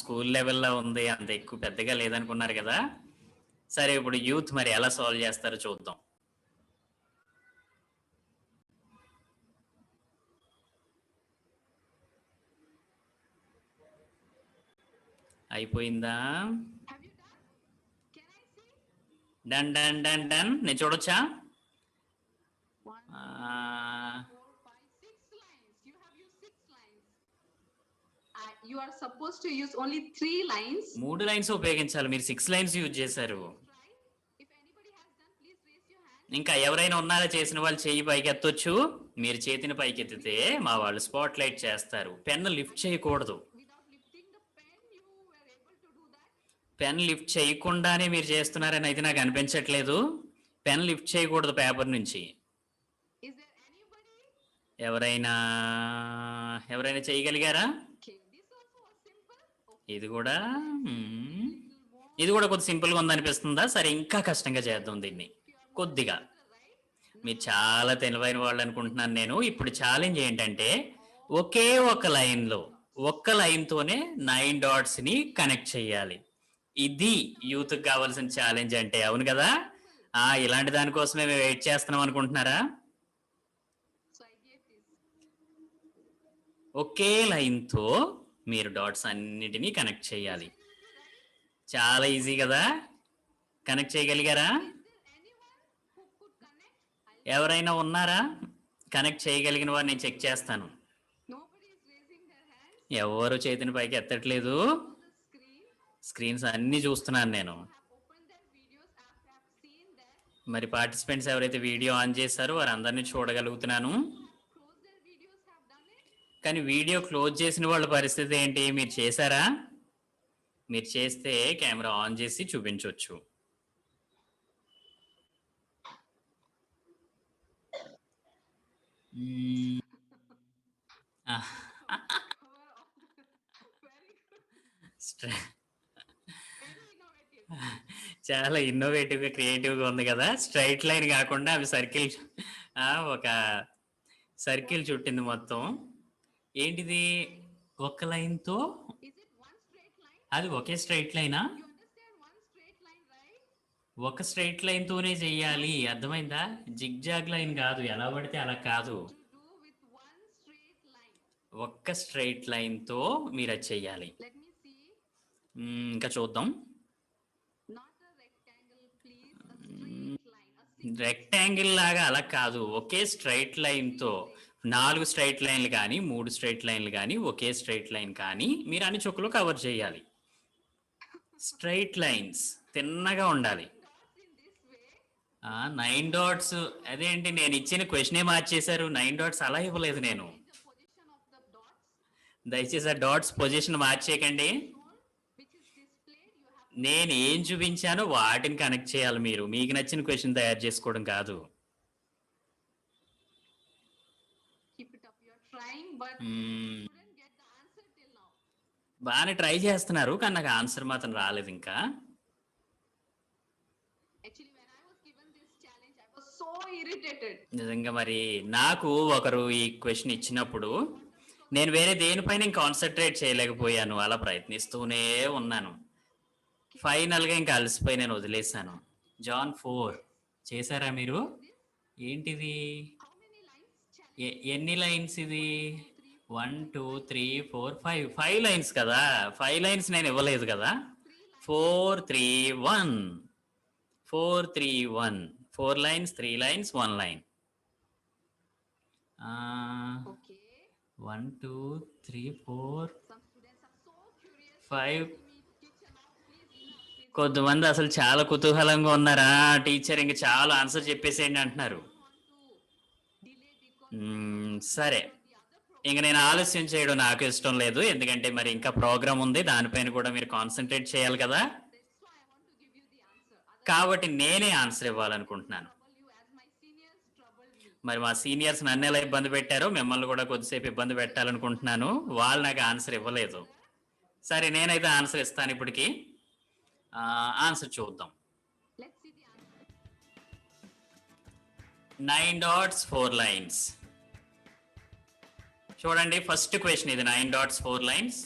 School లెవెల్‌లో ఉంది. అంత ఎక్కువ పెద్దగా లేదనుకున్నారు గదా! సరే ఇప్పుడు యూత్ మరి ఎలా సాల్వ్ చేస్తారో చూద్దాం. అయిపోయిందా? Have you done? Can I see? Done done done done. నేను చూడొచ్చా? 1, 2, 3, ఆహ్, 4, 5, 6 lines. You have used 6 lines. You are supposed to use only 3 lines. 3 lines ఉపయోగించాలి. మీరు 6 లైన్స్ యూజ్ చేశారు. Try. If anybody has done, please raise your hand. ఇంకా ఎవరైనా ఉన్నారా చేసిన వాళ్ళు చెయ్యి పైకెత్తొచ్చు. మీరు చేతిని పైకెత్తితే మా వాళ్ళు స్పాట్ లైట్ చేస్తారు. పెన్ లిఫ్ట్ చేయకూడదు. Without lifting the pen, you were able to do that. Pen lift చేయకుండానే మీరు చేస్తున్నారని అయితే నాకు అనిపించట్లేదు. పెన్ లిఫ్ట్ చేయకూడదు పేపర్ నుంచి. Is there anybody? ఎవరైనా చేయగలిగారా? Okay, this also was simple. Okay, ఇది కూడా little more. ఇది కూడా కొద్ది సింపుల్గా ఉందనిపిస్తుందా? సరే ఇంకా కష్టంగా చేద్దాం దీన్ని కొద్దిగా. Right? మీరు చాలా తెలివైన వాళ్ళు అనుకుంటున్నాను నేను. ఇప్పుడు ఛాలెంజ్ ఏంటంటే ఒకే ఒక లైన్లో ఒక్క లైన్తోనే 9 డాట్స్ని కనెక్ట్ చేయాలి. ఇది యూత్కి కావాల్సిన ఛాలెంజ్ అంటే. అవును కదా? ఇలాంటి దానికోసమే మేము వెయిట్ చేస్తున్నాం అనుకుంటున్నారా? So I gave this. ఒకే లైన్తో మీరు డాట్స్ అన్నిటినీ కనెక్ట్ చేయాలి. చాలా ఈజీ కదా? Connect చేయగలిగారా? Is there anyone who could connect? ఎవరైనా ఉన్నారా కనెక్ట్ చేయగలిగిన వారు? నేను చెక్ చేస్తాను. Nobody is raising their hands. ఎవరు చేతిని పైకి ఎత్తట్లేదు. On the screen, స్క్రీన్స్ అన్నీ చూస్తున్నాను నేను. have opened their videos. I have seen that. మరి పార్టిసిపెంట్స్ ఎవరైతే వీడియో ఆన్ చేశారో వారందరినీ చూడగలుగుతున్నాను. Close their videos, have done it. కానీ వీడియో క్లోజ్ చేసిన వాళ్ళ పరిస్థితి ఏంటి? మీరు చేశారా? మీరు చేస్తే కెమెరా ఆన్ చేసి చూపించవచ్చు. Cover all. Very good. Straw- Very innovative. చాలా ఇన్నోవేటివ్గా క్రియేటివ్గా ఉంది కదా. స్ట్రైట్ లైన్ కాకుండా అవి సర్కిల్, ఒక సర్కిల్ చుట్టింది మొత్తం. ఏంటిది? ఒక లైన్తో Is it one straight line? అది ఒకే స్ట్రైట్ లైనా? You understand one straight line, right? ఒక స్ట్రైట్ లైన్తోనే చెయ్యాలి. అర్థమైందా? జిగ్జాగ్ లైన్ కాదు, ఎలా పడితే అలా కాదు. To do with one straight line. ఒక్క స్ట్రైట్ లైన్తో మీరు అది చెయ్యాలి. Let me see. ఇంకా చూద్దాం. Not a rectangle, please. A straight line. A single. Rectangle లాగా అలా కాదు. ఒకే స్ట్రైట్ లైన్తో 4 స్ట్రైట్ లైన్లు కానీ 3 స్ట్రైట్ లైన్లు కానీ ఒకే స్ట్రైట్ లైన్ కానీ మీరు అన్ని చుక్కలు కవర్ చేయాలి. స్ట్రైట్ లైన్స్ తిన్నగా ఉండాలి. Dots in this way. 9 dots అదేంటి? నేను ఇచ్చిన క్వశ్చనే మార్చేశారు. 9 డాట్స్ అలా ఇవ్వలేదు నేను. The position of the dots దయచేసి ఆ డాట్స్ పొజిషన్ మార్చేయకండి. which is displayed. You have నేను ఏం చూపించానో వాటిని కనెక్ట్ చేయాలి. మీరు మీకు నచ్చిన క్వశ్చన్ తయారు చేసుకోవడం కాదు. keep it up. You are trying, but hmm. couldn't get the answer till now. బాగానే ట్రై చేస్తున్నారు కానీ నాకు ఆన్సర్ మాత్రం రాలేదు ఇంకా. Actually, when I was given this challenge, I was so irritated. నిజంగా మరి నాకు ఒకరు ఈ క్వశ్చన్ ఇచ్చినప్పుడు నేను వేరే దేనిపైన కాన్సన్ట్రేట్ చేయలేకపోయాను. అలా ప్రయత్నిస్తూనే ఉన్నాను. ఫైనల్గా ఇంకా అలసిపోయి నేను వదిలేశాను. జాన్ 4 చేశారా మీరు? ఏంటిది? How many lines? Challenge. ఎన్ని లైన్స్ ఇది? 1 2 3 4 5 5 లైన్స్ కదా. 5 లైన్స్ నేను ఇవ్వలేదు కదా. 4 3 1 4 3 1 4 lines 3 lines 1 line. Okay. 1 2 3 4 Some students are so curious. 5. to me, teacher, now please. కొంతమంది అసలు చాలా కుతూహలంగా ఉన్నారా? టీచర్ ఇంక చాలా ఆన్సర్ చెప్పేసేయండి అంటున్నారు. Want to delay because సరే, the other program. ఇంక నేను ఆలస్యం చేయడం నాకు ఇష్టం లేదు. ఎందుకంటే మరి ఇంకా ప్రోగ్రామ్ ఉంది, దానిపైన కూడా మీరు కాన్సన్ట్రేట్ చేయాలి కదా. That's why I want to give you the answer. కాబట్టి నేనే ఆన్సర్ ఇవ్వాలనుకుంటున్నాను. Trouble you as my seniors troubled me. మరి మా సీనియర్స్ నన్ను ఎలా ఇబ్బంది పెట్టారో మిమ్మల్ని కూడా కొద్దిసేపు ఇబ్బంది పెట్టాలనుకుంటున్నాను. వాళ్ళు నాకు ఆన్సర్ ఇవ్వలేదు. సరే, నేనైతే ఆన్సర్ ఇస్తాను ఇప్పటికి. ఆన్సర్ చూద్దాం. Let's see the answer. 9 dots 4 lines. చూడండి, ఫస్ట్ క్వశ్చన్ ఇది. 9 డాట్స్ 4 లైన్స్.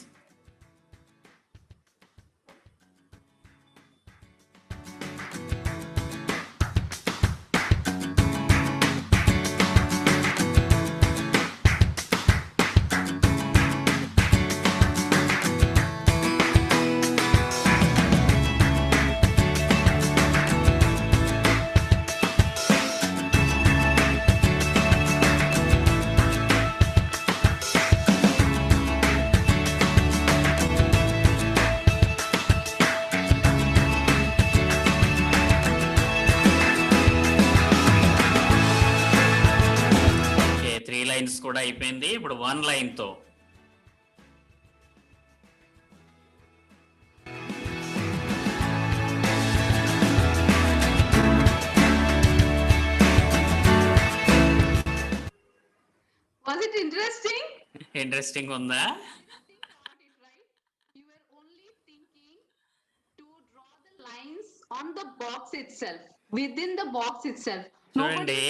అయిపోయింది. ఇప్పుడు 1 లైన్‌తో. Was it interesting? ఇంట్రెస్టింగ్ ఉందా? Think about it, right? You were only thinking to draw the lines on the box itself, within the box itself. చూడండి,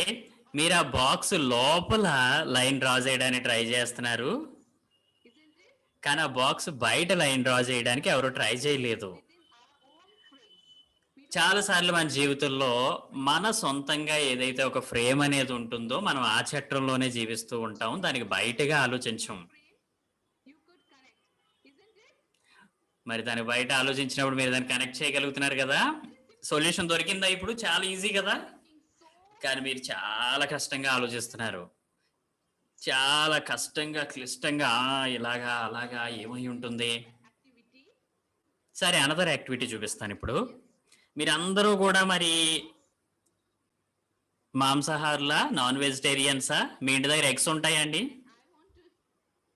మీరు ఆ box లోపల line draw చేయడానికి try చేస్తున్నారు. Isn't it? కానీ ఆ బాక్స్ బయట లైన్ డ్రా చేయడానికి ఎవరు ట్రై చేయలేదు. Within our own frames. చాలా సార్లు మన జీవితంలో మన సొంతంగా ఏదైతే ఒక ఫ్రేమ్ అనేది ఉంటుందో మనం ఆ చట్రంలోనే జీవిస్తూ ఉంటాం. దానికి బయటగా ఆలోచించం. You could connect, isn't it? మరి దానికి బయట ఆలోచించినప్పుడు మీరు దాన్ని కనెక్ట్ చేయగలుగుతున్నారు కదా. సొల్యూషన్ దొరికిందా ఇప్పుడు? చాలా ఈజీ కదా. కానీ మీరు చాలా కష్టంగా ఆలోచిస్తున్నారు. చాలా కష్టంగా, క్లిష్టంగా ఇలాగా అలాగా ఏమై ఉంటుంది. Activity. సరే, అనదర్ యాక్టివిటీ చూపిస్తాను ఇప్పుడు. మీరందరూ కూడా మరి మాంసాహారులా, నాన్ వెజిటేరియన్సా? మీ ఇంటి దగ్గర ఎగ్స్ ఉంటాయండి? I want to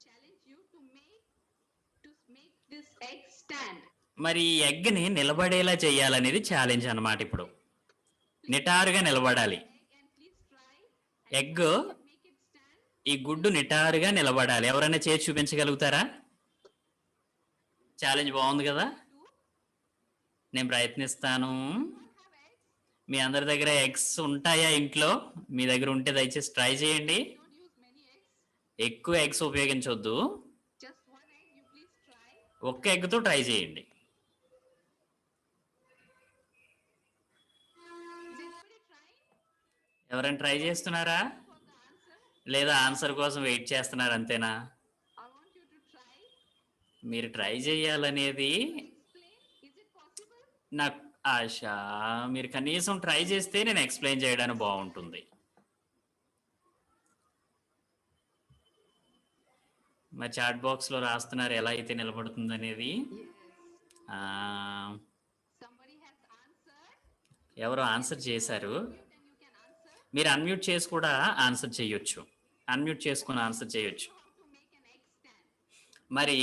challenge you to make this egg stand. మరి ఈ ఎగ్ని నిలబడేలా చేయాలనేది ఛాలెంజ్ అన్నమాట. ఇప్పుడు నిటారుగా నిలబడాలి. And please try egg, make it stand. ఈ గుడ్డు నిటారుగా నిలబడాలి. ఎవరైనా చేసి చూపించగలుగుతారా? ఛాలెంజ్ బాగుంది కదా. నేను ప్రయత్నిస్తాను. Have eggs. మీ అందరి దగ్గర ఎగ్స్ ఉంటాయా ఇంట్లో? మీ దగ్గర ఉంటే దయచేసి ట్రై చేయండి. Don't use many eggs. ఎక్కువ ఎగ్స్ ఉపయోగించొద్దు. Just one egg. You please try. ఒక్క ఎగ్తో ట్రై చేయండి. Is anybody trying ఎవరైనా ట్రై చేస్తున్నారా? for the answer? లేదా ఆన్సర్ కోసం వెయిట్ చేస్తున్నారు అంతేనా? I want you to try. మీరు ట్రై చేయాలనేది Explain. Is it possible? నాకు ఆశ. మీరు కనీసం ట్రై చేస్తే నేను ఎక్స్ప్లెయిన్ చేయడానికి బాగుంటుంది. మరి చాట్ బాక్స్లో రాస్తున్నారు ఎలా అయితే నిలబడుతుంది అనేది. Yes. Somebody has answered. ఎవరో ఆన్సర్ చేశారు. Then you can answer. మీరు అన్మ్యూట్ చేసి కూడా ఆన్సర్ చేయొచ్చు. అన్మ్యూట్ చేసుకుని ఆన్సర్ చేయొచ్చు. How to make an egg stand. మరి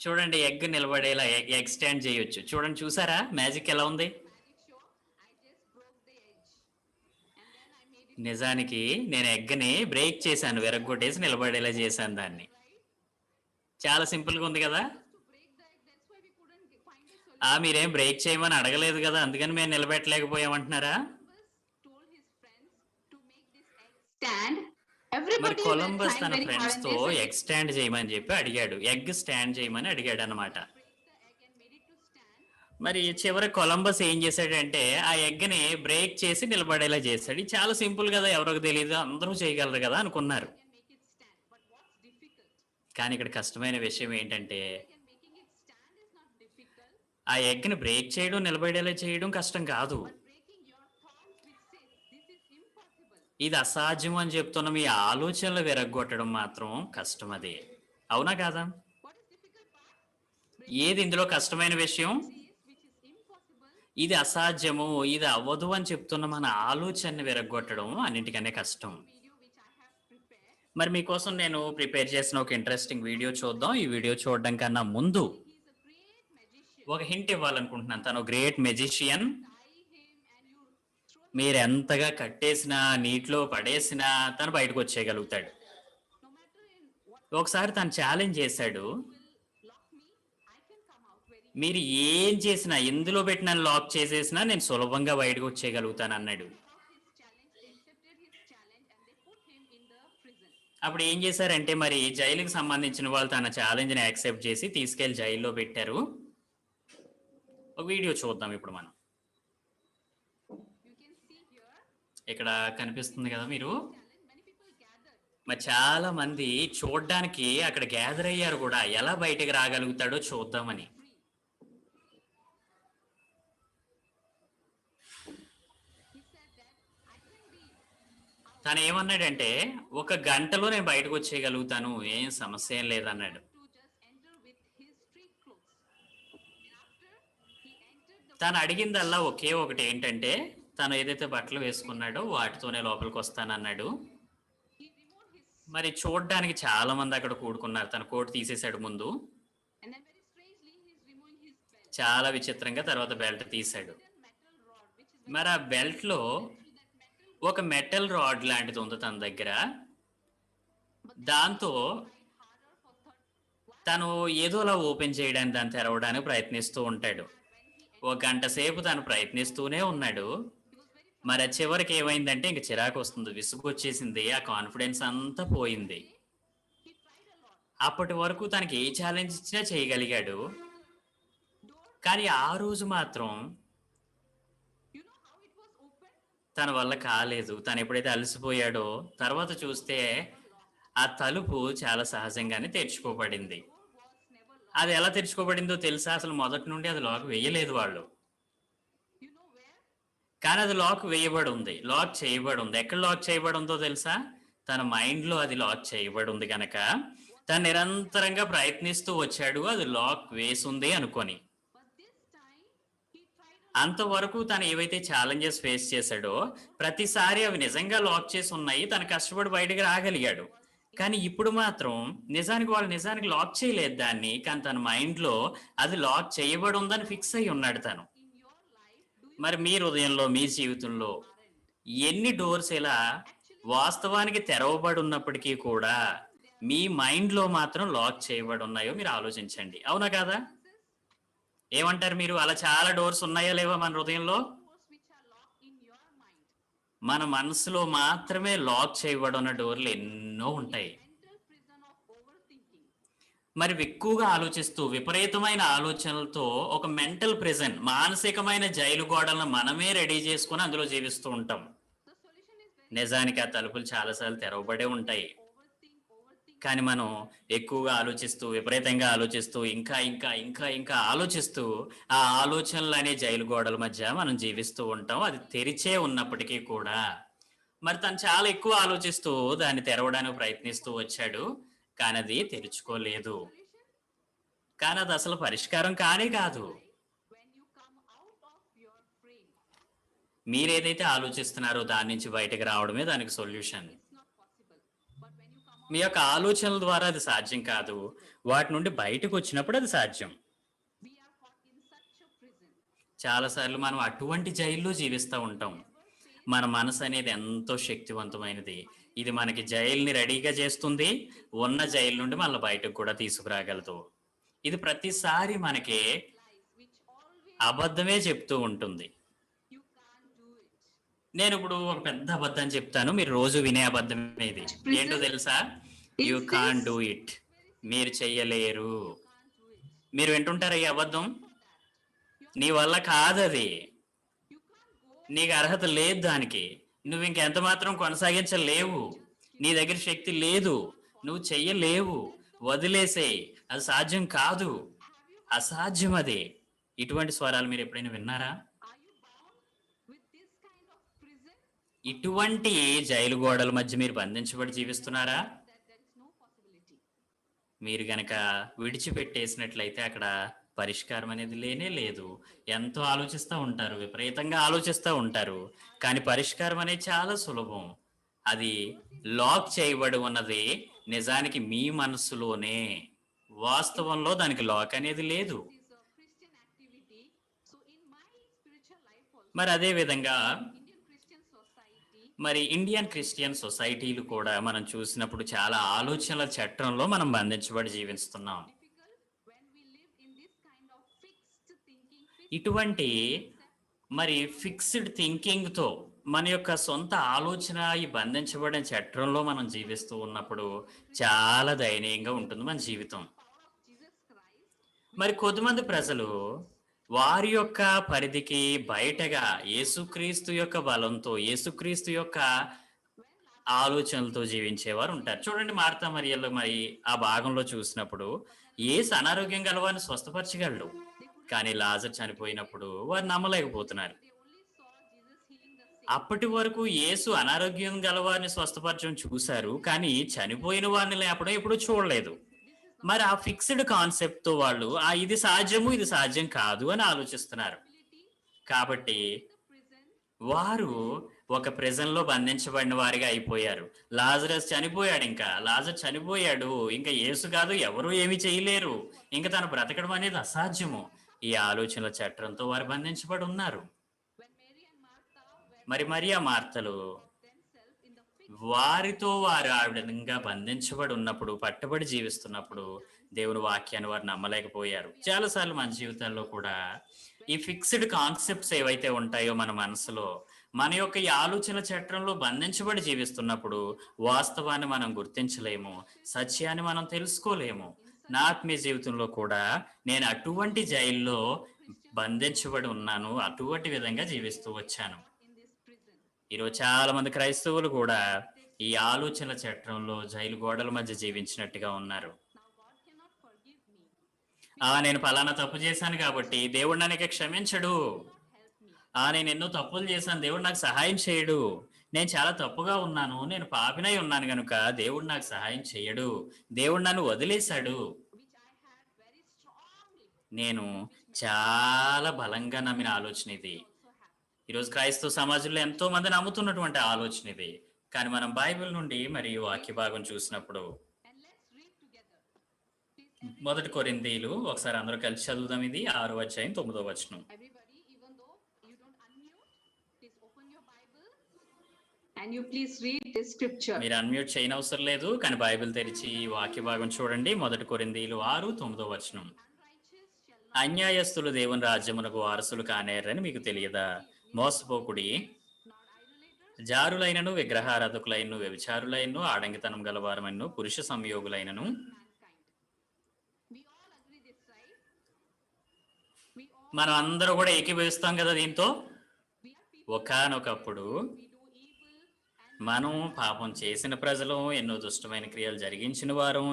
చూడండి, ఎగ్ నిలబడేలా ఎగ్ స్టాండ్ చేయొచ్చు. చూడండి, చూసారా మ్యాజిక్ ఎలా ఉంది? Magic show. I just broke the edge. And then I made it నిజానికి నేను ఎగ్ని బ్రేక్ చేశాను, విరగ్గొట్టేసి నిలబడేలా చేశాను దాన్ని. చాలా సింపుల్గా ఉంది కదా. to break the egg. That's why we couldn't find a solution. మీరేం బ్రేక్ చేయమని అడగలేదు కదా, అందుకని మేము నిలబెట్టలేకపోయామంటున్నారా? Columbus told his friends to make this egg stand. మరి Everybody were కొలంబస్ trying తన very hard ఫ్రెండ్స్ and తో they said, ఎగ్ స్టాండ్ చేయమని చెప్పి అడిగాడు. ఎగ్ స్టాండ్ చేయమని అడిగాడు అనమాట. break the egg and made it to stand. మరి చివరి కొలంబస్ ఏం చేశాడంటే ఆ ఎగ్ ని బ్రేక్ చేసి నిలబడేలా చేశాడు. ఇది చాలా సింపుల్ కదా, ఎవరికి తెలియదు, అందరూ చేయగలరు కదా అనుకున్నారు. And make it stand. But what's difficult? కానీ ఇక్కడ కష్టమైన విషయం ఏంటంటే And making it stand is not difficult. ఆ ఎగ్ ని బ్రేక్ చేయడం, నిలబడేలా చేయడం కష్టం కాదు. But breaking your thoughts which says this is impossible. ఇది అసాధ్యం అని చెప్తున్న మీ ఆలోచనలు విరగ్గొట్టడం మాత్రం కష్టం. అది అవునా కాదా? What is difficult part? ఏది ఇందులో కష్టమైన విషయం? Says which is impossible. ఇది అసాధ్యము, ఇది అవ్వదు అని చెప్తున్న మన ఆలోచనని విరగ్గొట్టడం అన్నింటికన్నా కష్టం. Video which I have prepared. మరి మీకోసం నేను ప్రిపేర్ చేసిన ఒక ఇంట్రెస్టింగ్ వీడియో చూద్దాం. ఈ వీడియో చూడడం కన్నా ముందు He is a great magician. ఒక హింట్ ఇవ్వాలనుకుంటున్నాను. తను great magician. Tie him and you throw మీరు ఎంతగా కట్టేసినా, నీటిలో పడేసినా తను బయటకు వచ్చేయగలుగుతాడు. no matter in what ఒకసారి తను ఛాలెంజ్ చేశాడు, will lock me, I can come out very మీరు ఏం చేసినా, ఎందులో పెట్టినా లాక్ చేసేసినా నేను సులభంగా బయటకు వచ్చేయగలుగుతాను అన్నాడు. his challenge. They accepted his challenge and they put him in the prison. అప్పుడు ఏం చేశారంటే మరి జైలుకి సంబంధించిన వాళ్ళు తన ఛాలెంజ్ని యాక్సెప్ట్ చేసి తీసుకెళ్లి జైల్లో పెట్టారు. ఒక వీడియో చూద్దాం ఇప్పుడు మనం. You can see here, ఇక్కడ కనిపిస్తుంది కదా మీరు. challenge, many people gathered. మరి చాలా మంది చూడ్డానికి అక్కడ గ్యాదర్ అయ్యారు కూడా, ఎలా బయటకు రాగలుగుతాడో చూద్దామని. He said that I can be తను ఏమన్నాడంటే ఒక గంటలో నేను బయటకు వచ్చేయగలుగుతాను, ఏం సమస్య ఏం లేదన్నాడు. to just enter with his street clothes. And after he entered the తను అడిగిందల్లా ఒకే ఒకటి ఏంటంటే తను ఏదైతే బట్టలు వేసుకున్నాడో వాటితోనే లోపలికి వస్తానన్నాడు. he removed మరి చూడ్డానికి చాలా మంది అక్కడ కూడుకున్నారు. తన కోట్ తీసేసాడు ముందు. And then very strangely, he's removing his belt. చాలా విచిత్రంగా తర్వాత బెల్ట్ తీసాడు. Then metal rod, which is very మరి ఆ బెల్ట్‌లో through that metal ఒక మెటల్ రాడ్ లాంటిది ఉంది తన దగ్గర. but then దాంతో tried harder for third. తను ఏదోలా ఓపెన్ చేయడానికి, దాన్ని తెరవడానికి ప్రయత్నిస్తూ ఉంటాడు. ఒక గంట సేపు తను ప్రయత్నిస్తూనే ఉన్నాడు. మరి ఆ చివరికి ఏమైందంటే ఇంక చిరాకు వస్తుంది, విసుగొచ్చేసింది, ఆ కాన్ఫిడెన్స్ అంతా పోయింది. He tried a lot. అప్పటి వరకు తనకి ఏ ఛాలెంజ్ ఇచ్చినా చేయగలిగాడు. Door, కానీ ఆ రోజు మాత్రం you know how it was opened? తన వల్ల కాలేదు. తను ఎప్పుడైతే అలసిపోయాడో తర్వాత చూస్తే ఆ తలుపు చాలా సహజంగానే తెరుచుకోబడింది. Door was never locked. అది ఎలా తెరుచుకోబడిందో తెలుసా? అసలు మొదటి నుండి అది లాక్ వేయలేదు వాళ్ళు. You know where? కానీ అది లాక్ వేయబడి ఉంది, లాక్ చేయబడి ఉంది. ఎక్కడ లాక్ చేయబడి ఉందో తెలుసా? తన మైండ్‌లో అది లాక్ చేయబడి ఉంది గనక తను నిరంతరంగా ప్రయత్నిస్తూ వచ్చాడు అది లాక్ వేసుంది అనుకొని. But this time, he tried a అంతవరకు తను ఏవైతే ఛాలెంజెస్ ఫేస్ చేశాడో ప్రతిసారి అవి నిజంగా లాక్ చేసి ఉన్నాయి. తను కష్టపడి బయటకు రాగలిగాడు. కానీ ఇప్పుడు మాత్రం వాళ్ళు నిజానికి లాక్ చేయలేదు దాన్ని. కానీ తన మైండ్‌లో అది లాక్ చేయబడి ఉందని ఫిక్స్ అయ్యి ఉన్నాడు తను. in your life, do you మరి మీ హృదయంలో, మీ జీవితంలో ఎన్ని డోర్స్ ఇలా వాస్తవానికి తెరవబడి ఉన్నప్పటికీ కూడా మీ మైండ్‌లో మాత్రం లాక్ చేయబడి ఉన్నాయో మీరు ఆలోచించండి. అవునా కాదా? ఏమంటారు మీరు? అలా చాలా డోర్స్ ఉన్నాయా లేవా మన హృదయంలో? doors which are locked in your mind? మన మనసులో మాత్రమే లాక్ చేయబడి ఉన్న డోర్లు ఎన్నో ఉంటాయి. Mental prison of overthinking. మరి ఎక్కువగా ఆలోచిస్తూ విపరీతమైన ఆలోచనలతో ఒక మెంటల్ ప్రిజన్, మానసికమైన జైలు గోడలను మనమే రెడీ చేసుకుని అందులో జీవిస్తూ ఉంటాం. The solution is very నిజానికి ఆ తలుపులు చాలాసార్లు తెరవబడే ఉంటాయి. overthink. కానీ మనం ఎక్కువగా ఆలోచిస్తూ, విపరీతంగా ఆలోచిస్తూ, ఇంకా ఇంకా ఇంకా ఇంకా ఆలోచిస్తూ ఆ ఆలోచనలు అనే జైలు గోడల మధ్య మనం జీవిస్తూ ఉంటాం. అది తెరిచే ఉన్నప్పటికీ కూడా. మరి తను చాలా ఎక్కువ ఆలోచిస్తూ దాన్ని తెరవడానికి ప్రయత్నిస్తూ వచ్చాడు. కానీ అది తెరుచుకోలేదు. Solution? కానీ అది అసలు పరిష్కారం కానే కాదు. When you come out of your frame, మీరేదైతే ఆలోచిస్తున్నారో దాని నుంచి బయటకు రావడమే దానికి solution. it's not possible. But when you come out, మీ యొక్క ఆలోచనల ద్వారా అది సాధ్యం కాదు. వాటి నుండి బయటకు వచ్చినప్పుడు అది సాధ్యం. we are caught in such a prison. చాలాసార్లు మనం అటువంటి జైల్లో జీవిస్తూ ఉంటాం. మన మనసు అనేది ఎంతో శక్తివంతమైనది. ఇది మనకి జైల్ని రెడీగా చేస్తుంది. ఉన్న జైలు నుండి మళ్ళీ బయటకు కూడా తీసుకురాగలదు. ఇది ప్రతిసారి మనకి Lies which always అబద్ధమే చెప్తూ ఉంటుంది. you can't do it. నేను ఇప్పుడు ఒక పెద్ద అబద్ధం చెప్తాను, మీరు రోజు వినే అబద్ధం ఇది. ఏంటో తెలుసా? You can do it. మీరు చెయ్యలేరు. Can't do it. మీరు వింటుంటారా ఈ అబద్ధం? నీ వల్ల కాదది. You can't go. నీకు అర్హత లేదు దానికి. నువ్వు ఇంకెంత మాత్రం కొనసాగించలేవు. నీ దగ్గర శక్తి లేదు. నువ్వు చెయ్యలేవు. వదిలేసేయ్. అది సాధ్యం కాదు. అసాధ్యం అది. ఇటువంటి స్వరాలు మీరు ఎప్పుడైనా విన్నారా? Are you bound with this kind of prison ఇటువంటి జైలు గోడల మధ్య మీరు బంధించబడి జీవిస్తున్నారా? that there is no possibility? మీరు గనక విడిచిపెట్టేసినట్లయితే అక్కడ పరిష్కారం అనేది లేనే లేదు. ఎంతో ఆలోచిస్తూ ఉంటారు, విపరీతంగా ఆలోచిస్తూ ఉంటారు. కానీ పరిష్కారం అనేది చాలా సులభం. అది లాక్ చేయబడి ఉన్నది నిజానికి మీ మనస్సులోనే. వాస్తవంలో దానికి లాక్ అనేది లేదు. This is a Christian activity. So in my spiritual life also, మరి అదే విధంగా Indian Christian society, మరి ఇండియన్ క్రిస్టియన్ సొసైటీలు కూడా మనం చూసినప్పుడు చాలా ఆలోచనల చట్రంలో మనం బంధించబడి జీవిస్తున్నాం. difficult when we live in this kind of fixed thinking, ఇటువంటి మరి ఫిక్స్డ్ థింకింగ్తో మన యొక్క సొంత ఆలోచన ఈ బంధించబడిన చట్రంలో మనం జీవిస్తూ ఉన్నప్పుడు చాలా దయనీయంగా ఉంటుంది మన జీవితం. power of Jesus Christ, మరి కొద్దిమంది ప్రజలు వారి యొక్క పరిధికి బయటగా యేసుక్రీస్తు యొక్క బలంతో, యేసుక్రీస్తు యొక్క ఆలోచనలతో జీవించేవారు ఉంటారు. చూడండి, మార్తా మరియలు మరి ఆ భాగంలో చూసినప్పుడు యేసు అనారోగ్యం గలవారిని స్వస్థపరచగలడు. కానీ లాజర్ చనిపోయినప్పుడు వారు నమ్మలేకపోతున్నారు. they only saw Jesus healing the sick. అప్పటి వరకు యేసు అనారోగ్యం గలవారిని స్వస్థపరచడం చూశారు, కానీ చనిపోయిన వారిని లేపడం ఎప్పుడు చూడలేదు. మరి ఆ ఫిక్స్డ్ కాన్సెప్ట్ తో వాళ్ళు ఇది సాధ్యము, ఇది సాధ్యం కాదు అని ఆలోచిస్తున్నారు. కాబట్టి The prison, వారు ఒక ప్రిజన్ లో బంధించబడిన వారిగా అయిపోయారు. లాజరస్ చనిపోయాడు, ఇంకా లాజర్ చనిపోయాడు, ఇంకా యేసు కాదు ఎవరు ఏమీ చేయలేరు, ఇంకా తను బ్రతకడం అనేది అసాధ్యము. ఈ ఆలోచనల చట్రంతో వారు బంధించబడి ఉన్నారు. When Mary and Martha were మరి మరియా మార్తలు themselves in the వారితో వారు ఆ విధంగా బంధించబడి ఉన్నప్పుడు, పట్టుబడి జీవిస్తున్నప్పుడు దేవుని వాక్యాన్ని వారు నమ్మలేకపోయారు. చాలాసార్లు మన జీవితాల్లో కూడా ఈ ఫిక్స్డ్ కాన్సెప్ట్స్ ఏవైతే ఉంటాయో మన మనసులో, మన యొక్క ఈ ఆలోచన చట్రంలో బంధించబడి జీవిస్తున్నప్పుడు వాస్తవాన్ని మనం గుర్తించలేము, సత్యాన్ని మనం తెలుసుకోలేము. నా ఆత్మీయ జీవితంలో కూడా నేను అటువంటి జైల్లో బంధించబడి ఉన్నాను, అటువంటి విధంగా జీవిస్తూ వచ్చాను. in this prison. ఈరోజు చాలా మంది క్రైస్తవులు కూడా ఈ ఆలోచనల చట్రంలో జైలు గోడల మధ్య జీవించినట్టుగా ఉన్నారు. Now God cannot forgive me, నేను ఫలానా తప్పు చేశాను కాబట్టి దేవుడు నన్ను ఇక క్షమించడు. help me. నేను ఎన్నో తప్పులు చేశాను, దేవుడు నాకు సహాయం చేయడు. నేను చాలా తప్పుగా ఉన్నాను, నేను పాపినై ఉన్నాను గనుక దేవుడు నాకు సహాయం చేయడు, దేవుడు నన్ను వదిలేశాడు. Which I had very strongly నేను చాలా బలంగా నమ్మిన ఆలోచన ఇది. also have. ఈరోజు క్రైస్తవ సమాజంలో ఎంతో మంది నమ్ముతున్నటువంటి ఆలోచన ఇది. కానీ మనం బైబిల్ నుండి మరి వాక్య భాగం చూసినప్పుడు And let's read together. Please, మొదటి కొరింథీయులు ఒకసారి అందరూ కలిసి చదువుదాం. ఇది 6వ అధ్యాయం 9వ వచనం. everybody, even though you don't unmute, please open your Bible and you please read this scripture. మీరు అన్మ్యూట్ చేయనవసరం లేదు, కానీ బైబిల్ తెరిచి ఈ వాక్య భాగం చూడండి. మొదటి కొరింథీయులు 6:9వ వచనం. Unrighteous shall not, అన్యాయస్తులు దేవుని రాజ్యమునకు వారసులు కానేరని మీకు తెలియదా? మోసపోకుడి, nor idolaters, జారులైనను, విగ్రహారాధకులైనను, వ్యభిచారులైనను, ఆడంగితనం గలవారమైనను, పురుష సంయోగులైనను. mankind. We all agree this, right? We all, మనం అందరూ కూడా ఏకీభవిస్తాం కదా దీంతో. we are people, ఒకానొకప్పుడు we do evil and మనం పాపం చేసిన ప్రజలు, ఎన్నో దుష్టమైన క్రియలు జరిగించిన వారు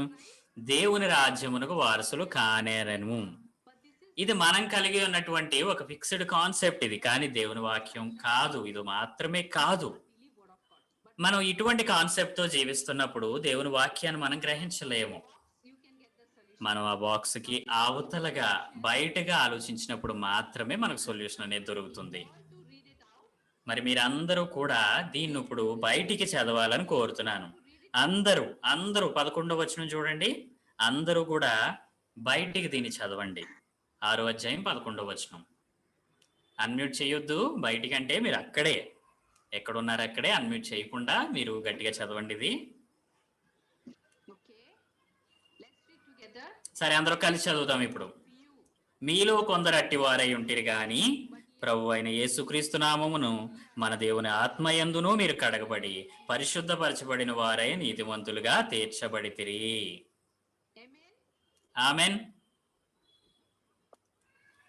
దేవుని రాజ్యమునకు వారసులు కానేరను. but this is ఇది మనం కలిగి ఉన్నటువంటి ఒక ఫిక్స్డ్ కాన్సెప్ట్ ఇది, కానీ దేవుని వాక్యం కాదు, ఇది మాత్రమే కాదు. really word of God. But మనం ఇటువంటి కాన్సెప్ట్ తో జీవిస్తున్నప్పుడు దేవుని వాక్యాన్ని మనం గ్రహించలేము. you can get the solution. మనం ఆ బాక్స్ కి అవతలగా బయటగా ఆలోచించినప్పుడు మాత్రమే మనకు సొల్యూషన్ అనేది దొరుకుతుంది. To read it out, మరి మీరందరూ కూడా దీన్ని ఇప్పుడు బయటికి చదవాలని కోరుతున్నాను. అందరూ 11వ వచనం చూడండి. అందరూ కూడా బయటికి దీన్ని చదవండి. 6వ అధ్యాయం 11వ వచనం. అన్మ్యూట్ చేయొద్దు, బయటికంటే మీరు అక్కడే ఎక్కడున్నారు అక్కడే అన్మ్యూట్ చేయకుండా మీరు గట్టిగా చదవండి ఇది. okay? Let's read together. సరే, అందరూ కలిసి చదువుతాం ఇప్పుడు. You, మీలో కొందరు అట్టివారై ఉంటిరి గాని ప్రభు అయిన యేసుక్రీస్తు నామమును మన దేవుని ఆత్మయందును మీరు కడగబడి పరిశుద్ధపరచబడిన వారై నీతిమంతులుగా తీర్చబడితిరి. amen. Amen.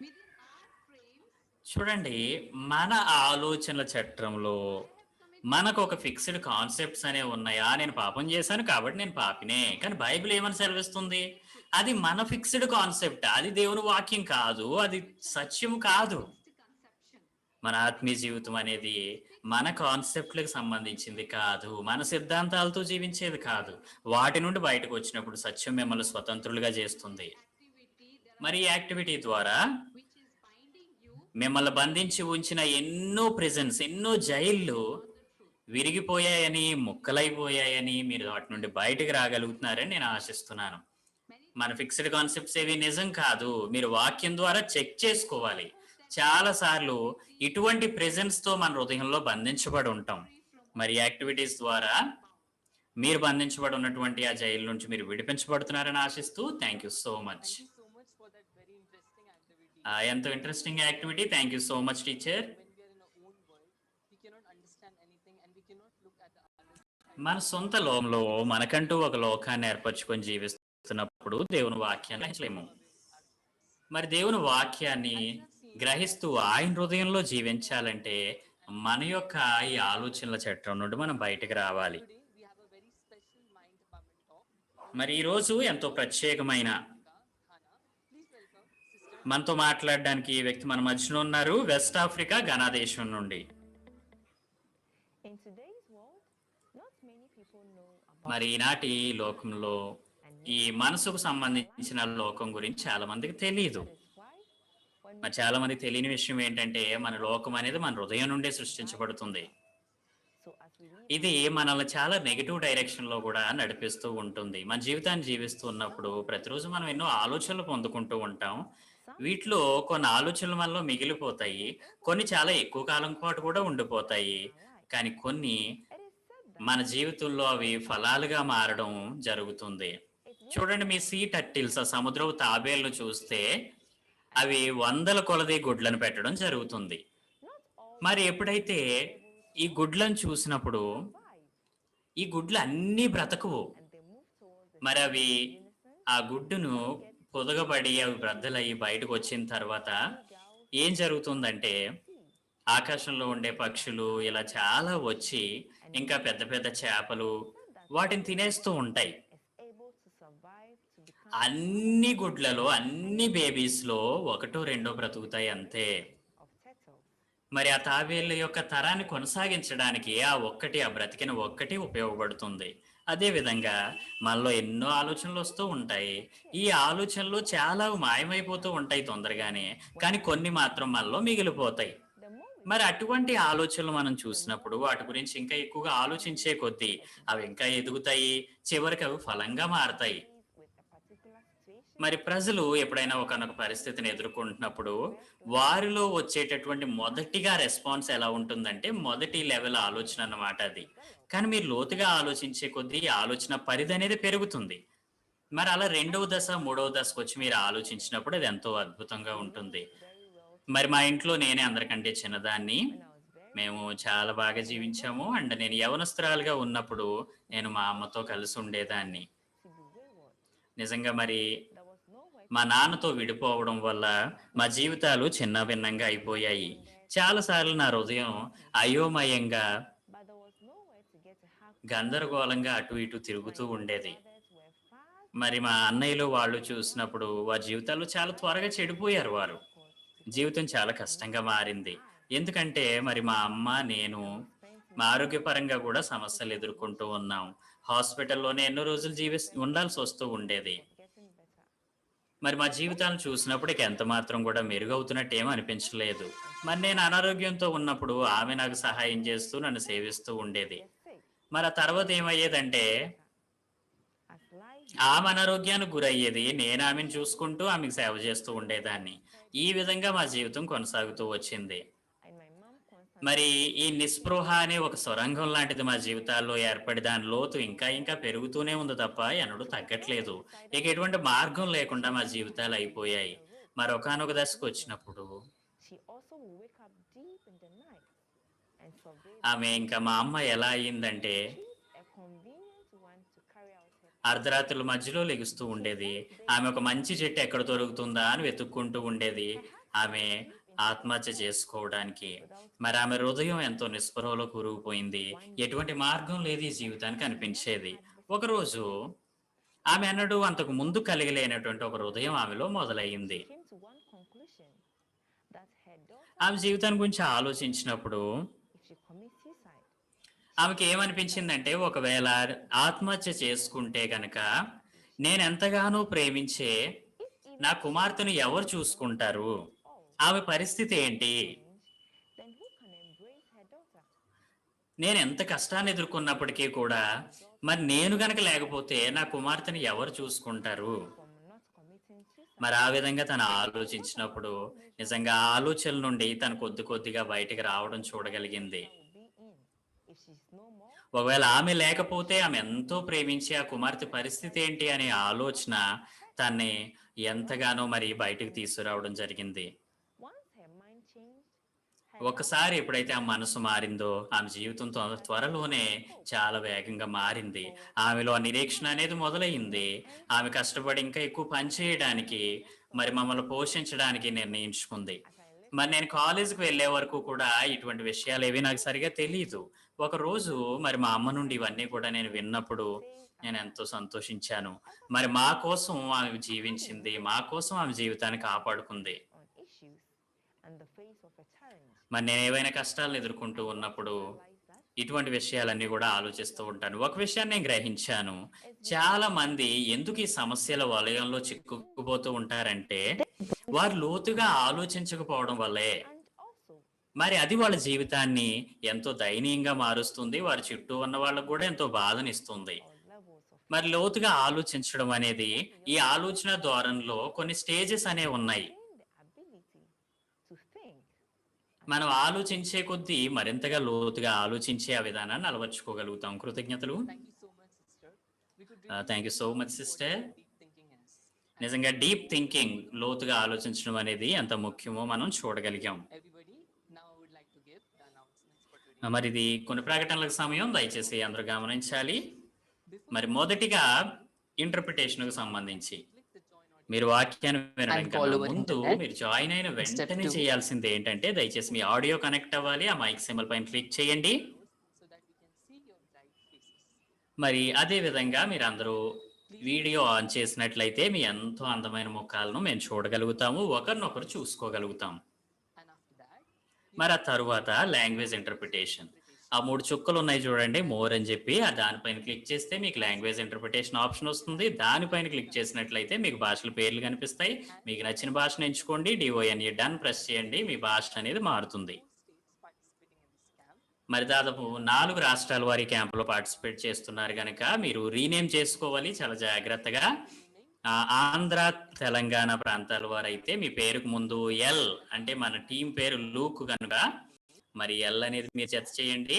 Within our frames, చూడండి, మన ఆలోచనల చట్రంలో మనకు ఒక ఫిక్స్డ్ కాన్సెప్ట్స్ అనేవి ఉన్నాయా? నేను పాపం చేశాను కాబట్టి నేను పాపినే. కానీ బైబిల్ ఏమని సెలవిస్తుంది? అది మన ఫిక్స్డ్ కాన్సెప్ట్, అది దేవుని వాక్యం కాదు, అది సత్యం కాదు. conception. మన ఆత్మీయ జీవితం అనేది మన కాన్సెప్ట్లకు సంబంధించింది కాదు, మన సిద్ధాంతాలతో జీవించేది కాదు. వాటి నుండి బయటకు వచ్చినప్పుడు సత్యం మిమ్మల్ని స్వతంత్రులుగా చేస్తుంది. Activity there మరి ఈ యాక్టివిటీ ద్వారా which is binding you మిమ్మల్ని బంధించి ఉంచిన ఎన్నో ప్రిజన్స్, ఎన్నో జైళ్ళు విరిగిపోయాయని, ముక్కలైపోయాయని, మీరు వాటి నుండి బయటకు రాగలుగుతున్నారని నేను ఆశిస్తున్నాను. మన ఫిక్స్డ్ కాన్సెప్ట్స్ ఏవి నిజం కాదు, మీరు వాక్యం ద్వారా చెక్ చేసుకోవాలి. చాలా సార్లు ఇటువంటి ప్రెజెన్స్ తో మన హృదయంలో బంధించబడి ఉంటాం. మరి యాక్టివిటీస్ ద్వారా మీరు బంధించబడి ఉన్నటువంటి ఆ జైలు నుంచి మీరు విడిపించబడుతున్నారని ఆశిస్తూ thank you so much. Thank you so much for that very interesting activity. ఎంతో interesting activity. Thank you so much teacher. When we are in our own world, we cannot understand anything and we cannot look at the others. మన సొంత లోకంలో మనకంటూ ఒక లోకాన్ని ఏర్పరచుకొని జీవిస్తున్నప్పుడు దేవుని వాక్యాన్ని గ్రహించలేము. మరి దేవుని వాక్యాన్ని గ్రహిస్తూ ఆయన హృదయంలో జీవించాలంటే మన యొక్క ఈ ఆలోచనల చట్టం నుండి మనం బయటకు రావాలి. Today we have a very special mind department talk. మరి ఈ రోజు ఎంతో ప్రత్యేకమైన Hana, please welcome sister. మనతో మాట్లాడడానికి ఈ వ్యక్తి మన మధ్యలో ఉన్నారు. వెస్ట్ ఆఫ్రికా ఘనా దేశం నుండి. In today's world, not many people know about మరి ఈనాటి లోకంలో ఈ మనసుకు సంబంధించిన లోకం గురించి చాలా మందికి తెలియదు. that is why when మరి చాలా మందికి తెలియని విషయం ఏంటంటే మన లోకం అనేది మన హృదయం నుండే సృష్టించబడుతుంది. ఇది మనల్ని చాలా నెగెటివ్ డైరెక్షన్‌లో గూడా నడిపిస్తూ ఉంటుంది. మన జీవితాన్ని జీవిస్తూ ఉన్నప్పుడు ప్రతిరోజు మనం ఎన్నో ఆలోచనలు పొందుకుంటూ ఉంటాం. వీటిలో కొన్ని ఆలోచనలు మనలో మిగిలిపోతాయి. కొన్ని చాలా ఎక్కువ కాలం పాటు కూడా ఉండిపోతాయి. కానీ కొన్ని మన జీవితంలో అవి ఫలాలుగా మారడం జరుగుతుంది. చూడండి మీ సీ టర్టిల్స్, ఆ సముద్రపు తాబేళ్లు చూస్తే అవి వందల కొలది గుడ్లను పెట్టడం జరుగుతుంది. మరి ఎప్పుడైతే ఈ గుడ్లను చూసినప్పుడు ఈ గుడ్లు అన్నీ బ్రతకవు. మరి అవి ఆ గుడ్డును పొదగబడి అవి బ్రద్దలయ్యి బయటకు వచ్చిన తర్వాత ఏం జరుగుతుందంటే ఆకాశంలో ఉండే పక్షులు ఇలా చాలా వచ్చి ఇంకా పెద్ద పెద్ద చేపలు వాటిని తినేస్తూ ఉంటాయి. అన్ని గుడ్లలో అన్ని బేబీస్‌లో ఒకటో రెండో బ్రతుకుతాయి అంతే. మరి ఆ తాబేళ్ల యొక్క తరాన్ని కొనసాగించడానికి ఆ బ్రతికిన ఒక్కటి ఉపయోగపడుతుంది. అదే విధంగా మనలో ఎన్నో ఆలోచనలు వస్తూ ఉంటాయి. ఈ ఆలోచనలు చాలా మాయమైపోతూ ఉంటాయి తొందరగానే. కానీ కొన్ని మాత్రం మనలో మిగిలిపోతాయి. మరి అటువంటి ఆలోచనలు మనం చూసినప్పుడు వాటి గురించి ఇంకా ఎక్కువగా ఆలోచించే కొద్దీ అవి ఇంకా ఎదుగుతాయి. చివరికి అవి ఫలంగా మారతాయి. మరి ప్రజలు ఎప్పుడైనా ఒకానొక పరిస్థితిని ఎదుర్కొంటున్నప్పుడు వారిలో వచ్చేటటువంటి మొదటిగా రెస్పాన్స్ ఎలా ఉంటుందంటే మొదటి లెవెల్ ఆలోచన అన్నమాట అది. కానీ మీరు లోతుగా ఆలోచించే కొద్దీ ఈ ఆలోచన పరిధి అనేది పెరుగుతుంది. మరి అలా రెండవ దశ, మూడవ దశకొచ్చి మీరు ఆలోచించినప్పుడు అది ఎంతో అద్భుతంగా ఉంటుంది. మరి మా ఇంట్లో నేనే అందరికంటే చిన్నదాన్ని. మేము చాలా బాగా జీవించాము. అండ్ నేను యవ్వనస్తురాలుగా ఉన్నప్పుడు నేను మా అమ్మతో కలిసి ఉండేదాన్ని. నిజంగా మరి మా నాన్నతో విడిపోవడం వల్ల మా జీవితాలు చిన్నభిన్నంగా అయిపోయాయి. చాలా సార్లు నా హృదయం అయోమయంగా, గందరగోళంగా అటు ఇటు తిరుగుతూ ఉండేది. మరి మా అన్నయ్యలు వాళ్ళు చూసినప్పుడు వారి జీవితాల్లో చాలా త్వరగా చెడిపోయారు వారు. జీవితం చాలా కష్టంగా మారింది. ఎందుకంటే మరి మా అమ్మ, నేను మా ఆరోగ్యపరంగా కూడా సమస్యలు ఎదుర్కొంటూ ఉన్నాం. హాస్పిటల్‌లోనే ఎన్నో రోజులు ఉండాల్సొస్తూ ఉండేది. మరి మా జీవితాలను చూసినప్పుడు ఇక ఎంత మాత్రం కూడా మెరుగవుతున్నట్టు ఏమి అనిపించలేదు. మరి నేను అనారోగ్యంతో ఉన్నప్పుడు ఆమె నాకు సహాయం చేస్తూ నన్ను సేవిస్తూ ఉండేది. మరి ఆ తర్వాత ఏమయ్యేదంటే ఆమె అనారోగ్యానికి గురయ్యేది. నేను ఆమెను చూసుకుంటూ ఆమెకు సేవ చేస్తూ ఉండేదాన్ని. ఈ విధంగా మా జీవితం కొనసాగుతూ వచ్చింది. మరి ఈ నిస్పృహ అనే ఒక సొరంగం లాంటిది మా జీవితాల్లో ఏర్పడి దాని లోతు ఇంకా ఇంకా పెరుగుతూనే ఉంది తప్ప ఎన్నడూ తగ్గట్లేదు. ఇక ఎటువంటి మార్గం లేకుండా మా జీవితాలు అయిపోయాయి. మరి ఒకానొక దశకు వచ్చినప్పుడు ఆమె ఇంకా మా అమ్మ ఎలా అయ్యిందంటే అర్ధరాత్రుల మధ్యలో లెగుస్తూ ఉండేది. ఆమె ఒక మంచి చెట్టు ఎక్కడ దొరుకుతుందా అని వెతుక్కుంటూ ఉండేది ఆమె ఆత్మహత్య చేసుకోవడానికి. మరి ఆమె హృదయం ఎంతో నిస్పృహలో కూరుకుపోయింది. ఎటువంటి మార్గం లేదు ఈ జీవితానికి అనిపించేది. ఒకరోజు ఆమె అన్నడు అంతకు ముందు కలిగలేనటువంటి ఒక హృదయం ఆమెలో మొదలయ్యింది. ఆమె జీవితాన్ని గురించి ఆలోచించినప్పుడు ఆమెకి ఏమనిపించిందంటే ఒకవేళ ఆత్మహత్య చేసుకుంటే గనక నేనెంతగానో ప్రేమించే నా కుమార్తెను ఎవరు చూసుకుంటారు? ఆమె పరిస్థితి ఏంటి? నేనెంత కష్టాన్ని ఎదుర్కొన్నప్పటికీ కూడా మరి నేను గనక లేకపోతే నా కుమార్తెని ఎవరు చూసుకుంటారు? మరి ఆ విధంగా తను ఆలోచించినప్పుడు నిజంగా ఆ ఆలోచనల నుండి తను కొద్ది కొద్దిగా బయటికి రావడం చూడగలిగింది. ఒకవేళ ఆమె లేకపోతే ఆమె ఎంతో ప్రేమించే ఆ కుమార్తె పరిస్థితి ఏంటి అనే ఆలోచన తన్ని ఎంతగానో మరి బయటికి తీసుకురావడం జరిగింది. ఒకసారి ఎప్పుడైతే ఆ మనసు మారిందో ఆమె జీవితం త్వరలోనే చాలా వేగంగా మారింది. ఆమెలో ఆ నిరీక్షణ అనేది మొదలైంది. ఆమె కష్టపడి ఇంకా ఎక్కువ పని చేయడానికి మరి మమ్మల్ని పోషించడానికి నిర్ణయించుకుంది. మరి నేను కాలేజీకి వెళ్ళే వరకు కూడా ఇటువంటి విషయాలేవి నాకు సరిగ్గా తెలీదు. ఒకరోజు మరి మా అమ్మ నుండి ఇవన్నీ కూడా నేను విన్నప్పుడు నేనెంతో సంతోషించాను. మరి మా కోసం ఆమె జీవించింది. మా కోసం ఆమె జీవితాన్ని కాపాడుకుంది. మరి నేనేవైనా కష్టాలను ఎదుర్కొంటూ ఉన్నప్పుడు ఇటువంటి విషయాలన్నీ కూడా ఆలోచిస్తూ ఉంటాను. ఒక విషయాన్ని నేను గ్రహించాను. చాలా మంది ఎందుకు ఈ సమస్యల వలయంలో చిక్కుకుపోతూ ఉంటారంటే వారు లోతుగా ఆలోచించకపోవడం వల్లే. మరి అది వాళ్ళ జీవితాన్ని ఎంతో దయనీయంగా మారుస్తుంది. వారి చుట్టూ ఉన్న వాళ్ళకి కూడా ఎంతో బాధనిస్తుంది. or levels of మరి లోతుగా ఆలోచించడం అనేది ఈ ఆలోచన ధోరణిలో కొన్ని స్టేజెస్ అనేవి ఉన్నాయి. gain the ability to think. మనం ఆలోచించే కొద్దీ మరింతగా లోతుగా ఆలోచించే ఆ విధానాన్ని అలవర్చుకోగలుగుతాం. కృతజ్ఞతలు. Thank you so much, sister. We could thank you so much sister. deep thinking is. నిజంగా డీప్ థింకింగ్, లోతుగా ఆలోచించడం అనేది ఎంత ముఖ్యమో మనం చూడగలిగాం. Everybody, now I would like to give the announcements for today. మరి ఇది కొన్ని ప్రకటనలకు సమయం, దయచేసి అందరూ గమనించాలి. Before మరి మొదటిగా ఇంటర్ప్రిటేషన్కు సంబంధించి click the join or మీరు వాక్యాన్ని వినడం And కన్నా follow ముందు internet. మీరు జాయిన్ అయిన Step వెంటనే 2. చేయాల్సింది ఏంటంటే దయచేసి మీ ఆడియో కనెక్ట్ అవ్వాలి. ఆ మైక్ సింబల్ పైన క్లిక్ చేయండి. so that we can see your bright faces. మరి అదే విధంగా మీరు అందరూ వీడియో ఆన్ చేసినట్లయితే మీ ఎంతో అందమైన ముఖాలను మేము చూడగలుగుతాము, ఒకరినొకరు చూసుకోగలుగుతాం. And after that, మరి ఆ తరువాత లాంగ్వేజ్ ఇంటర్ప్రిటేషన్, ఆ 3 చుక్కలు ఉన్నాయి చూడండి, మోర్ అని చెప్పి, ఆ దానిపైన క్లిక్ చేస్తే మీకు లాంగ్వేజ్ ఇంటర్ప్రిటేషన్ ఆప్షన్ వస్తుంది. దానిపైన క్లిక్ చేసినట్లయితే మీకు భాషల పేర్లు కనిపిస్తాయి. మీకు నచ్చిన భాషను ఎంచుకోండి, డిఓఎన్ఈ డన్ ప్రెస్ చేయండి, మీ భాష అనేది మారుతుంది. states participating in this camp. మరి దాదాపు 4 రాష్ట్రాల వారి క్యాంపులో పార్టిసిపేట్ చేస్తున్నారు కనుక మీరు రీనేమ్ చేసుకోవాలి చాలా జాగ్రత్తగా. ఆంధ్ర, తెలంగాణ ప్రాంతాల వారు అయితే మీ పేరుకు ముందు ఎల్ అంటే మన టీం పేరు లూక్ కనుక మరి ఎల్ అనేది మీరు జత చేయండి.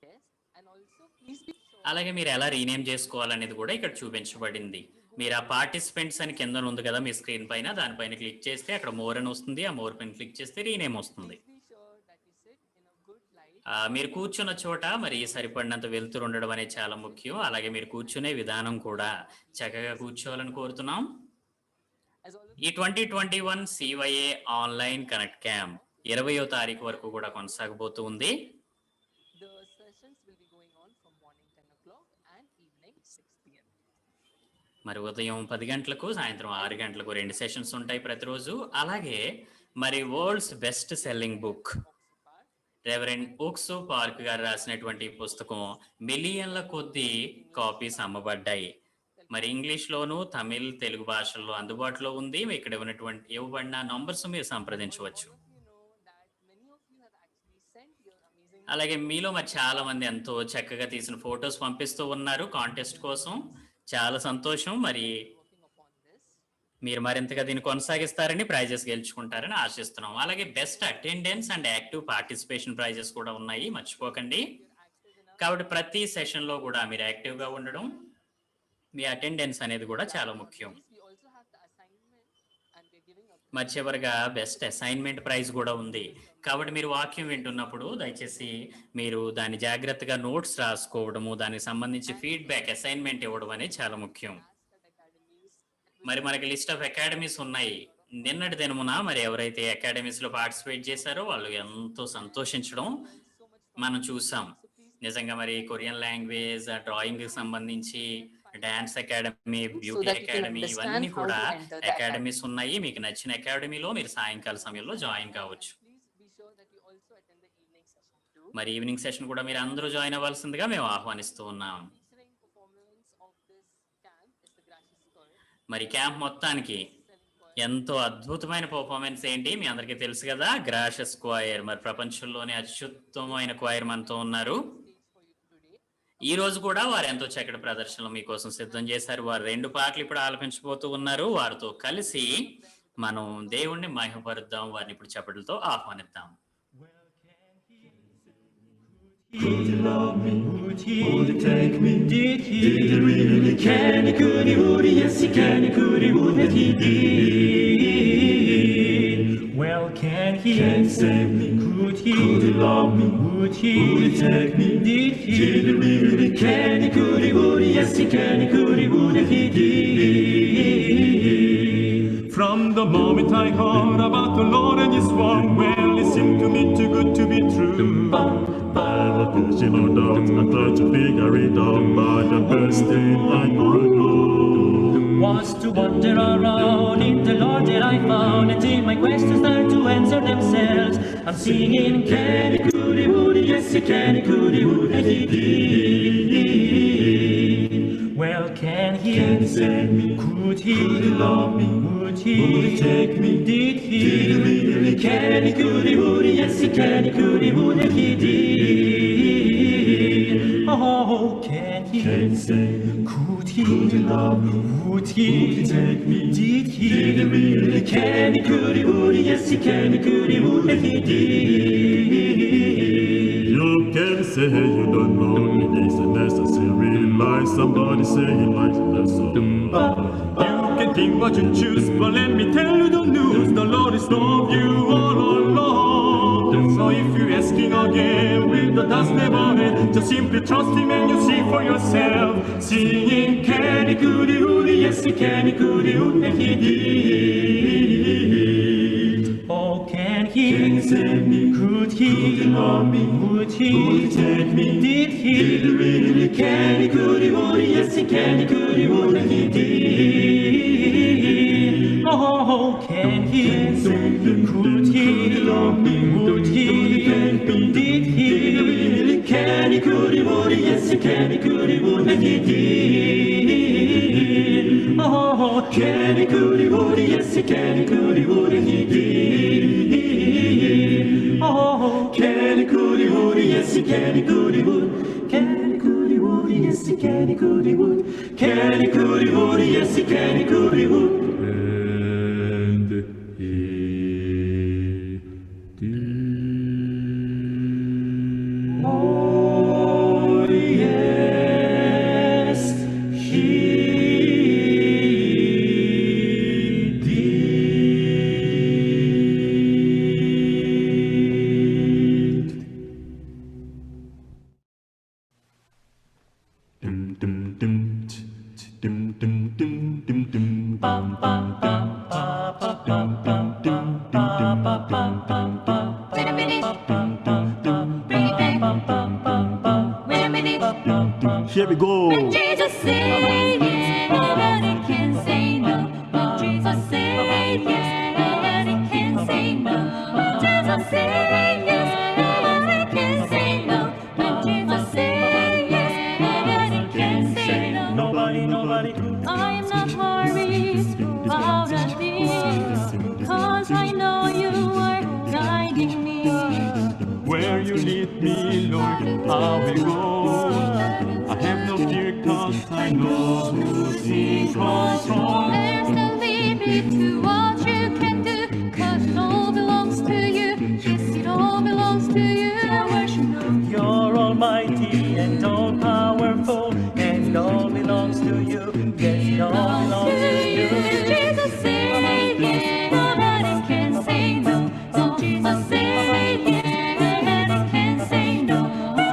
Yes. And also, please be sure. అలాగే మీరు ఎలా రీనేమ్ చేసుకోవాలనేది కూడా ఇక్కడ చూపించబడింది. మీరు ఆ పార్టిసిపెంట్స్ అని కింద ఉంది కదా మీ స్క్రీన్ పైన, దానిపైన క్లిక్ చేస్తే అక్కడ మోర్ అని వస్తుంది. ఆ మోర్ పైన క్లిక్ చేస్తే రీనేమ్ వస్తుంది. Please be sure that you sit in a good light. మీరు కూర్చున్న చోట మరి సరిపడినంత వెలుతురు ఉండడం అనేది చాలా ముఖ్యం. అలాగే మీరు కూర్చునే విధానం కూడా చక్కగా కూర్చోవాలని కోరుతున్నాం. As always, ఈ 2021 CYA ఆన్లైన్ కనెక్ట్ క్యాంప్ 20వ తారీఖు వరకు కూడా కొనసాగబోతూ ఉంది. the sessions will be going on from morning 10 o'clock and evening 6 p.m. మరి ఉదయం 10 గంటలకు, సాయంత్రం 6 గంటలకు 2 సెషన్స్ ఉంటాయి ప్రతిరోజు. అలాగే మరి world's best selling book reverend Ock Soo Park గారు రాసినటువంటి ఈ పుస్తకం మిలియన్ల కొద్దీ కాపీస్ అమ్మబడ్డాయి. మరి ఇంగ్లీష్లోను, తమిళ్, తెలుగు భాషల్లో అందుబాటులో ఉంది. ఇక్కడ ఇవ్వబడిన నంబర్స్ మీరు సంప్రదించవచ్చు. You know that many of you have actually sent your amazing అలాగే మీలో మరి చాలా మంది ఎంతో చక్కగా తీసిన ఫొటోస్ పంపిస్తూ ఉన్నారు కాంటెస్ట్ కోసం. చాలా సంతోషం. మరి working upon this. మీరు మరింతగా దీన్ని కొనసాగిస్తారని, ప్రైజెస్ గెలుచుకుంటారని ఆశిస్తున్నాం. అలాగే best attendance and active participation prizes కూడా ఉన్నాయి, మర్చిపోకండి. కాబట్టి ప్రతి సెషన్లో కూడా మీరు యాక్టివ్గా ఉండడం, మీ అటెండెన్స్ అనేది కూడా చాలా ముఖ్యం. We also have the assignment and we're giving a మరి చివరిగా బెస్ట్ అసైన్మెంట్ ప్రైజ్ కూడా ఉంది. కాబట్టి మీరు వాక్యం వింటున్నప్పుడు దయచేసి మీరు దాన్ని జాగ్రత్తగా నోట్స్ రాసుకోవడము, దానికి సంబంధించి ఫీడ్బ్యాక్ అసైన్మెంట్ ఇవ్వడం అనేది చాలా ముఖ్యం. academies. మరి మనకి లిస్ట్ ఆఫ్ అకాడమీస్ ఉన్నాయి. నిన్నటి దినమున మరి ఎవరైతే అకాడమీస్ లో పార్టిసిపేట్ చేశారో వాళ్ళు ఎంతో సంతోషించడం మనం చూసాం. నిజంగా మరి కొరియన్ లాంగ్వేజ్, డ్రాయింగ్ కి సంబంధించి dance academy, beauty that you can academy, understand ఇవన్నీ how కూడా to enter the అకాడమీస్ ఉన్నాయి. మీకు నచ్చిన అకాడమీలో మీరు సాయంకాల సమయంలో జాయిన్ కావచ్చు. Please be sure that you also attend the evening session too. మరి ఈవినింగ్ సెషన్ కూడా మీరు అందరూ జాయిన్ అవ్వాల్సిందిగా మేము ఆహ్వానిస్తూ ఉన్నాం. Featuring performance of this camp is the Gracious Choir, మరి క్యాంప్ మొత్తానికి selling choir. ఎంతో అద్భుతమైన పర్ఫార్మెన్స్ ఏంటి మీ అందరికీ తెలుసు కదా, గ్రాషియస్ క్వైర్. మరి ప్రపంచంలోనే అత్యుత్తమమైన క్వైర్ మనతో ఉన్నారు. ఈ రోజు కూడా వారు ఎంతో చక్కటి ప్రదర్శనలు మీకోసం సిద్ధం చేశారు. వారు 2 పాటలు ఇప్పుడు ఆలపించబోతూ ఉన్నారు. వారితో కలిసి మనం దేవుణ్ణి మహిమపరుద్దాం. వారిని ఇప్పుడు చప్పట్లతో ఆహ్వానిద్దాం. Would he love me? Would he take me? Did he really? Can he, could he, would he? Yes, he can, he could, he would he? Did. Well, can he save me? Could he love me? Would he take me? Did he really? Can he, could he, would he? Yes, he can, he could, he would he? Did. From the moment I heard about the Lord and His word, well, it seemed to me too good to be true. I've a vision of doubt, I tried to figure it out, but I'm bursting like a was to wander around in the Lord that I found, until my questions start to answer themselves. I'm singing, can he, could he, would he? Yes, he can, he could, he would he? Well, can he save me? Could he love me? Would he take me? Did he really? Can he? Could he? Would he? Yes, he can. He could. He would. He did. Oh, can he save me? Could he love me? Would he take me? Did he really? Can he? Could he? Would he? Yes, he can. He could. He would. He did. You can say you don't know it isn't necessary. Like somebody say he likes less so. You can think what you choose, but let me tell you the news. The Lord is of you all along. So if you're asking again, will the dust never end? Just simply trust Him and you see for yourself. Singing, can he, could he, would he? Yes, he can, he could, he would, and he did. Oh, can he save me? Could he love me? Would he take me? Did he really? Can he? Could he? Would he? Yes, he can. He could. He would. And he did. Oh, can he save me? Could he love me? Would he take me? Did he really? Can he? Could he? Would he? Yes, he can. He could. He would. And he did. Oh, can he? Could he? Would he? Yes, he can. He could. He would. And he did. Oh, can he, could he, would he, yes he can, he could, he would. Can he, could he, would he, yes he can, he could, he would. Can he, could he, would he, yes he can, he could, he would. And he did. Oh, yes, he Here we go. When Jesus said yes, nobody can say no. When Jesus said yes, nobody can say no. When Jesus said yes, nobody can say no. When Jesus said yes, nobody can say no. Nobody. I am not worried about a thing, 'cause I know you are guiding me. Where you lead me, Lord, I will go. I have no fear, 'cause I know who's in control. There's no limit to what you can do, 'cause it all belongs to you. Yes, it all belongs to you. I worship you. You're almighty and all powerful, and all belongs to you. Yes, it all belongs to you. Jesus said yes, nobody can say no. So Jesus said yes, nobody can say no.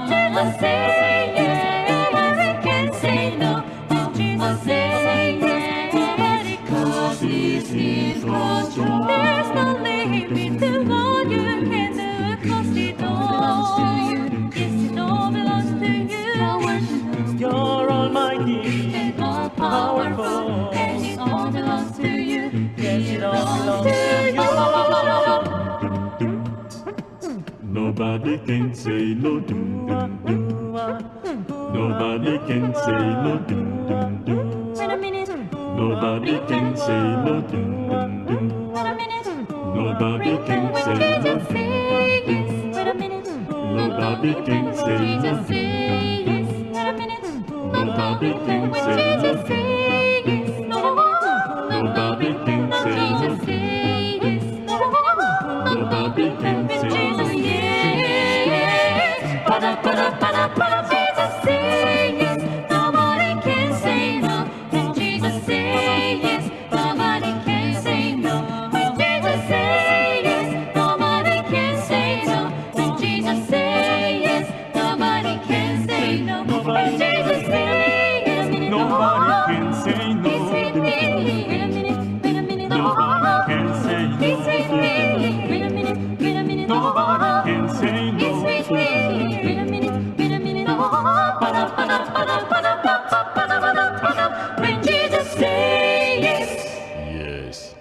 Jesus said yes, nobody can say no. So Jesus said yes, nobody, 'cause He's in control. There's no limit to what you can do, 'cause it all belongs to you. Yes, it all belongs to you. I worship you. You're almighty And all powerful, and it all belongs to you. Yes, it all belongs to you. Nobody can say no. Nobody can say no. Wait a minute, Nobody can say no. wait a minute. Nobody can When say Jesus no. said yes, wait a minute. Nobody can When say Jesus no. said yes, wait a minute. Nobody can When say Jesus no. said yes, no. Nobody can When say Jesus no. said yes, no. Nobody can When say Jesus no. yes, when Jesus said yes, nobody can say no. When Jesus said yes, nobody can say no. When Jesus said yes, nobody can say no. When Jesus said yes, nobody can say no. When Jesus said yes, Nobody can say no. He's with me. Wait a minute, Nobody can say He's with me. no. Wait a minute, Nobody can say He's no. with me. Wait a minute. When Jesus says yes. Yes.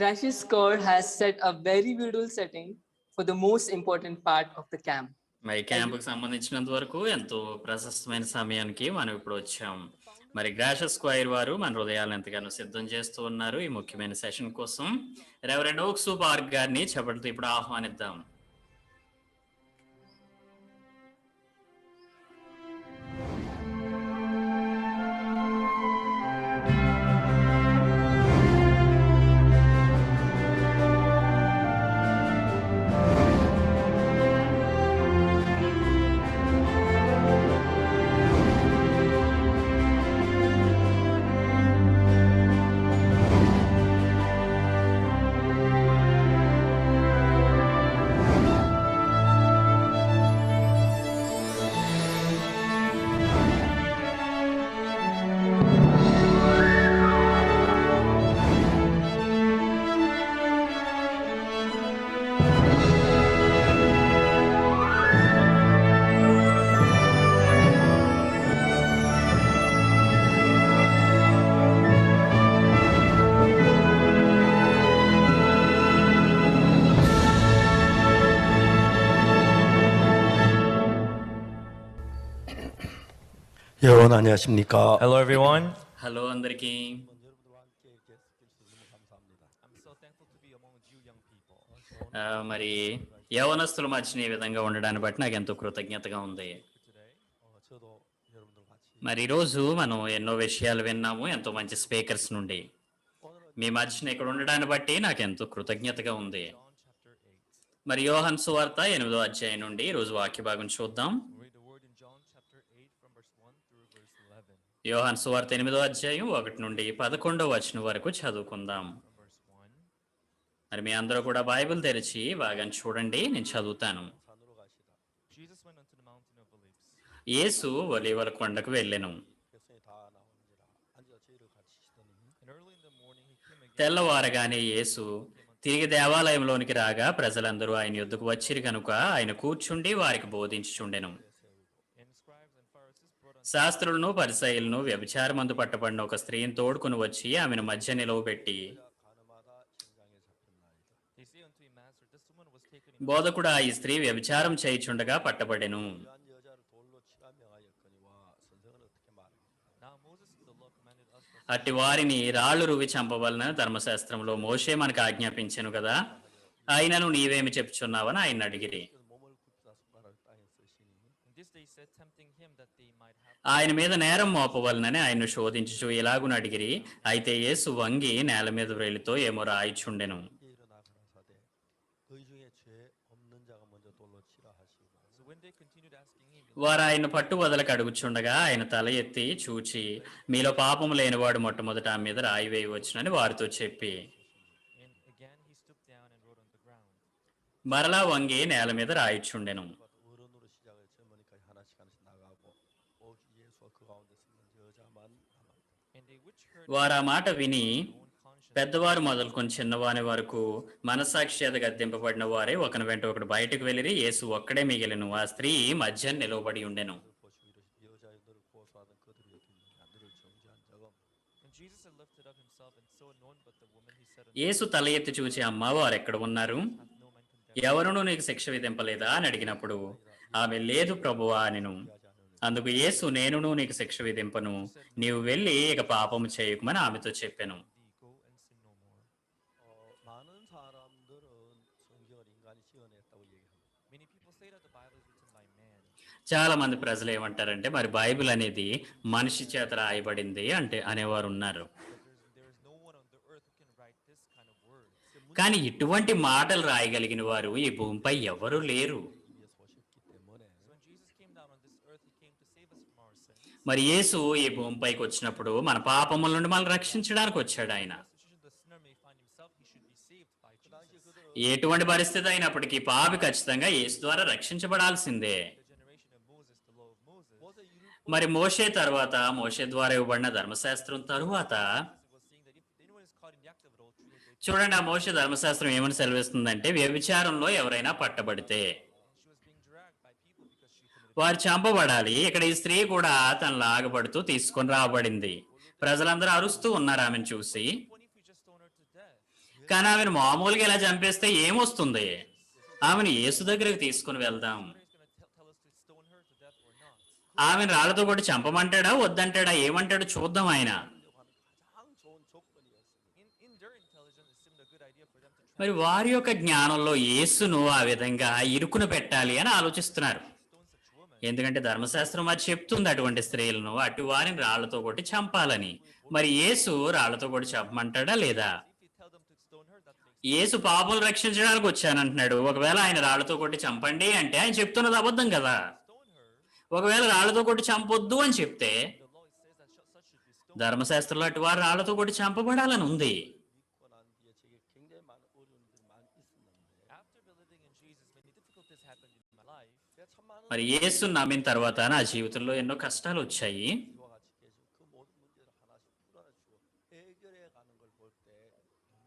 Gracious Kaur has set a very beautiful setting for the most important part of the camp. మరి క్యాంపుకి సంబంధించినంత వరకు ఎంతో ప్రశస్తమైన సమయానికి మనం ఇప్పుడు వచ్చాం. మరి గ్రాషస్ స్క్వైర్ వారు మన హృదయాలను ఎంతగానో సిద్ధం చేస్తూ ఉన్నారు ఈ ముఖ్యమైన సెషన్ కోసం. రెవరెండ్ ఓక్సు పార్క్ గారిని చెప్పడంతో ఇప్పుడు ఆహ్వానిద్దాం. 여러분 안녕하십니까? Hello, everyone. హలో అందరికీ. I'm so thankful to be among you young people. మరి యవనస్తుల మధ్యన ఈ విధంగా ఉండడాన్ని బట్టి నాకు ఎంతో కృతజ్ఞతగా ఉంది. Today, 저도 여러분들 같이 మరి ఈరోజు మనం ఎన్నో విషయాలు విన్నాము ఎంతో మంచి స్పీకర్స్ నుండి. మీ మధ్యన ఇక్కడ ఉండడాన్ని బట్టి నాకు ఎంతో కృతజ్ఞతగా ఉంది. John chapter 8. మరి యోహాను సువార్త 8వ అధ్యాయం నుండి ఈరోజు వాక్య భాగం చూద్దాం. Read the word in John chapter 8 from verse 1 through verse 11. యోహాను సువార్త 8వ అధ్యాయం 1 నుండి 11వ వచనం వరకు చదువుకుందాం. From verse 1. మరి మీ అందరూ కూడా బైబిల్ తెరిచి భాగాన్ని చూడండి, నేను చదువుతాను. 산으로 가시다. Jesus went unto the mountain of Olives. యేసు ఒలీవల కొండకు వెళ్ళెను. 백성이 다 나오는지라 앉아 저희를 가르치시더니 And early in the morning he came again. తెల్లవారగానే యేసు తిరిగి దేవాలయంలోనికి రాగా ప్రజలందరూ ఆయన యొద్దకు వచ్చిరి కనుక ఆయన కూర్చుండి వారికి బోధించుచుండెను. And scribes and Pharisees brought unto శాస్త్రులను పరిసయ్యులను వ్యభిచారమందు పట్టబడిన ఒక స్త్రీని తోడుకుని వచ్చి ఆమెను మధ్య నిలవబెట్టి, 가늠하다 심장에 잡혔나이다. They say unto him, Master, this woman was taken in బోధకుడా ఈ స్త్రీ వ్యభిచారం చేయుచుండగా పట్టబడెను. 이러한 여자를 돌로 치라 명하였거니와 선생은 어떻게 말하는가? Now Moses the law commanded us to అట్టి వారిని రాళ్లు రువి చంపవలన ధర్మశాస్త్రంలో మోషే మనకు ఆజ్ఞాపించెను కదా, అయినను నీవేమి చెప్పుచున్నావని ఆయన అడిగిరి. 그래서 몸을 굽다 손가락을 땅에 쓰시니 and this they said, tempting him that they might have ఆయన మీద నేరం మోపవలనని ఆయన్ను శోధించుచు ఇలాగున అడిగిరి. అయితే యేసు వంగి నేల మీద వ్రేలితో ఏమో రాయిచుండెను. 이에 일어나 가라사대 너희 중에 죄 없는 자가 먼저 돌로 치라 하시고 So when they continued asking him, వారు ఆయన పట్టు వదలకు అడుగుచుండగా ఆయన తల ఎత్తి చూచి, మీలో పాపము లేనివాడు మొట్టమొదట ఆమె మీద రాయి వేయవచ్చునని వారితో చెప్పి, and again he stooped down and wrote on the ground. మరలా వంగి నేల మీద రాయిచుండెను. 어른으로 시작해 젊은이까지 하나씩 나가고 오직 예수와 그 가운데 있는 여자만 남았다. And they which heard వారు ఆ మాట విని their own conscience పెద్దవారు మొదలుకొని చిన్నవాని వరకు మనసాక్షి చేత గద్దింపబడిన వారే ఒకని వెంట ఒకడు బయటకు వెళ్ళిరి. యేసు ఒక్కడే మిగిలెను. ఆ స్త్రీ మధ్య నిలవబడి ఉండెను. 보시고 이르시되 여자의 너를 고소하던 그들이 어디 있느냐 너를 정죄한 적은 And Jesus had lifted up himself and saw none but the woman. He said unto యేసు తల ఎత్తి చూచి, అమ్మా వారు ఎక్కడ ఉన్నారు? hath no man condemned. ఎవరునూ నీకు శిక్ష విధింపలేదా అని అడిగినప్పుడు ఆమె లేదు ప్రభువా అనెను. అందుకు యేసు నేనును నీకు శిక్ష విధింపను, నీవు వెళ్ళి ఇక పాపము చేయకుమని ఆమెతో చెప్పెను. Thee go and sin no more. 많은 사람들은 성경을 인간이 지어냈다고 얘기합니다. Many people say that the Bible is written by man. చాలా మంది ప్రజలు ఏమంటారంటే మరి బైబిల్ అనేది మనిషి చేత రాయబడింది అంటే అనేవారు ఉన్నారు. But there is no one on the earth who can write this kind of words. కానీ ఇటువంటి మాటలు రాయగలిగిన వారు ఈ భూమిపై ఎవరూ లేరు. 위에서 오셨기 때문에 So when Jesus came down on this earth, he came to save us from our sins. మరి యేసు ఈ భూమిపైకి వచ్చినప్పుడు మన పాపముల నుండి మనల్ని రక్షించడానికి వచ్చాడు ఆయన. Situation the sinner may find himself, he should be saved by Jesus. ఎటువంటి పరిస్థితి అయినప్పటికీ పాపి ఖచ్చితంగా యేసు ద్వారా రక్షించబడాల్సిందే. The generation of Moses, the law of Moses, 모세 율법 మరి మోషే తర్వాత మోషే ద్వారా ఇవ్వబడిన ధర్మశాస్త్రం తరువాత was saying that if anyone is caught in the act of adultery, they చూడండి, ఆ మోషే ధర్మశాస్త్రం ఏమని సెలవిస్తుందంటే వ్యభిచారంలో ఎవరైనా పట్టబడితే she was being dragged by people because she committed. వారు చంపబడాలి. ఇక్కడ ఈ స్త్రీ కూడా తన లాగబడుతూ తీసుకొని రాబడింది. ప్రజలందరూ అరుస్తూ ఉన్నారు ఆమెను చూసి. What if we just stone her to death? కానీ ఆమెను మామూలుగా ఇలా చంపేస్తే ఏమొస్తుంది? ఆమెను యేసు దగ్గరకు తీసుకుని వెళ్దాం. ఆమెను రాళ్లతో కొట్టి చంపమంటాడా వద్దంటాడా ఏమంటాడు చూద్దాం ఆయన. 가장 좋은 조건이었습니다. In their intelligence, it seemed a good idea for them to మరి వారి యొక్క జ్ఞానంలో యేసును ఆ విధంగా ఇరుకున పెట్టాలి అని ఆలోచిస్తున్నారు. ఎందుకంటే ధర్మశాస్త్రం అది చెప్తుంది అటువంటి స్త్రీలను అటు వారిని రాళ్లతో కొట్టి చంపాలని. మరి యేసు రాళ్లతో కొట్టి చంపమంటాడా లేదా? if you tell them to stone her, that makes యేసు పాపలు రక్షించడానికి వచ్చానంటున్నాడు. ఒకవేళ ఆయన రాళ్లతో కొట్టి చంపండి అంటే ఆయన చెప్తున్నది అబద్ధం కదా. stone her. ఒకవేళ రాళ్లతో కొట్టి చంపొద్దు అని చెప్తే The law it says that such should be stoned. ధర్మశాస్త్రంలో అటు వారు రాళ్లతో కొట్టి చంపబడాలని ఉంది. 믿고 난 뒤에 제게 굉장히 많은 어려움들이 많이 있었는데 After believing in Jesus, many difficulties happened in my life. 제가 참 많은 మరి యేసు నమ్మిన తర్వాత నా జీవితంలో ఎన్నో కష్టాలు వచ్చాయి. 이와 같이 계시고 그 모든 문제를 하나씩 풀어주고 해결해 가는 걸 볼 때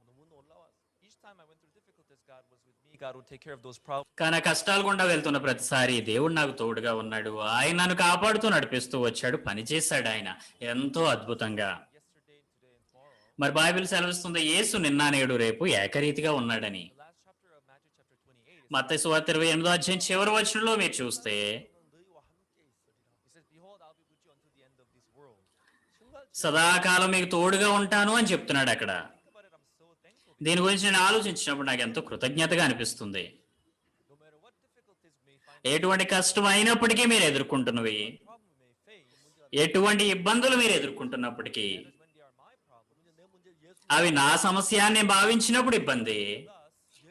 너무 놀라웠어요. Each time I went through difficulties, God was with me. God would take care of those problems. కానీ ఆ కష్టాలు గుండా వెళ్తున్న ప్రతిసారి దేవుడు నాకు తోడుగా ఉన్నాడు. ఆయన నన్ను కాపాడుతూ నడిపిస్తూ వచ్చాడు. పని చేశాడు ఆయన ఎంతో అద్భుతంగా. Yesterday, today, and tomorrow. మరి బైబిల్ సెలవిస్తుంది యేసు నిన్న నేడు రేపు ఏకరీతిగా ఉన్నాడని. The last chapter of Matthew chapter 28. మత్తయి సువార్త 28వ అధ్యాయం చివరి వచనంలో మీరు చూస్తే 너희와 함께 있으리라. He says, "Behold, I'll be with you until the end of this world." సదాకాలం మీకు తోడుగా ఉంటాను అని చెప్తున్నాడు అక్కడ. Think about it. I'm so thankful. దీని గురించి నేను ఆలోచించినప్పుడు నాకు ఎంతో కృతజ్ఞతగా అనిపిస్తుంది. No matter what difficulties we may find, ఎటువంటి కష్టం అయినప్పటికీ మీరు ఎదుర్కొంటున్నవి, problem we may face, ఎటువంటి ఇబ్బందులు మీరు ఎదుర్కొంటున్నప్పటికీ when they are my problem, 내 문제 예수 అవి నా సమస్య అని నేను భావించినప్పుడు ఇబ్బంది.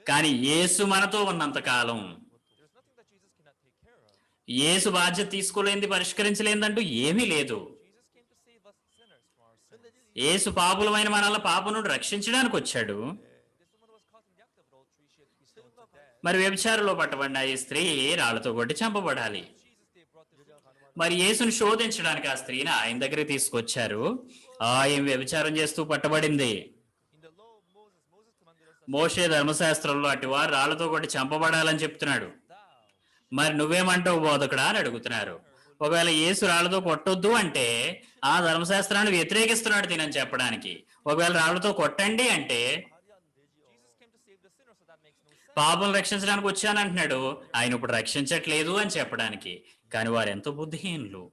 కానీ యేసు మనతో ఉన్నంత కాలం there's nothing that Jesus cannot take care of. యేసు బాధ్యత తీసుకోలేనిది పరిష్కరించలేదంటూ ఏమీ లేదు. Jesus came to save us sinners from our sins. యేసు పాపులమైన మనల్ని పాపం నుండి రక్షించడానికి వచ్చాడు. This woman was caught in the act of adultery. She had to be stoned to death. మరి వ్యభిచారంలో పట్టబడిన ఈ స్త్రీ రాళ్లతో కొట్టి చంపబడాలి. Jesus, they brought this మరి యేసుని శోధించడానికి ఆ స్త్రీని ఆయన దగ్గరికి తీసుకొచ్చారు. ఆయన వ్యభిచారం చేస్తూ పట్టబడింది. in the law of Moses. Moses commanded us మోషే ధర్మశాస్త్రంలో అటు వారు రాళ్లతో కొట్టి చంపబడాలని చెప్తున్నాడు. మరి నువ్వేమంటావు బోధకుడా అని అడుగుతున్నారు. ఒకవేళ యేసు రాళ్లతో కొట్టొద్దు అంటే ఆ ధర్మశాస్త్రాన్ని వ్యతిరేకిస్తున్నాడు తినని చెప్పడానికి. ఒకవేళ రాళ్లతో కొట్టండి అంటే Jesus came to save the sinner, so that makes no sense. పాపం రక్షించడానికి వచ్చానంటున్నాడు. ఆయన ఇప్పుడు రక్షించట్లేదు అని చెప్పడానికి. కానీ వారు ఎంతో బుద్ధిహీనులు.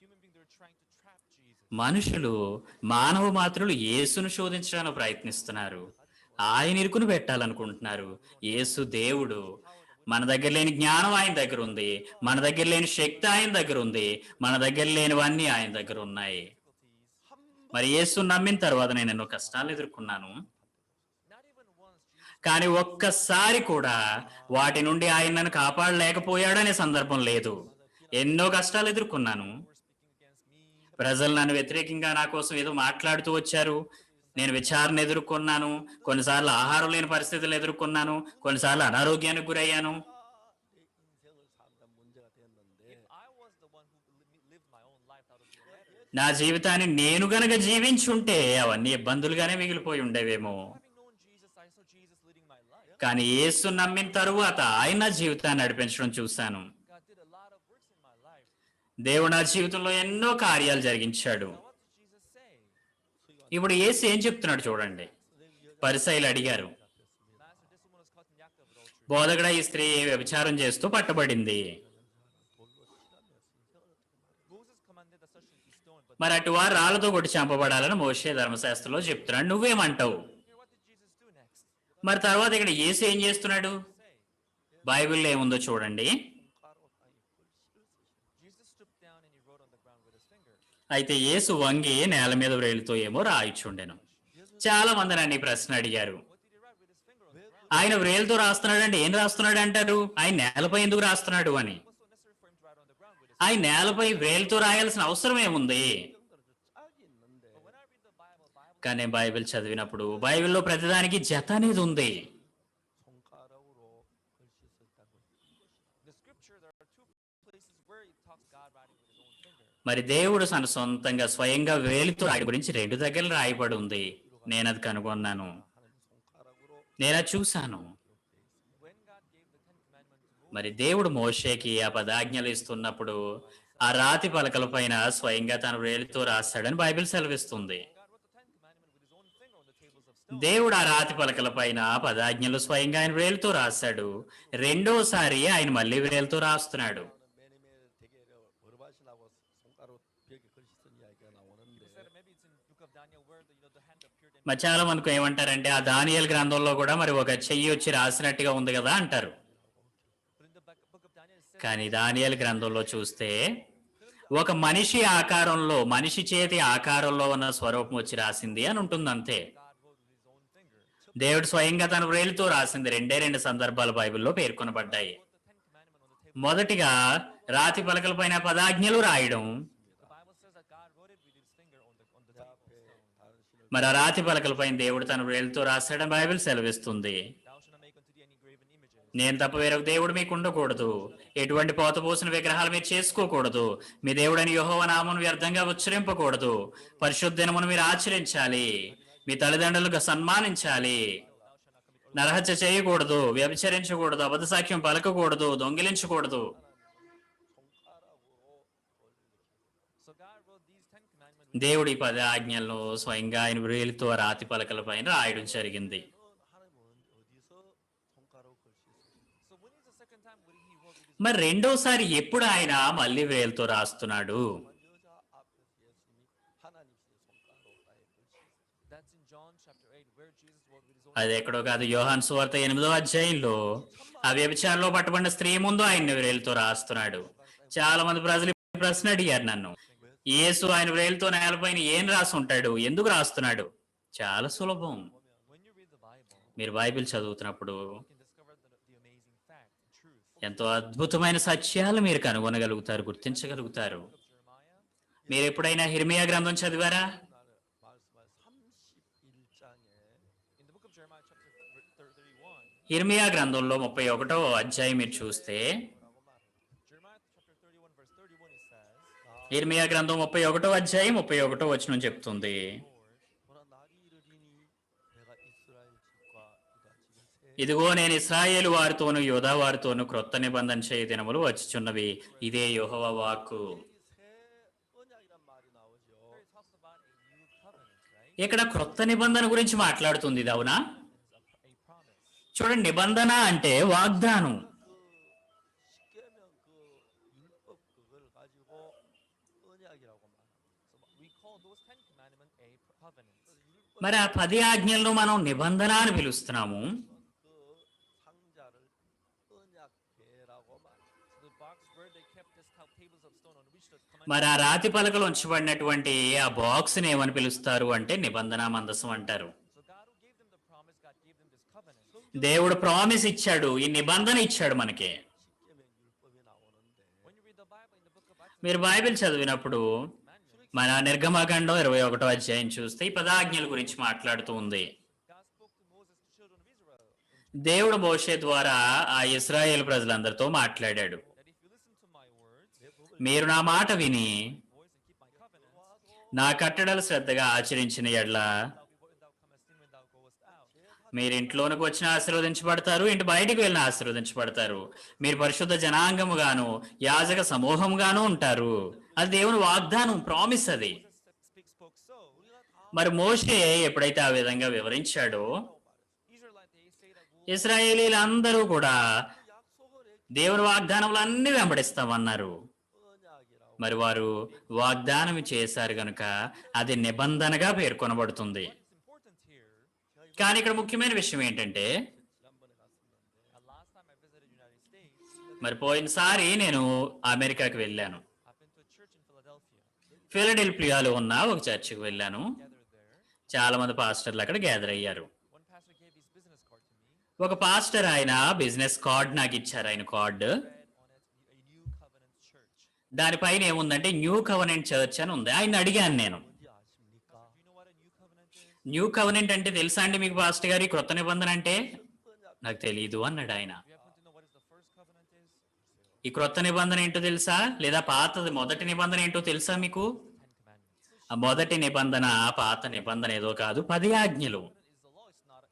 Human beings, they're trying to trap Jesus. మనుషులు మానవ మాత్రులు యేసును శోధించడానికి ప్రయత్నిస్తున్నారు. ఆయన ఇరుకును పెట్టాలనుకుంటున్నారు. యేసు దేవుడు. మన దగ్గర లేని జ్ఞానం ఆయన దగ్గర ఉంది. మన దగ్గర లేని శక్తి ఆయన దగ్గర ఉంది. మన దగ్గర లేనివన్నీ ఆయన దగ్గర ఉన్నాయి. మరి యేసు నమ్మిన తర్వాత నేను ఎన్నో కష్టాలు ఎదుర్కొన్నాను. Not even once Jesus కానీ ఒక్కసారి కూడా వాటి నుండి ఆయన నన్ను కాపాడలేకపోయాడనే సందర్భం లేదు. ఎన్నో కష్టాలు ఎదుర్కొన్నాను. were speaking against me. ప్రజలు నన్ను వ్యతిరేకంగా నా కోసం ఏదో మాట్లాడుతూ వచ్చారు. నేను విచారణ ఎదుర్కొన్నాను. కొన్నిసార్లు ఆహారం లేని పరిస్థితులు ఎదుర్కొన్నాను. కొన్నిసార్లు అనారోగ్యానికి గురయ్యాను. 내 인생을 산다 문제가 됐는데 If I was the one who lived my own life, that would be a matter. నా జీవితాన్ని నేను గనక జీవించుంటే అవన్నీ ఇబ్బందులుగానే మిగిలిపోయి ఉండేవేమో. Having known Jesus, I saw Jesus leading my life. కానీ యేసు నమ్మిన తరువాత ఆయన నా జీవితాన్ని నడిపించడం చూశాను. God did a lot of works in my life. దేవుడు నా జీవితంలో ఎన్నో కార్యాలు జరిగించాడు. Now, what did Jesus say? ఇప్పుడు యేసు ఏం చెప్తున్నాడు చూడండి. పరిసయ్యులు అడిగారు, Master, this woman was caught in the act of adultery. బోధకుడా ఈ స్త్రీ వ్యభిచారం చేస్తూ పట్టబడింది. Moses commanded that such should be stoned, but మరి అటు వారు రాళ్లతో కొట్టి చంపబడాలని మోషే ధర్మశాస్త్రంలో చెప్తున్నాడు. నువ్వేమంటావు? here, what did Jesus do next? మరి తర్వాత ఇక్కడ యేసు ఏం చేస్తున్నాడు? బైబిల్లో ఏముందో చూడండి. Jesus stooped down and he wrote on the ground with his finger. అయితే యేసు వంగి నేల మీద వ్రేలితో ఏమో రాయిచుండెను. చాలా మంది నన్ను ఈ ప్రశ్న అడిగారు. What did he write with his finger on the ground? ఆయన వ్రేలితో రాస్తున్నాడు అంటే ఏం రాస్తున్నాడు అంటారు? ఆయన నేలపై ఎందుకు రాస్తున్నాడు అని. It was so necessary for him to write on the ground with his ఆయన నేలపై వ్రేలితో రాయాల్సిన అవసరం ఏముంది? 짝이 있는데 But when I read the Bible కానీ బైబిల్ చదివినప్పుడు బైబిల్లో ప్రతిదానికి జత అనేది ఉంది. 손가락으로 글씨 썼다고 the scripture, there are two places where it talks God writing with his own finger. మరి దేవుడు తన సొంతంగా స్వయంగా వేలితో రాయడం గురించి 2 దగ్గర రాయబడి ఉంది. నేను అది కనుగొన్నాను. 손가락으로 నేను అది చూశాను. When God gave the 10 commandments to Moses, మరి దేవుడు మోషేకి ఆ పదాజ్ఞలు ఇస్తున్నప్పుడు ఆ రాతి పలకల పైన స్వయంగా తన వేలితో రాశాడని బైబిల్ సెలవిస్తుంది. God wrote the 10 commandments with his own finger on the tables of దేవుడు ఆ రాతి పలకల పైన పదాజ్ఞలు స్వయంగా ఆయన వ్రేలుతో రాశాడు. రెండోసారి ఆయన మళ్ళీ వ్రేలుతో రాస్తున్నాడు. 매일매일 되게 버르바시라고 손가락 벽에 글씨 쓴 이야기가 나오는데 He said maybe it's in Book of Daniel where the hand appeared in మరి చాలా మనకు ఏమంటారంటే ఆ దానియేలు గ్రంథంలో కూడా మరి ఒక చెయ్యి వచ్చి రాసినట్టుగా ఉంది కదా అంటారు. but in the book of Daniel it says కానీ దానియేలు గ్రంథంలో చూస్తే ఒక మనిషి ఆకారంలో, మనిషి చేతి ఆకారంలో ఉన్న స్వరూపం వచ్చి రాసింది అని ఉంటుంది అంతే. God wrote with his own finger. దేవుడు స్వయంగా తన వ్రేలుతో రాసింది. రెండు సందర్భాలు బైబిల్లో పేర్కొనబడ్డాయి. The Ten Commandments on the table. మొదటిగా రాతి పలకల పైన పదాజ్ఞలు రాయడం, The Bible says that God wrote it with his finger on the 내 table. 앞에 다른 신을 మరి ఆ రాతి పలకల పైన దేవుడు తన వ్రేలుతో రాశాడని బైబిల్ సెలవిస్తుంది. Thou shalt not make unto thee any graven images. నేను తప్ప వేరొక దేవుడు మీకు ఉండకూడదు, ఎటువంటి పోతపోసిన విగ్రహాలు మీరు చేసుకోకూడదు, మీ దేవుడని యెహోవా నామమును వ్యర్థంగా ఉచ్చరింపకూడదు, పరిశుద్ధ దినమును మీరు ఆచరించాలి, మీ తల్లిదండ్రులకు సన్మానించాలి, నరహత్య చేయకూడదు, వ్యభిచరించకూడదు, అబద్ధ సాక్ష్యం పలకకూడదు, దొంగిలించకూడదు. So God wrote these 10 commandments. దేవుడి 10 ఆజ్ఞలను స్వయంగా ఆయన వ్రేలుతో రాతి పలకల పైన రాయడం జరిగింది. 하나님은 어디서 손가락 글씨 쓰시는 So when is the second time when he wrote with his మరి రెండోసారి ఎప్పుడు ఆయన మళ్ళీ వ్రేలుతో రాస్తున్నాడు? 여자 앞에서 예수님이 하나님의 손가락 나의 글씨 That's in John chapter 8 where Jesus wrote with his own అది ఎక్కడో కాదు, యోహాను సువార్త 8వ అధ్యాయంలో ఆ వ్యభిచారంలో పట్టబడిన స్త్రీ ముందు ఆయన వ్రేలుతో రాస్తున్నాడు. చాలా మంది ప్రజలు ఈ ప్రశ్న అడిగారు నన్ను, యేసు ఆయన వ్రేలుతో నేలపైన ఏం రాసి ఉంటాడు, ఎందుకు రాస్తున్నాడు? చాలా సులభం. When you read the Bible, మీరు బైబిల్ చదువుతున్నప్పుడు you can discover the amazing fact, the truth. ఎంతో అద్భుతమైన సత్యాలు మీరు కనుగొనగలుగుతారు, గుర్తించగలుగుతారు. Book of Jeremiah, మీరు ఎప్పుడైనా హిర్మియా గ్రంథం చదివారా? 말씀할 31장에 in the book of Jeremiah chapter 31, హిర్మియా గ్రంథంలో 31వ అధ్యాయం మీరు చూస్తే, Jeremiah chapter 31 verse 31 it says, హిర్మియా గ్రంథం 31వ అధ్యాయం 31వ వచనం చెప్తుంది, 보라 날이 이르리니 내가 이스라엘 집과 유다 집에 새 ఇదిగో నేను ఇశ్రాయేలు వారితోను యోధా వారితోను క్రొత్త నిబంధన చేయ దినములు వచ్చుచున్నవి, ఇదే యెహోవా వాక్కు. 새 언약이란 말이 나오죠. here it talks about a new covenant, right? ఇక్కడ క్రొత్త నిబంధన గురించి మాట్లాడుతుంది, ఇది అవునా? A promise. చూడండి, నిబంధన అంటే వాగ్దానం. 십계명 그 율법 그걸 가지고 언약이라고 말합니다. So we call those 10 commandments a covenant. మరి ఆ 10 ఆజ్ఞలను మనం నిబంధన అని పిలుస్తున్నాము. 그 상자를 언약궤라고 말합니다. So the box where they kept this tables of stone on which the మరి ఆ రాతి పలకలు ఉంచబడినటువంటి ఆ బాక్స్ ని ఏమని పిలుస్తారు అంటే నిబంధన మందసం అంటారు. So God who gave them the promise, God gave them this covenant. దేవుడు ప్రామిస్ ఇచ్చాడు, ఈ నిబంధన ఇచ్చాడు మనకి. 십계명 율법이 나오는데 When you read the Bible in the book of Exodus, మీరు బైబిల్ చదివినప్పుడు మన నిర్గమకాండం 21వ అధ్యాయం చూస్తే ఈ 10 ఆజ్ఞల గురించి మాట్లాడుతూ ఉంది. God spoke to Moses, the children of Israel, దేవుడు మోషే ద్వారా ఆ ఇశ్రాయేలు ప్రజలందరితో మాట్లాడాడు. that if you listen to my words, మీరు నా మాట విని voice and keep my covenants, నా కట్టడలు శ్రద్ధగా ఆచరించిన ఎడ్ల thou be when thou comest in, when thou goest out. మీరు ఇంట్లోనికి వచ్చిన ఆశీర్వదించబడతారు, ఇంటి బయటికి వెళ్ళిన ఆశీర్వదించబడతారు. మీరు పరిశుద్ధ జనాంగముగాను యాజక సమూహంగాను ఉంటారు. అది దేవుని వాగ్దానం, ప్రామిస్ అది. Spoke so. మరి మోషే ఎప్పుడైతే ఆ విధంగా వివరించాడో Israelite, they say that we'll ఇశ్రాయేలీలందరూ కూడా దేవుని వాగ్దానములన్నీ వెంబడిస్తామన్నారు. 언약이라고 మరి వారు వాగ్దానం చేశారు గనుక అది నిబంధనగా పేర్కొనబడుతుంది. It's important here. కానీ ఇక్కడ ముఖ్యమైన విషయం ఏంటంటే, Last time I visited United States, మరి పోయినసారి నేను అమెరికాకి వెళ్ళాను. I've been to a church in Philadelphia. ఫిలడెల్ఫియాలో ఉన్న ఒక చర్చికి వెళ్ళాను. Gathered there. చాలా మంది పాస్టర్లు అక్కడ గ్యాదర్ అయ్యారు. One pastor gave his business card to me. ఒక పాస్టర్ ఆయన బిజినెస్ కార్డ్ నాకు ఇచ్చారు. ఆయన card Read on it a new covenant church. దానిపైన ఏముందంటే న్యూ కవనెంట్ చర్చ్ అని ఉంది. ఆయన అడిగాను నేను, 뭔지 아십니까? Do you know what a new covenant is? New covenant అంటే తెలుసా అండి మీకు పాస్టర్ గారు? ఈ క్రొత్త నిబంధన అంటే నాకు తెలియదు అన్నాడు ఆయన. Do you happen to know what is the first covenant is? ఈ క్రొత్త నిబంధన ఏంటో తెలుసా, లేదా పాతది మొదటి నిబంధన ఏంటో తెలుసా మీకు? 10 commandments. ఆ మొదటి నిబంధన పాత నిబంధన ఏదో కాదు, 10 ఆజ్ఞలు. Is the law? It's not a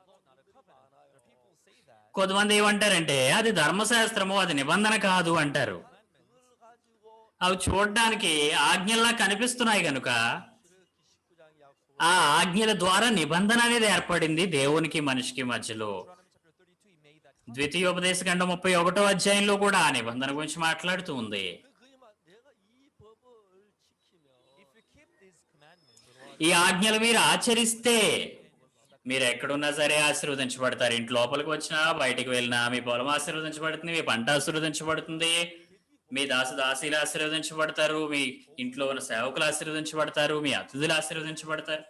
law, not a covenant. There are people who say that. కొంతమంది ఏమంటారంటే అది ధర్మశాస్త్రము, అది నిబంధన కాదు అంటారు. అవి చూడడానికి ఆజ్ఞల్లా కనిపిస్తున్నాయి గనుక 19장의 약속을 ఆ ఆజ్ఞల ద్వారా నిబంధన అనేది ఏర్పడింది దేవునికి మనిషికి మధ్యలో. Deuteronomy chapter 32, he made that covenant. ద్వితీయోపదేశకాండం 31వ అధ్యాయంలో కూడా ఆ నిబంధన గురించి మాట్లాడుతూ ఉంది. 그러니까 내가 이 법을 지키면 If you keep these commandments, ఈ ఆజ్ఞలు మీరు ఆచరిస్తే మీరు ఎక్కడున్నా సరే ఆశీర్వదించబడతారు. ఇంటి లోపలికి వచ్చినా బయటికి వెళ్ళినా మీ పొలం ఆశీర్వదించబడుతుంది, మీ పంట ఆశీర్వదించబడుతుంది, మీ దాసీలు ఆశీర్వదించబడతారు, మీ ఇంట్లో ఉన్న సేవకులు ఆశీర్వదించబడతారు, మీ అతిథులు ఆశీర్వదించబడతారు.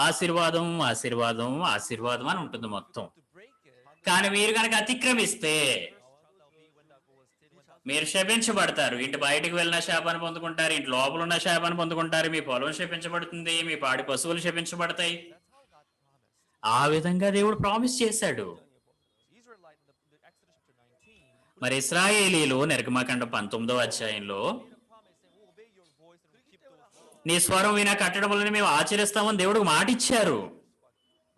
ఆశీర్వాదం ఆశీర్వాదం ఆశీర్వాదం అని ఉంటుంది మొత్తం. to break it, కానీ మీరు కనుక అతిక్రమిస్తే shalt thou be when thou goest in, when thou మీరు శపించబడతారు. ఇంటి బయటికి వెళ్ళిన శాపాన్ని పొందుకుంటారు, ఇంటి లోపల ఉన్న శాపాన్ని పొందుకుంటారు, మీ పొలం శపించబడుతుంది, మీ పాడి పశువులు శపించబడతాయి. ఆ విధంగా దేవుడు ప్రామిస్ చేశాడు. Israelite in the Exodus chapter 19, మరి ఇశ్రాయేలీలు నిర్గమకాండం 19వ అధ్యాయంలో promise saying, we'll obey your voice and we'll keep those laws. నీ స్వరం విన కట్టడములను మేము ఆచరిస్తామని దేవుడు మాట ఇచ్చారు.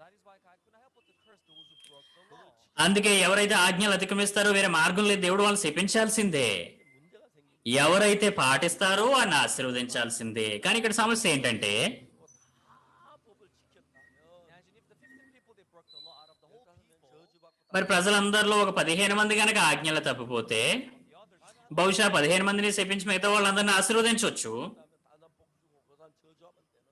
That is why I couldn't help but to curse those who broke the law. అందుకే ఎవరైతే ఆజ్ఞలు అతిక్రమిస్తారో వేరే మార్గం లేదు, దేవుడు వాళ్ళని శపించాల్సిందే. ఎవరైతే పాటిస్తారో వారిని ఆశీర్వదించాల్సిందే. కానీ ఇక్కడ సమస్య ఏంటంటే Imagine if the 15 people they broke the law out of the whole people, మరి ప్రజలందరిలో ఒక 15 మంది కనుక ఆజ్ఞలు తప్పిపోతే బహుశా 15 మందిని శపించి మిగతా వాళ్ళందరినీ ఆశీర్వదించవచ్చు.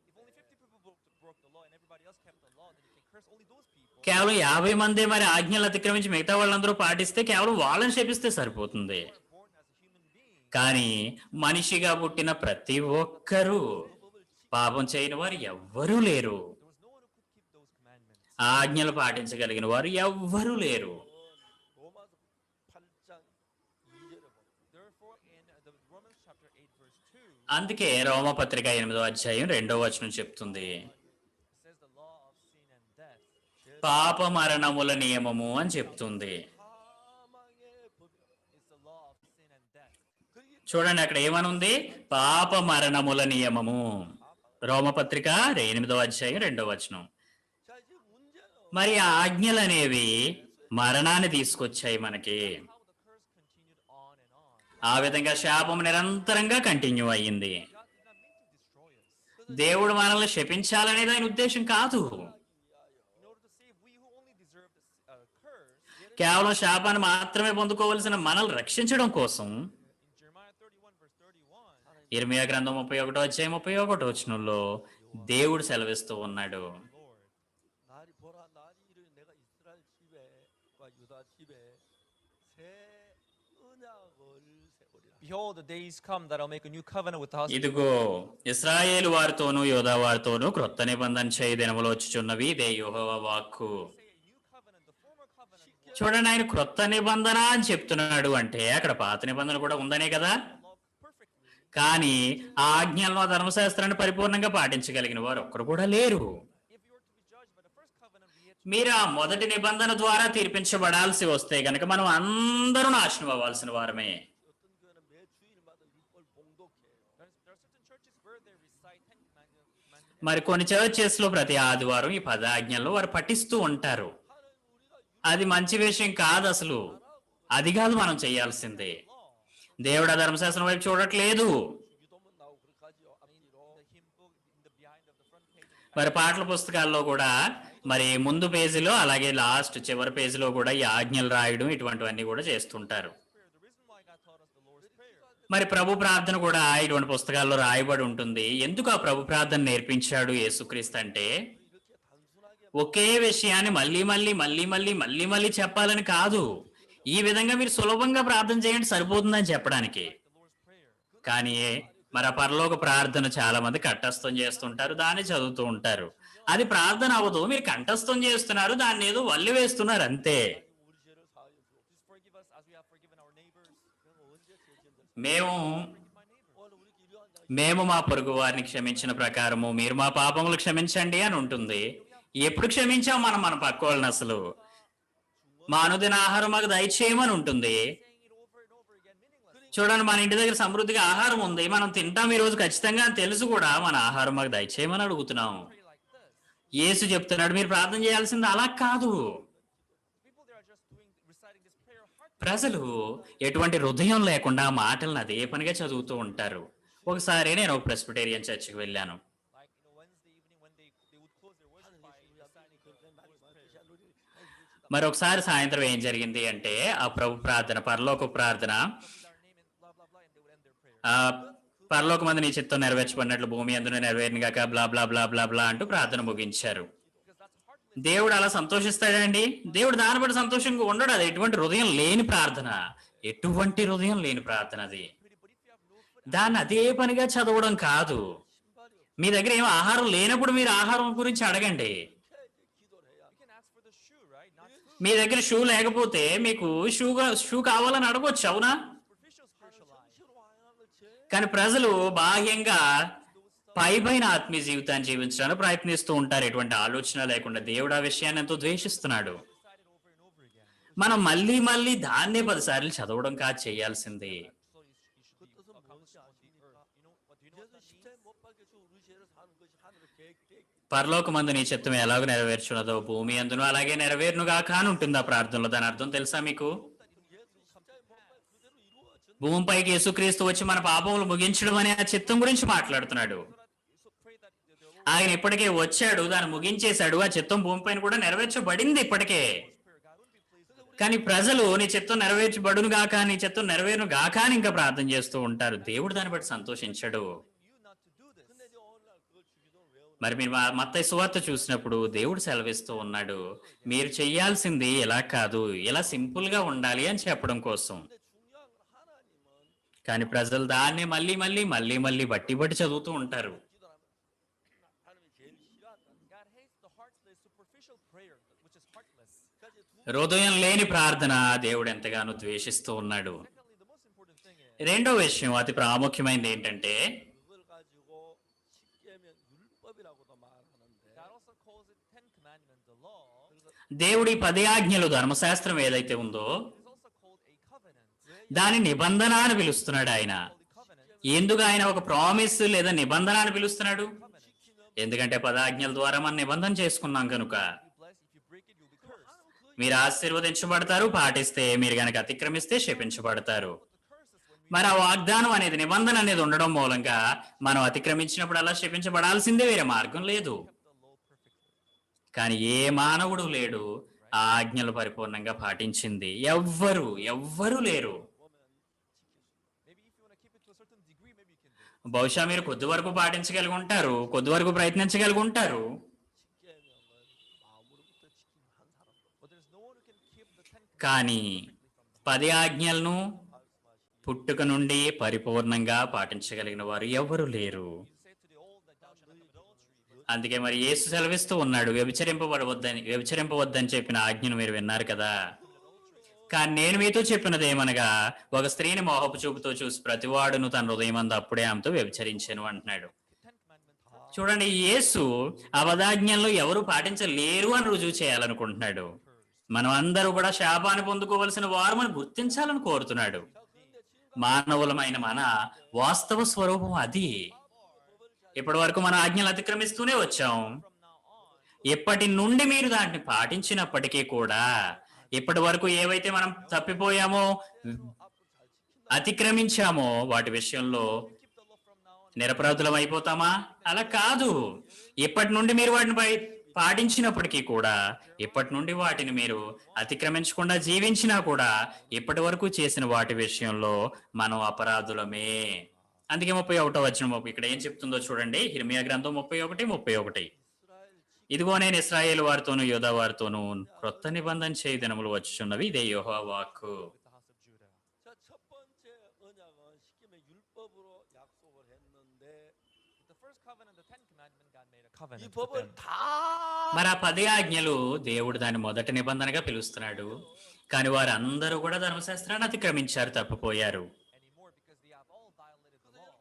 if only 50 people broke the law and everybody else kept the law, then you can curse only those people. కేవలం 50 మంది మరి ఆజ్ఞలు అతిక్రమించి మిగతా వాళ్ళందరూ పాటిస్తే కేవలం వాళ్ళని శపిస్తే సరిపోతుంది. Born as a human being, కానీ మనిషిగా పుట్టిన ప్రతి ఒక్కరూ పాపం చేయని వారు ఎవ్వరూ లేరు. there was no one who could keep those commandments. ఆజ్ఞలు పాటించగలిగిన వారు ఎవ్వరూ లేరు. 로마서 8장 2절에 보면 Therefore, in the Romans chapter 8, verse 2, అందుకే రోమపత్రిక 8వ అధ్యాయం 2వ వచనం చెప్తుంది, it says the law of sin and death. పాప మరణముల నియమము అని చెప్తుంది. 사망의 법이라. It's the law of sin and death. చూడండి అక్కడ ఏమనుంది, పాప మరణముల నియమము. రోమపత్రిక 8వ అధ్యాయం 2వ వచనం. 자 이제 문제는 మరి ఆ ఆజ్ఞలు అనేవి మరణాన్ని తీసుకొచ్చాయి మనకి. How the curse continued on and on. ఆ విధంగా శాపం నిరంతరంగా కంటిన్యూ అయ్యింది. God did not mean to destroy us. దేవుడు మనల్ని శపించాలనేది ఆయన ఉద్దేశం కాదు. In order to save we who only deserve the curse, కేవలం శాపాన్ని మాత్రమే పొందుకోవలసిన మనల్ని రక్షించడం కోసం in Jeremiah 31, verse 31, ఇర్మియా గ్రంథం 31వ అధ్యాయం 31వ వచనంలో దేవుడు సెలవిస్తూ ఉన్నాడు, Lord, 날이 보라 날이 이르니 내가 이스라엘 집에과 유다 집에 새 언약을 세우리라. behold, the days come that I'll make a new covenant with the house of ఇదిగో ఇశ్రాయేలు వారితోనూ యోధా వారితోనూ క్రొత్త నిబంధన చేయి దినములు వచ్చుచున్నవి, ఇదే యెహోవా వాక్కు. say a new covenant, the former covenant was చూడండి, ఆయన క్రొత్త నిబంధన అని చెప్తున్నాడు అంటే అక్కడ పాత నిబంధన కూడా ఉందనే కదా. law perfectly. కానీ ఆ ఆజ్ఞలను ఆ ధర్మశాస్త్రాన్ని పరిపూర్ణంగా పాటించగలిగిన వారు ఒక్కరు కూడా లేరు. If you were to be judged by the first covenant, we had మీరు ఆ మొదటి నిబంధన ద్వారా తీర్పించబడాల్సి వస్తే గనక మనం అందరూ నాశనం అవ్వాల్సిన వారమే. 어떤 교회는 매 주일마다 율법을 봉독해요. there are certain churches where they recite 10 commandments. మరి కొన్ని చర్చెస్ లో ప్రతి ఆదివారం ఈ 10 ఆజ్ఞలను వారు పఠిస్తూ ఉంటారు. అది మంచి విషయం కాదు అసలు. అది కాదు మనం చేయాల్సిందే. దేవుడు ఆ ధర్మశాస్త్రం వైపు చూడట్లేదు. 유도문 나오고 그렇게 하지요. 앞뒤로. The hymn book in the behind of the front page and the మరి పాటల పుస్తకాల్లో కూడా మరి ముందు పేజీలో అలాగే లాస్ట్ చివరి పేజీలో కూడా ఈ ఆజ్ఞలు రాయడం ఇటువంటివన్నీ కూడా చేస్తుంటారు. prayer. The reason why God taught us the Lord's Prayer. మరి ప్రభు ప్రార్థన కూడా ఇటువంటి పుస్తకాల్లో రాయబడి ఉంటుంది. ఎందుకు ఆ ప్రభు ప్రార్థన నేర్పించాడు యేసుక్రీస్తు అంటే ఒకే విషయాన్ని మళ్ళీ చెప్పాలని కాదు. ఈ విధంగా మీరు సులభంగా ప్రార్థన చేయండి సరిపోతుందని చెప్పడానికి. కానీ మరి ఆ పరలోక ప్రార్థన చాలా మంది కంఠస్థం చేస్తుంటారు, దాన్ని చదువుతూ ఉంటారు. అది ప్రార్థన అవ్వదు, మీరు కంఠస్థం చేస్తున్నారు, దాన్ని ఏదో వల్లి వేస్తున్నారు అంతే. Just forgive us as we have forgiven our neighbors. మేము మేము మా పొరుగు వారిని క్షమించిన ప్రకారము మీరు మా పాపములు క్షమించండి అని ఉంటుంది. ఎప్పుడు క్షమించాం మనం మన పక్క వాళ్ళని? అసలు మా అనుదిన ఆహారం మాకు దయచేయమని ఉంటుంది. చూడండి, మన ఇంటి దగ్గర సమృద్ధిగా ఆహారం ఉంది, మనం తింటాం ఈ రోజు ఖచ్చితంగా అని తెలుసు కూడా మన ఆహారం మాకు దయచేయమని అడుగుతున్నాం. యేసు చెప్తున్నాడు మీరు ప్రార్థన చేయాల్సింది అలా కాదు. People there are just reciting this prayer heart. ప్రజలు ఎటువంటి హృదయం లేకుండా మాటలను అదే పనిగా చదువుతూ ఉంటారు. ఒకసారి నేను ఒక ప్రెస్బిటేరియన్ చర్చికి వెళ్ళాను. Like Wednesday evening when మరొకసారి సాయంత్రం ఏం జరిగింది అంటే ఆ ప్రభు ప్రార్థన, పరలోక ప్రార్థన, ఆ పరలోక మందు నీ చిత్తం నెరవేర్చబడినట్లు భూమి అందున నెరవేరిన గాక బ్లా బ్లా బ్లా బ్లా బ్లా అంటూ ప్రార్థన ముగించారు. దేవుడు అలా సంతోషిస్తాడండి? దేవుడు దాన్ని బట్టి సంతోషంగా ఉండడు. అది ఎటువంటి హృదయం లేని ప్రార్థన, ఎటువంటి హృదయం లేని ప్రార్థన అది. దాన్ని అదే పనిగా చదవడం కాదు. మీ దగ్గర ఏం ఆహారం లేనప్పుడు మీరు ఆహారం గురించి అడగండి. మీ దగ్గర షూ లేకపోతే మీకు షూ కావాలని అడగొచ్చు, అవునా? కానీ ప్రజలు బాహ్యంగా పైన ఆత్మీయ జీవితాన్ని జీవించడానికి ప్రయత్నిస్తూ ఉంటారు, ఎటువంటి ఆలోచన లేకుండా. దేవుడు ఆ విషయాన్ని ఎంతో ద్వేషిస్తున్నాడు. మనం మళ్ళీ మళ్ళీ దాన్నే 10 సార్లు చదవడం కాదు చేయాల్సింది. 그 뜻은 무엇이 아십니까? 예수 십자에 못 박혀서 우리 죄를 사는 것이 하늘의 계획. పరలోకమందు నీ చిత్తం ఎలాగో నెరవేర్చున్నదో భూమి అందును అలాగే నెరవేరునుగా కాని ఉంటుంది ఆ ప్రార్థనలో. దాని అర్థం తెలుసా మీకు? 예수 십자에 못 박혀 그대로 이루어졌. భూమిపైకి యేసుక్రీస్తు వచ్చి మన పాపములు ముగించడం అనే ఆ చిత్తం గురించి మాట్లాడుతున్నాడు. ఆయన ఇప్పటికే వచ్చాడు, దాన్ని ముగించేశాడు. ఆ చిత్తం భూమిపైన కూడా నెరవేర్చబడింది ఇప్పటికే. కానీ ప్రజలు నీ చిత్తం నెరవేర్చబడును గాక, నీ చిత్తం నెరవేరును గాక అని ఇంకా ప్రార్థన చేస్తూ ఉంటారు. దేవుడు దాన్ని బట్టి సంతోషించడు. 근데 이제 오늘날 그걸 주기도는 왜 오늘? మరి మీరు మత్తయి సువార్త చూసినప్పుడు దేవుడు సెలవిస్తూ ఉన్నాడు, మీరు చెయ్యాల్సింది ఇలా కాదు, ఇలా సింపుల్ గా ఉండాలి అని చెప్పడం కోసం. 근데 중요한 건 하나님은 కానీ ప్రజలు దాన్ని మళ్ళీ మళ్ళీ మళ్ళీ మళ్ళీ బట్టి బట్టి చదువుతూ ఉంటారు. 기도하면 하나님이 제일 싫어한다. God hates the heartless, superficial prayer, which is heartless. 그러니까 이제 두 హృదయం లేని ప్రార్థన దేవుడు ఎంతగానో ద్వేషిస్తూ ఉన్నాడు. Secondly, the most important thing is రెండో విషయం, అతి ప్రాముఖ్యమైనది ఏంటంటే 그걸 가지고 십계명 율법이라고도 말하는데 God also calls it 10 Commandments, the law. దేవుడి 10 ఆజ్ఞలు ధర్మశాస్త్రం ఏదైతే ఉందో It is also called a covenant. దాని నిబంధన అని పిలుస్తున్నాడు ఆయన. The covenant. ఎందుకు ఆయన ఒక ప్రామిస్ లేదా నిబంధన అని పిలుస్తున్నాడు? ఎందుకంటే 10 ఆజ్ఞల ద్వారా మనం నిబంధన చేసుకున్నాం కనుక. You bless, if you break it, you'll be cursed. మీరు ఆశీర్వదించబడతారు, పాటిస్తే. మీరు గనక అతిక్రమిస్తే శపించబడతారు. The curse is when we మరి ఆ వాగ్దానం అనేది, నిబంధన అనేది ఉండడం మూలంగా మనం అతిక్రమించినప్పుడు అలా శపించబడాల్సిందే, వేరే మార్గం లేదు. kept the law perfectly. కానీ ఏ మానవుడు లేడు ఆ ఆజ్ఞలు పరిపూర్ణంగా పాటించింది. ఎవ్వరు లేరు. Maybe if you want to keep it to a certain degree, maybe you can do it. బహుశా మీరు కొద్ది వరకు పాటించగలిగి ఉంటారు, కొద్ది వరకు ప్రయత్నించగలిగి ఉంటారు. 십계명을 마음으로부터 지키는 한 사람도 But there's no one who can keep the 10 commandments కానీ perfectly from the 10 ఆజ్ఞలను పుట్టుక నుండి పరిపూర్ణంగా పాటించగలిగిన వారు ఎవరు లేరు. You say to the old that thou shalt not have adultery. అందుకే మరి యేసు సెలవిస్తూ ఉన్నాడు, వ్యభిచరింపవద్దని చెప్పిన ఆజ్ఞను మీరు విన్నారు కదా. కానీ నేను మీతో చెప్పినది ఏమనగా, ఒక స్త్రీని మోహపు చూపుతో చూసి ప్రతివాడును తన హృదయమందు అప్పుడే ఆమెతో వ్యభిచరించెను అంటున్నాడు. 10 commandments. చూడండి, యేసు ఆ 10 ఆజ్ఞలను ఎవరు పాటించలేరు అని రుజువు చేయాలనుకుంటున్నాడు. మనం అందరూ కూడా శాపాన్ని పొందుకోవలసిన వారమని గుర్తించాలని కోరుతున్నాడు. మానవులమైన మన వాస్తవ స్వరూపం అది. ఇప్పటి వరకు మన ఆజ్ఞలు అతిక్రమిస్తూనే వచ్చాం. ఇప్పటి నుండి మీరు దాన్ని పాటించినప్పటికీ కూడా, ఇప్పటి వరకు ఏవైతే మనం తప్పిపోయామో, అతిక్రమించామో వాటి విషయంలో నిరపరాధులం అయిపోతామా? అలా కాదు. ఇప్పటి నుండి మీరు వాటిని పాటించినప్పటికీ కూడా, ఇప్పటి నుండి వాటిని మీరు అతిక్రమించకుండా జీవించినా కూడా, ఇప్పటి వరకు చేసిన వాటి విషయంలో మనం అపరాధులమే. అందుకే 31వ వచనం ఇక్కడ ఏం చెప్తుందో చూడండి. యిర్మీయా గ్రంథం 31:31. ఇదిగో నేను ఇశ్రాయేలు వారితోనూ యూదా వారితోనూ క్రొత్త నిబంధన చేయ దినములు వచ్చుచున్నవి, ఇదే యెహోవా వాక్కు. With the house of Judah. 자, 첫 번째 언약은 십계명 율법으로 약속을 했는데 With the first covenant, the 10 commandments, God made a 이 covenant with 법을 them. 다 మరి ఆ 10 ఆజ్ఞలు దేవుడు దాని మొదటి నిబంధనగా పిలుస్తున్నాడు. కానీ వారందరూ కూడా ధర్మశాస్త్రాన్ని అతిక్రమించారు, తప్పిపోయారు. Anymore because they have all violated the law.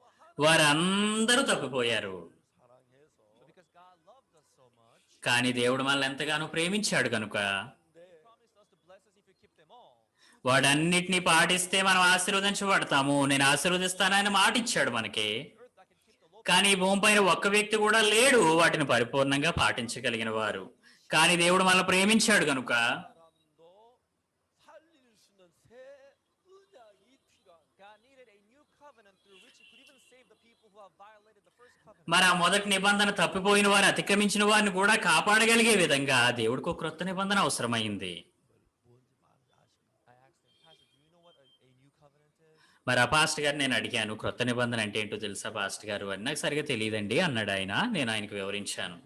వారందరూ తప్పిపోయారు. 사랑해서 So because God loved us so much, కానీ దేవుడు మనల్ని ఎంతగానో ప్రేమించాడు కనుక He promised us to bless us if we keep them all. వాడన్నిటినీ పాటిస్తే మనం ఆశీర్వదించబడతాము, నేను ఆశీర్వదిస్తానని మాట ఇచ్చాడు మనకి. Earth that can keep the law. కానీ ఈ భూమిపైన ఒక్క వ్యక్తి కూడా లేడు వాటిని పరిపూర్ణంగా పాటించగలిగిన వారు. కానీ దేవుడు మనల్ని ప్రేమించాడు కనుక 사람도 살릴 수 있는 새 언약이 필요한 God needed a new covenant through which He could even save the people who have violated the first covenant. మరి ఆ మొదటి నిబంధన తప్పిపోయిన వారిని, అతిక్రమించిన వారిని కూడా కాపాడగలిగే విధంగా దేవుడికి ఒక క్రొత్త నిబంధన అవసరమైంది. మరి ఆ పాస్టర్ గారు నేను అడిగాను, క్రొత్త నిబంధన అంటే ఏంటో తెలుసా పాస్టర్ గారు అని. నాకు సరిగా తెలియదండి అన్నాడు ఆయన. నేను ఆయనకు వివరించాను.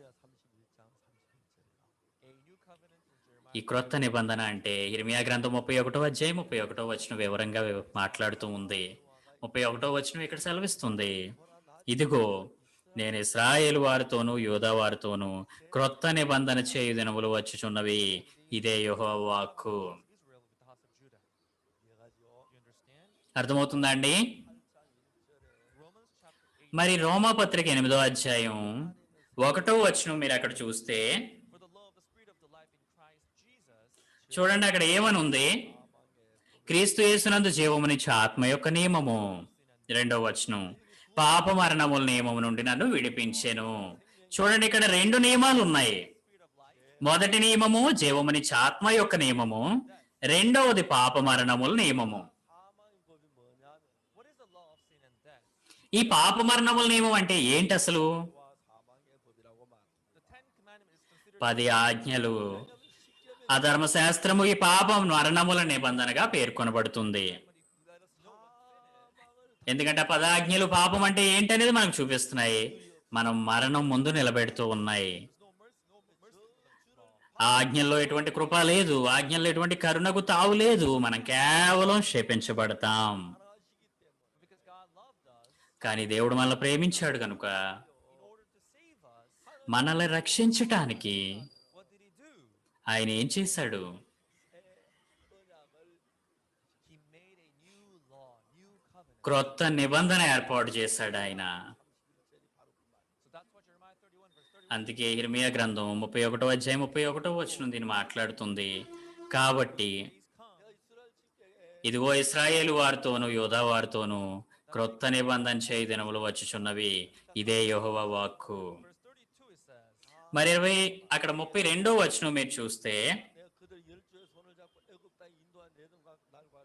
A new covenant in ఈ Jeremiah. క్రొత్త నిబంధన అంటే ఇర్మియా గ్రంథం 31 వివరంగా మాట్లాడుతూ ఉంది. 31 ఇక్కడ సెలవిస్తుంది, ఇదిగో నేను ఇశ్రాయేలు వారితోనూ యూదా వారితోనూ క్రొత్త నిబంధన చేయు దినములు వచ్చుచున్నవి, ఇదే యెహోవా వాక్కు. Israel with the house of Judah. You understand? అర్థమవుతుందా అండి? Romans chapter 8. మరి రోమా పత్రిక 8వ అధ్యాయం 1వ వచనం మీరు అక్కడ చూస్తే For the law of the spirit of the life in Christ Jesus. చూడండి, అక్కడ ఏమని ఉంది? క్రీస్తు యేసునందు జీవమునిచ్చే ఆత్మ యొక్క నియమము. 2వ వచనం, పాప మరణముల నియమము నుండి నన్ను విడిపించెను. చూడండి, ఇక్కడ 2 నియమాలు ఉన్నాయి. మొదటి నియమము జీవమునిచ్చే ఆత్మ యొక్క నియమము, రెండవది పాప మరణముల నియమము. 사망의 법이 뭐냐면 What is the law of sin and death? ఈ పాప మరణముల నియమం అంటే ఏంటి అసలు? 와 사망의 법이라고 말합니다. The Ten Commandments is considered 10 ఆజ్ఞలు. ఆ ధర్మశాస్త్రము ఈ పాపం మరణముల నిబంధనగా పేర్కొనబడుతుంది. ఎందుకంటే 10 ఆజ్ఞలు పాపం అంటే ఏంటనేది మనకు చూపిస్తున్నాయి. మనం మరణం ముందు నిలబెడుతూ ఉన్నాయి. ఆ ఆజ్ఞల్లో ఎటువంటి కృప లేదు, ఆజ్ఞల్లో ఎటువంటి కరుణకు తావు లేదు. మనం కేవలం శపించబడతాం. because God loved us కానీ దేవుడు మనల్ని ప్రేమించాడు కనుక in order to save us. మనల్ని రక్షించటానికి What did he do? ఆయన ఏం చేశాడు? He made a new law, new covenant. క్రొత్త నిబంధన ఏర్పాటు చేశాడు ఆయన. So that's what Jeremiah 31 verse 31. అందుకే ఇర్మియా గ్రంథం 31వ అధ్యాయం 31వ వచనం దీన్ని మాట్లాడుతుంది. కాబట్టి ఇదిగో ఇశ్రాయేలు వారితోనూ యూదా వారితోనూ క్రొత్త నిబంధన చేయి దినములు వచ్చుచున్నవి, ఇదే యెహోవా వాక్కు. Verse 32 it says, మరి 32వ వచనం మీరు చూస్తే 내가 그들 열조의 손을 잡고 애굽 땅에 인도한 내등과 날과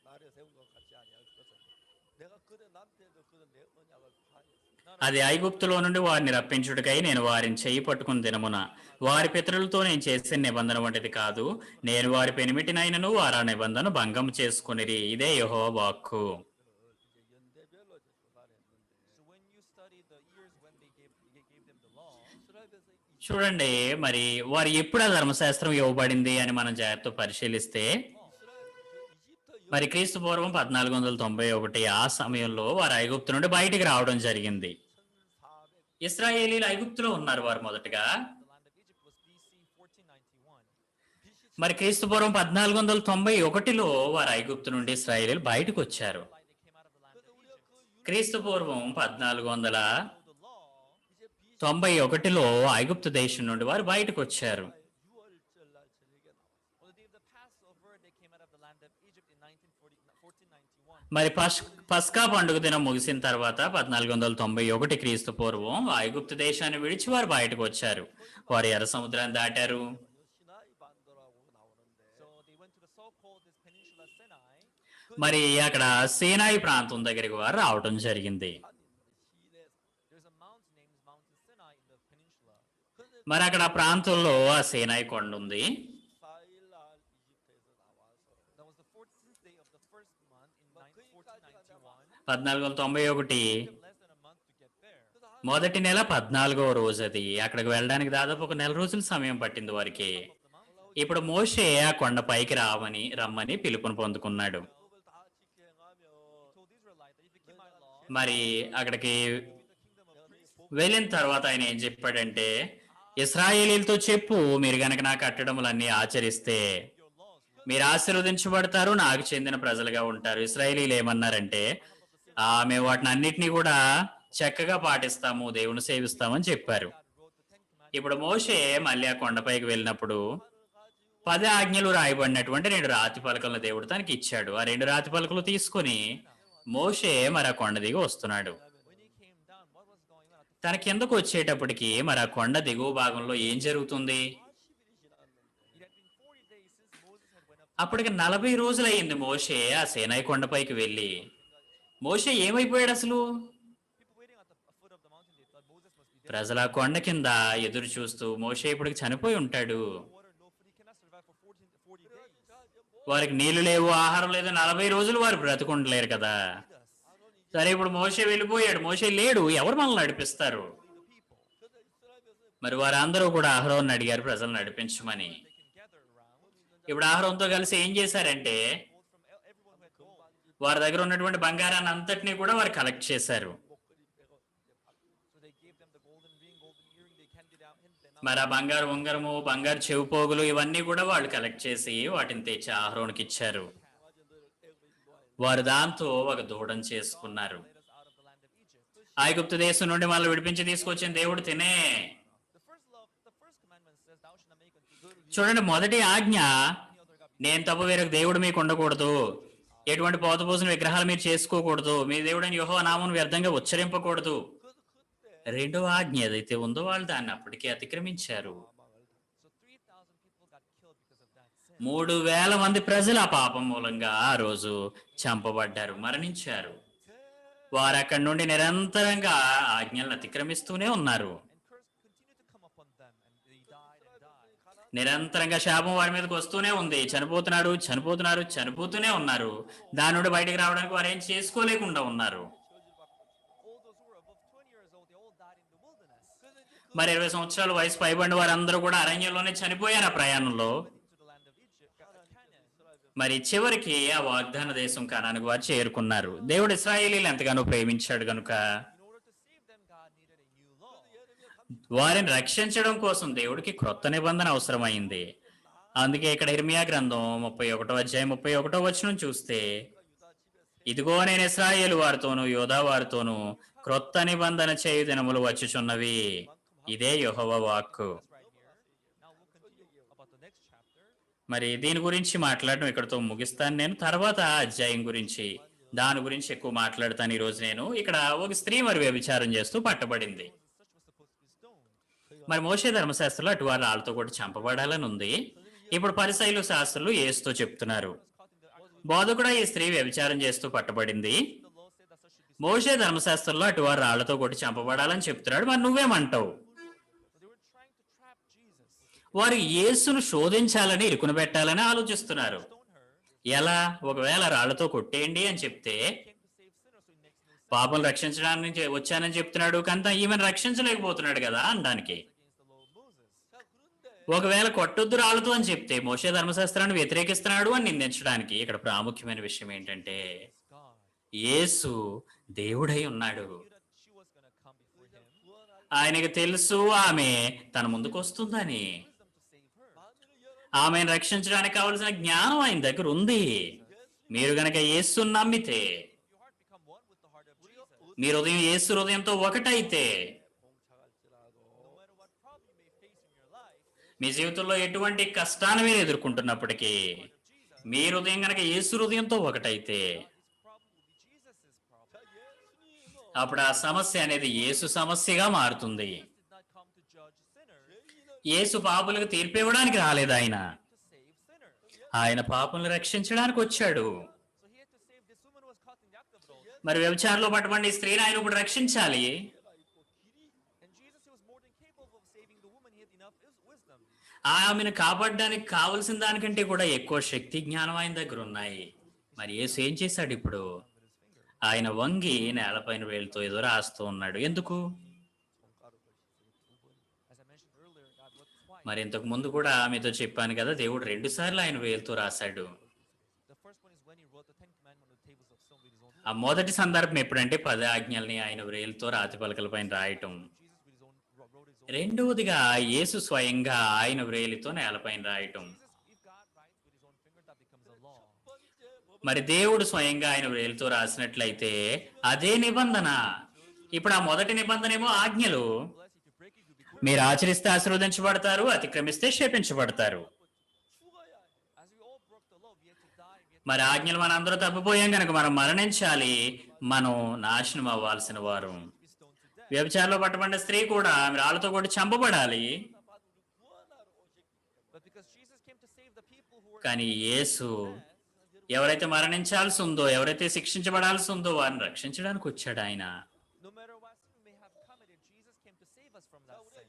날에 세운 것 같지 아니할 것은 내가 그들 남편에도 그들 내 언약을 파하였으니 అది ఐగుప్తులో నుండి వారిని రప్పించుటకై నేను వారిని చేయి పట్టుకుని దినమున వారి పితరులతో నేను చేసిన నిబంధన వంటిది కాదు. నేను వారి పెనిమిటినైనను వారు ఆ నిబంధన భంగం చేసుకొనిరి, ఇదే యెహోవా వాక్కు. 연대별로 이제 조사를 했는데 so when you study the years when they gave them the law, 이스라엘에서 చూడండి, మరి వారు ఎప్పుడు ఆ ధర్మశాస్త్రం ఇవ్వబడింది అని మనం జాగ్రత్త పరిశీలిస్తే 이집트 మరి క్రీస్తు పూర్వం 1491 ఆ సమయంలో వారు ఐగుప్తు నుండి బయటికి రావడం జరిగింది. ఇశ్రాయేలీలు ఐగుప్తులో ఉన్నారు వారు మొదటగా. the land of Egypt was BC 1491. మరి క్రీస్తు పూర్వం 1491లో వారు ఐగుప్తు నుండి ఇశ్రాయేలీలు బయటకు వచ్చారు. Why they came out of the land of Egypt. క్రీస్తు పూర్వం 1491లో The law ఐగుప్తు దేశం నుండి వారు బయటకు వచ్చారు. 6월절 날 저녁에 나왔어요. on the day of the Passover they came out of the land of Egypt in 1491. మరి పస్కా పండుగ దినం ముగిసిన తర్వాత 1491 క్రీస్తు పూర్వం ఐగుప్తు దేశాన్ని విడిచి వారు బయటకు వచ్చారు. వారు ఎర్ర సముద్రాన్ని దాటారు. 시나이 반도라고 나오는데 So they went to the so-called this peninsula Sinai. మరి అక్కడ సీనాయి ప్రాంతం దగ్గరికి వారు రావడం జరిగింది. There's a mountain named Mountain Sinai in the peninsula. మరి అక్కడ ఆ ప్రాంతంలో ఆ సీనాయి కొండ ఉంది. 4일 날 이집트에서 나와서 That was the 14th day of the first month in 1491. 1491 Less than a month to get there. మొదటి నెల 14వ రోజు అది. అక్కడికి వెళ్ళడానికి దాదాపు ఒక నెల రోజుల సమయం పట్టింది వారికి. ఇప్పుడు మోషే ఆ కొండ పైకి రమ్మని పిలుపుని పొందుకున్నాడు. 법을 다 지켜 행하며 He told the Israelites that if you keep my law, మరి అక్కడికి the kingdom of priests. వెళ్ళిన తర్వాత ఆయన ఏం చెప్పాడంటే, ఇశ్రాయేలీలతో చెప్పు, మీరు గనక నా కట్టడములన్నీ ఆచరిస్తే Your laws మీరు ఆశీర్వదించబడతారు, నాకు చెందిన ప్రజలుగా ఉంటారు. ఇశ్రాయేలీలు ఏమన్నారంటే, మేము వాటిని అన్నిటినీ కూడా చక్కగా పాటిస్తాము, దేవుని సేవిస్తామని చెప్పారు. wrote the 10 Commandments. ఇప్పుడు మోషే మళ్ళీ ఆ కొండపైకి వెళ్ళినప్పుడు 10 ఆజ్ఞలు రాయబడినటువంటి 2 రాతి పలకలను దేవుడు తనకి ఇచ్చాడు. ఆ 2 రాతి పలకలు తీసుకుని మోషే మరి ఆ కొండ దిగి వస్తున్నాడు. When he came down, what was going on? తన కిందకు వచ్చేటప్పటికి మరి ఆ కొండ దిగువ భాగంలో ఏం జరుగుతుంది? It had been 40 days since Moses had went up. అప్పటికి 40 రోజులయ్యింది మోషే ఆ సేనాయి కొండపైకి వెళ్ళి. మోషే ఏమైపోయాడు అసలు? People waiting at the foot of the mountain, they thought Moses must be dead. ప్రజల ఆ కొండ కింద ఎదురు చూస్తూ మోషే ఇప్పటికి చనిపోయి ఉంటాడు. No water, no food. He cannot survive for 40 days. వారికి నీళ్లు లేవు, ఆహారం లేదు, 40 రోజులు వారు బ్రతుకుండలేరు కదా. సరే, ఇప్పుడు మోషే వెళ్ళిపోయాడు, మోషే లేడు, ఎవరు మనల్ని నడిపిస్తారు? మరి వారందరూ కూడా అహరోన్ అడిగారు ప్రజలను నడిపించమని. ఇప్పుడు అహరోన్తో కలిసి ఏం చేశారంటే వారి దగ్గర ఉన్నటువంటి బంగారాన్ని అంతటినీ కూడా వారు కలెక్ట్ చేశారు. మరి ఆ బంగారు ఉంగరము, బంగారు చెవి పోగులు ఇవన్నీ కూడా వాళ్ళు కలెక్ట్ చేసి వాటిని తెచ్చి అహరోన్కి ఇచ్చారు. వారు దాంతో ఒక దూడం చేసుకున్నారు. ఐగుప్తు దేశం నుండి మనల్ని విడిపించి తీసుకొచ్చిన దేవుడు తినే. చూడండి, మొదటి ఆజ్ఞ, నేను తప్ప వేరొక దేవుడు మీకు ఉండకూడదు, ఎటువంటి పోతపోసిన విగ్రహాలు మీరు చేసుకోకూడదు, మీ దేవుడైన యెహోవా నామమును వ్యర్థంగా ఉచ్చరింపకూడదు. రెండవ ఆజ్ఞ ఏదైతే ఉందో వాళ్ళు దాన్ని అప్పటికే అతిక్రమించారు. 3,000 మంది ప్రజలు ఆ పాపం మూలంగా ఆ రోజు చంపబడ్డారు, మరణించారు. వారు అక్కడి నుండి నిరంతరంగా ఆజ్ఞలను అతిక్రమిస్తూనే ఉన్నారు. నిరంతరంగా శాపం వారి మీదకి వస్తూనే ఉంది. చనిపోతూనే ఉన్నారు. దాని నుండి బయటకు రావడానికి వారు ఏం చేసుకోలేకుండా ఉన్నారు. మరి 20 సంవత్సరాల వయసు పైబడిన వారందరూ కూడా అరణ్యంలోనే చనిపోయారు ఆ ప్రయాణంలో. మరి చివరికి ఆ వాగ్దాన దేశం కానానికి వారు చేరుకున్నారు. దేవుడు ఇశ్రాయేలీలు ఎంతగానో ప్రేమించాడు కనుక వారిని రక్షించడం కోసం దేవుడికి క్రొత్త నిబంధన అవసరమైంది. అందుకే ఇక్కడ ఇర్మియా గ్రంథం 31వ అధ్యాయం 31వ వచనం చూస్తే, ఇదిగో నేను ఇశ్రాయేలు వారితోనూ యోధా వారితోనూ క్రొత్త నిబంధన చేయు దినములు వచ్చుచున్నవి. ఇదే యెహోవా వాక్కు. మరి దీని గురించి మాట్లాడడం ఇక్కడతో ముగిస్తాను. నేను తర్వాత అధ్యాయం గురించి దాని గురించి ఎక్కువ మాట్లాడతాను. ఈ రోజు నేను ఇక్కడ ఒక స్త్రీ మరి వ్యభిచారం చేస్తూ పట్టబడింది. మరి మోషే ధర్మశాస్త్రంలో అటు వారు వాళ్ళతో కూడా చంపబడాలని ఉంది. ఇప్పుడు పరిసయ్యులు శాస్త్రులు యేసుతో చెప్తున్నారు, బోధకుడా ఈ స్త్రీ వ్యభిచారం చేస్తూ పట్టబడింది, మోషే ధర్మశాస్త్రంలో అటు వారు రాళ్లతో కొట్టి చంపబడాలని చెప్తున్నాడు, మరి నువ్వేమంటావు? వారు యేసును శోధించాలని, ఇరుకున పెట్టాలని ఆలోచిస్తున్నారు. ఎలా? ఒకవేళ రాళ్లతో కొట్టేయండి అని చెప్తే పాపం రక్షించడానికి వచ్చానని చెప్తున్నాడు, కానీ ఈమెను రక్షించలేకపోతున్నాడు కదా అనడానికి. ఒకవేళ కొట్టొద్దు రాళ్ళతో అని చెప్తే మోషే ధర్మశాస్త్రాన్ని వ్యతిరేకిస్తున్నాడు అని నిందించడానికి. ఇక్కడ ప్రాముఖ్యమైన విషయం ఏంటంటే యేసు దేవుడై ఉన్నాడు. ఆయనకు తెలుసు ఆమె తన ముందుకు వస్తుందని. ఆమెను రక్షించడానికి కావలసిన జ్ఞానం ఆయన దగ్గర ఉంది. మీరు గనక యేసుని నమ్మితే, మీ హృదయం యేసు హృదయంతో ఒకటైతే, మీ జీవితంలో ఎటువంటి కష్టాన్ని మీరు ఎదుర్కొంటున్నప్పటికీ మీ హృదయం కనుక యేసు హృదయంతో ఒకటైతే, అప్పుడు ఆ సమస్య అనేది యేసు సమస్యగా మారుతుంది. యేసు పాపులకు తీర్పు ఇవ్వడానికి రాలేదు, ఆయన పాపులను రక్షించడానికి వచ్చాడు. మరి వ్యభిచారంలో పట్టబడిన స్త్రీని ఆయన ఇప్పుడు రక్షించాలి. ఆమెను కాపాడడానికి కావలసిన దానికంటే కూడా ఎక్కువ శక్తి, జ్ఞానం ఆయన దగ్గర ఉన్నాయి. మరి యేసు ఏం చేశాడు? ఇప్పుడు ఆయన వంగి నేలపైన వేలుతో ఏదో రాస్తూ ఉన్నాడు. ఎందుకు? మరి ఇంతకు ముందు కూడా మీతో చెప్పాను కదా, దేవుడు 2 సార్లు ఆయన వేలుతో రాశాడు. ఆ మొదటి సందర్భం ఎప్పుడంటే 10 ఆజ్ఞల్ని ఆయన వేలుతో రాతి పలకల పైన రాయటం. రెండవదిగా యేసు స్వయంగా ఆయన వ్రేలితో నేలపైన రాయటం. మరి దేవుడు స్వయంగా ఆయన వ్రేలితో రాసినట్లయితే అదే నిబంధన. ఇప్పుడు ఆ మొదటి నిబంధన ఏమో ఆజ్ఞలు. మీరు ఆచరిస్తే ఆశీర్వదించబడతారు, అతిక్రమిస్తే శపించబడతారు. మరి ఆజ్ఞలు మన అందరూ తప్పిపోయాం కనుక మనం మరణించాలి, మనం నాశనం అవ్వాల్సిన వారు. వ్యభిచారంలో పట్టబడిన స్త్రీ కూడా రాళ్లతో కొట్టి చంపబడాలి. కానీ యేసు ఎవరైతే మరణించాల్సి ఉందో, ఎవరైతే శిక్షించబడాల్సి ఉందో వారిని రక్షించడానికి వచ్చాడు ఆయన.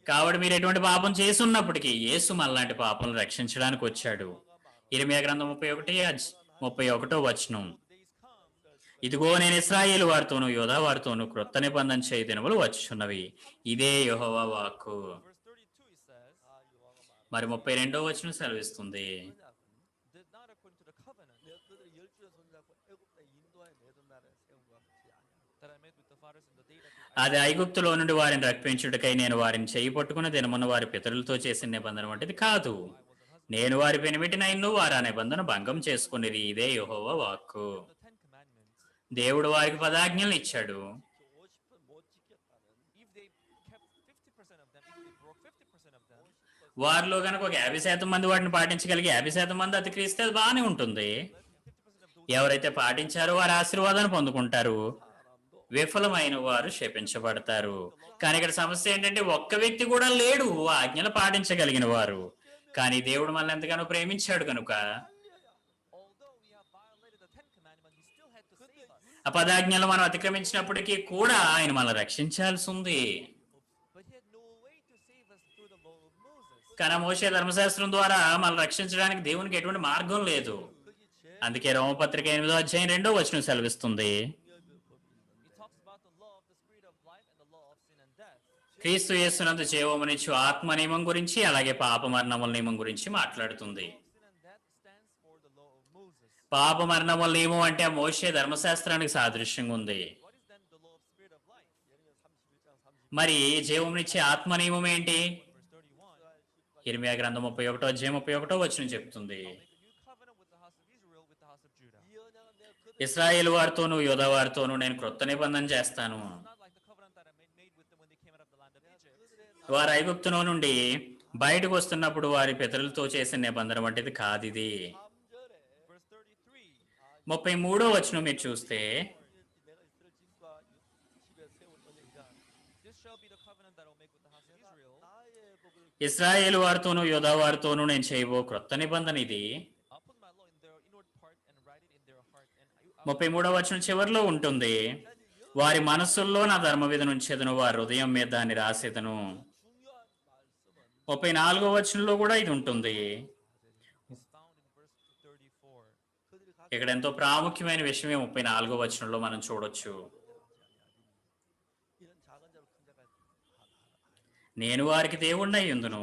కాబట్టి మీరు ఎటువంటి పాపం చేసి ఉన్నప్పటికీ యేసు మనలాంటి పాపలను రక్షించడానికి వచ్చాడు. ఇర్మియా గ్రంథం 31 వచనం. ఇదిగో నేను ఇశ్రాయేలు వారితోను యోధా వారితోను క్రొత్త నిబంధన చేయ దినములు వచ్చుచున్నవి, ఇదే యెహోవా వాక్కు. Verse 32 he says, మరి 32వ వచనం సెలవిస్తుంది, did not according to the covenant 내가 그들을 열주에 손잡고 애굽 땅 인도하여 내던 날에 세운 것 같지 아니야. that I made with the fathers in the day that they అది ఐగుప్తులో నుండి వారిని రక్షించుటకై నేను వారిని చేయి పట్టుకున్న దినమున వారి పితరులతో చేసిన నిబంధన వంటిది కాదు. నేను వారి పెనిమిటిన ఇన్ను వారు ఆ నిబంధన భంగం చేసుకునేది, ఇదే యెహోవా వాక్కు. the Ten Commandments, దేవుడు వారికి 10 ఆజ్ఞలు ఇచ్చాడు. 50은 못 지켰다는 if they kept 50% of them, if they broke 50% of them, వారిలో కనుక ఒక 50% మంది వాటిని పాటించగలిగి 50% మంది అతిక్రిస్తే అది బాగానే ఉంటుంది. 50% of those ఎవరైతే పాటించారో వారి ఆశీర్వాదాన్ని పొందుకుంటారు, విఫలమైన వారు శపించబడతారు. కానీ ఇక్కడ సమస్య ఏంటంటే ఒక్క వ్యక్తి కూడా లేడు ఆ ఆజ్ఞలు పాటించగలిగిన వారు. కానీ దేవుడు మనల్ని ఎంతగానో ప్రేమించాడు కనుక although we have violated the Ten Commandments, he still had to save us. ఆ 10 ఆజ్ఞలు మనం అతిక్రమించినప్పటికీ కూడా ఆయన మనల్ని రక్షించాల్సి ఉంది. But he had no way to save us through the law of Moses. కానీ మోషే ధర్మశాస్త్రం ద్వారా మనల్ని రక్షించడానికి దేవునికి ఎటువంటి మార్గం లేదు. అందుకే రోమపత్రిక 8వ అధ్యాయం 2వ వచనం సెలవిస్తుంది, He talks about the law of the spirit of life and the law of sin and death. క్రీస్తు యేసునందు జీవమునిచ్చు ఆత్మ నియమం గురించి అలాగే పాప మరణముల నియమం గురించి మాట్లాడుతుంది. Sin and death stands for the law of Moses. పాప మరణముల నియమం అంటే ఆ మోషే ధర్మశాస్త్రానికి సాదృశ్యంగా ఉంది. What is then the law of spirit of life? మరి జీవమునిచ్చే ఆత్మ నియమం ఏంటి? Verse 31. ఇర్మియా గ్రంథం 31వ అధ్యాయం 31వ వచనం చెప్తుంది, Make a new covenant with the house of Israel, with the house of Judah. 이 언약은 내가 그들 ఇశ్రాయేలు వారితోను యోధా వారితోను నేను క్రొత్త నిబంధన చేస్తాను. It's not like the covenant that I made with them when they came out of the land of Egypt. వారు ఐగుప్తులో నుండి బయటకు వస్తున్నప్పుడు వారి పితరులతో చేసిన నిబంధన వంటిది కాదు ఇది. 3절에 Verse 33. 33వ వచనం మీరు చూస్తే, 내가 이스라엘 집과 집에 세울 언약이라 This shall be the covenant that I will make with the house of Israel. 나의 법을 ఇశ్రాయేలు వారితోను యోధా వారితోను నేను చేయబో క్రొత్త నిబంధన ఇది. I'll put my law in their inward part and write it in their heart. And 33వ వచనం చివరిలో ఉంటుంది, వారి మనస్సుల్లో నా ధర్మ విధిని ఉంచేదను, వారి హృదయం మీద దాన్ని రాసేదను. 중요한 말씀은 34వ వచనంలో కూడా ఇది ఉంటుంది. is found in verse 34. 그들이 각 ఇక్కడ ఎంతో ప్రాముఖ్యమైన విషయమే 34వ వచనంలో మనం చూడొచ్చు. 이런 작은 자로 큰 자가 నేను వారికి దేవుణ్ణై యుందును,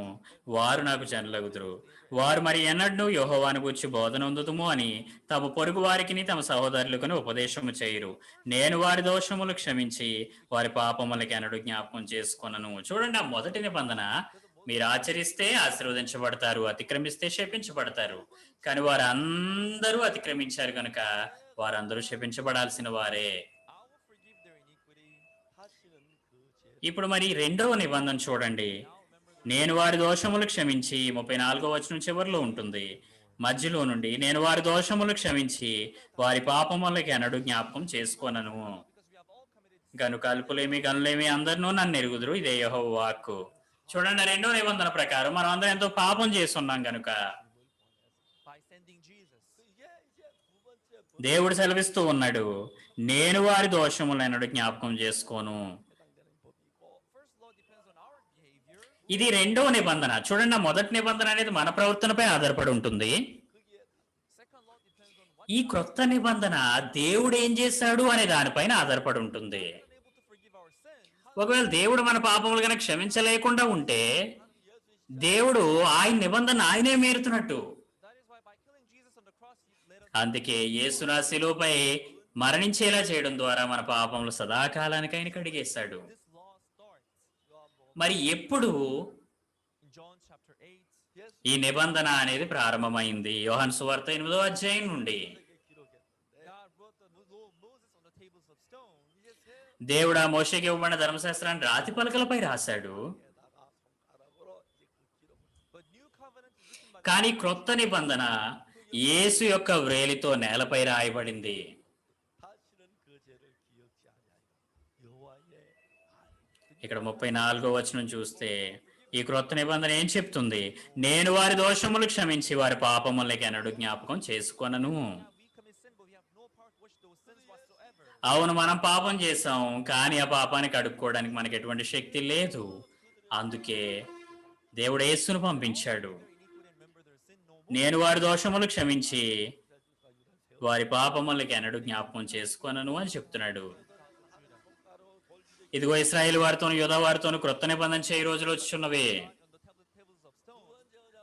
వారు నాకు జనులగుదురు. వారు మరి ఎన్నడూ యెహోవాను గూర్చి బోధన అందుదుము అని తమ పొరుగు వారికిని తమ సహోదరులకుని ఉపదేశము చేయరు. నేను వారి దోషములు క్షమించి వారి పాపములకి ఎన్నడూ జ్ఞాపకం చేసుకొనను. చూడండి, ఆ మొదటి నిబంధన మీరు ఆచరిస్తే ఆశీర్వదించబడతారు, అతిక్రమిస్తే శపించబడతారు. కానీ వారు అందరూ అతిక్రమించారు కనుక వారందరూ శపించబడాల్సిన వారే. I will forgive their iniquity. 하시는 그 죄. ఇప్పుడు మరి రెండవ నిబంధన చూడండి, నేను వారి దోషములు క్షమించి 34వ వచనం చివరిలో ఉంటుంది. మధ్యలో నుండి నేను వారి దోషములు క్షమించి వారి పాపములకి ఎన్నడూ జ్ఞాపకం చేసుకోనను. Because we have all committed గనుక అల్పులేమి గనులేమి అందరినూ నన్ను ఎరుగుదురు, ఇదే యెహోవా వాక్కు. చూడండి, రెండో నిబంధన ప్రకారం మనం అందరం ఎంతో పాపం చేస్తున్నాం కనుక by sending Jesus. 이게 이제 두 번째 దేవుడు సెలవిస్తూ ఉన్నాడు, నేను వారి దోషములు ఎన్నడూ జ్ఞాపకం చేసుకోను. 해당되는 법이고 First law depends on our behavior. ఇది రెండో నిబంధన. చూడండి, ఆ మొదటి నిబంధన అనేది మన ప్రవర్తనపై ఆధారపడి ఉంటుంది. Second law depends on what ఈ క్రొత్త నిబంధన దేవుడు ఏం చేశాడు అనే దానిపైన ఆధారపడి ఉంటుంది. we're able to forgive our sins. ఒకవేళ దేవుడు మన పాపములు కనుక క్షమించలేకుండా ఉంటే దేవుడు ఆయన నిబంధన ఆయనే మీరుతున్నట్టు. That is why by killing Jesus on the cross, he let us. అందుకే యేసును ఆ శిలువపై మరణించేలా చేయడం ద్వారా మన పాపములు సదాకాలానికి ఆయన కడిగేశాడు. This law starts మరి ఎప్పుడు in John chapter 8. ఈ నిబంధన అనేది ప్రారంభమైంది? యోహాను సువార్త 8వ అధ్యాయం నుండి. God wrote the law of Moses on the tables of stone. Yes, దేవుడు ఆ మోషేకి ఇవ్వబడిన ధర్మశాస్త్రాన్ని రాతి పలకలపై రాశాడు. but new covenant is written by కానీ క్రొత్త నిబంధన యేసు యొక్క వ్రేలితో నేలపై రాయబడింది. 다시는 그 죄를 기억지 아니하리라. 여호와의 ఇక్కడ 34వ వచనం చూస్తే ఈ క్రొత్త నిబంధన ఏం చెప్తుంది? నేను వారి దోషములు క్షమించి వారి పాపములకి ఎన్నడూ జ్ఞాపకం చేసుకొనను. we commit sin, but we have no power to wash those sins whatsoever. అవును, మనం పాపం చేసాం, కానీ ఆ పాపానికి అడుక్కోవడానికి మనకి ఎటువంటి శక్తి లేదు. అందుకే దేవుడు యేసును పంపించాడు. Iniquity and remember their sin no నేను వారి దోషములు క్షమించి వారి పాపములకి ఎన్నడూ జ్ఞాపకం చేసుకొనను అని చెప్తున్నాడు. ఇదిగో ఇశ్రాయేలు వారితోను యూదా వారితోను క్రొత్త నిబంధన చేయి రోజులు వచ్చుచున్నవి.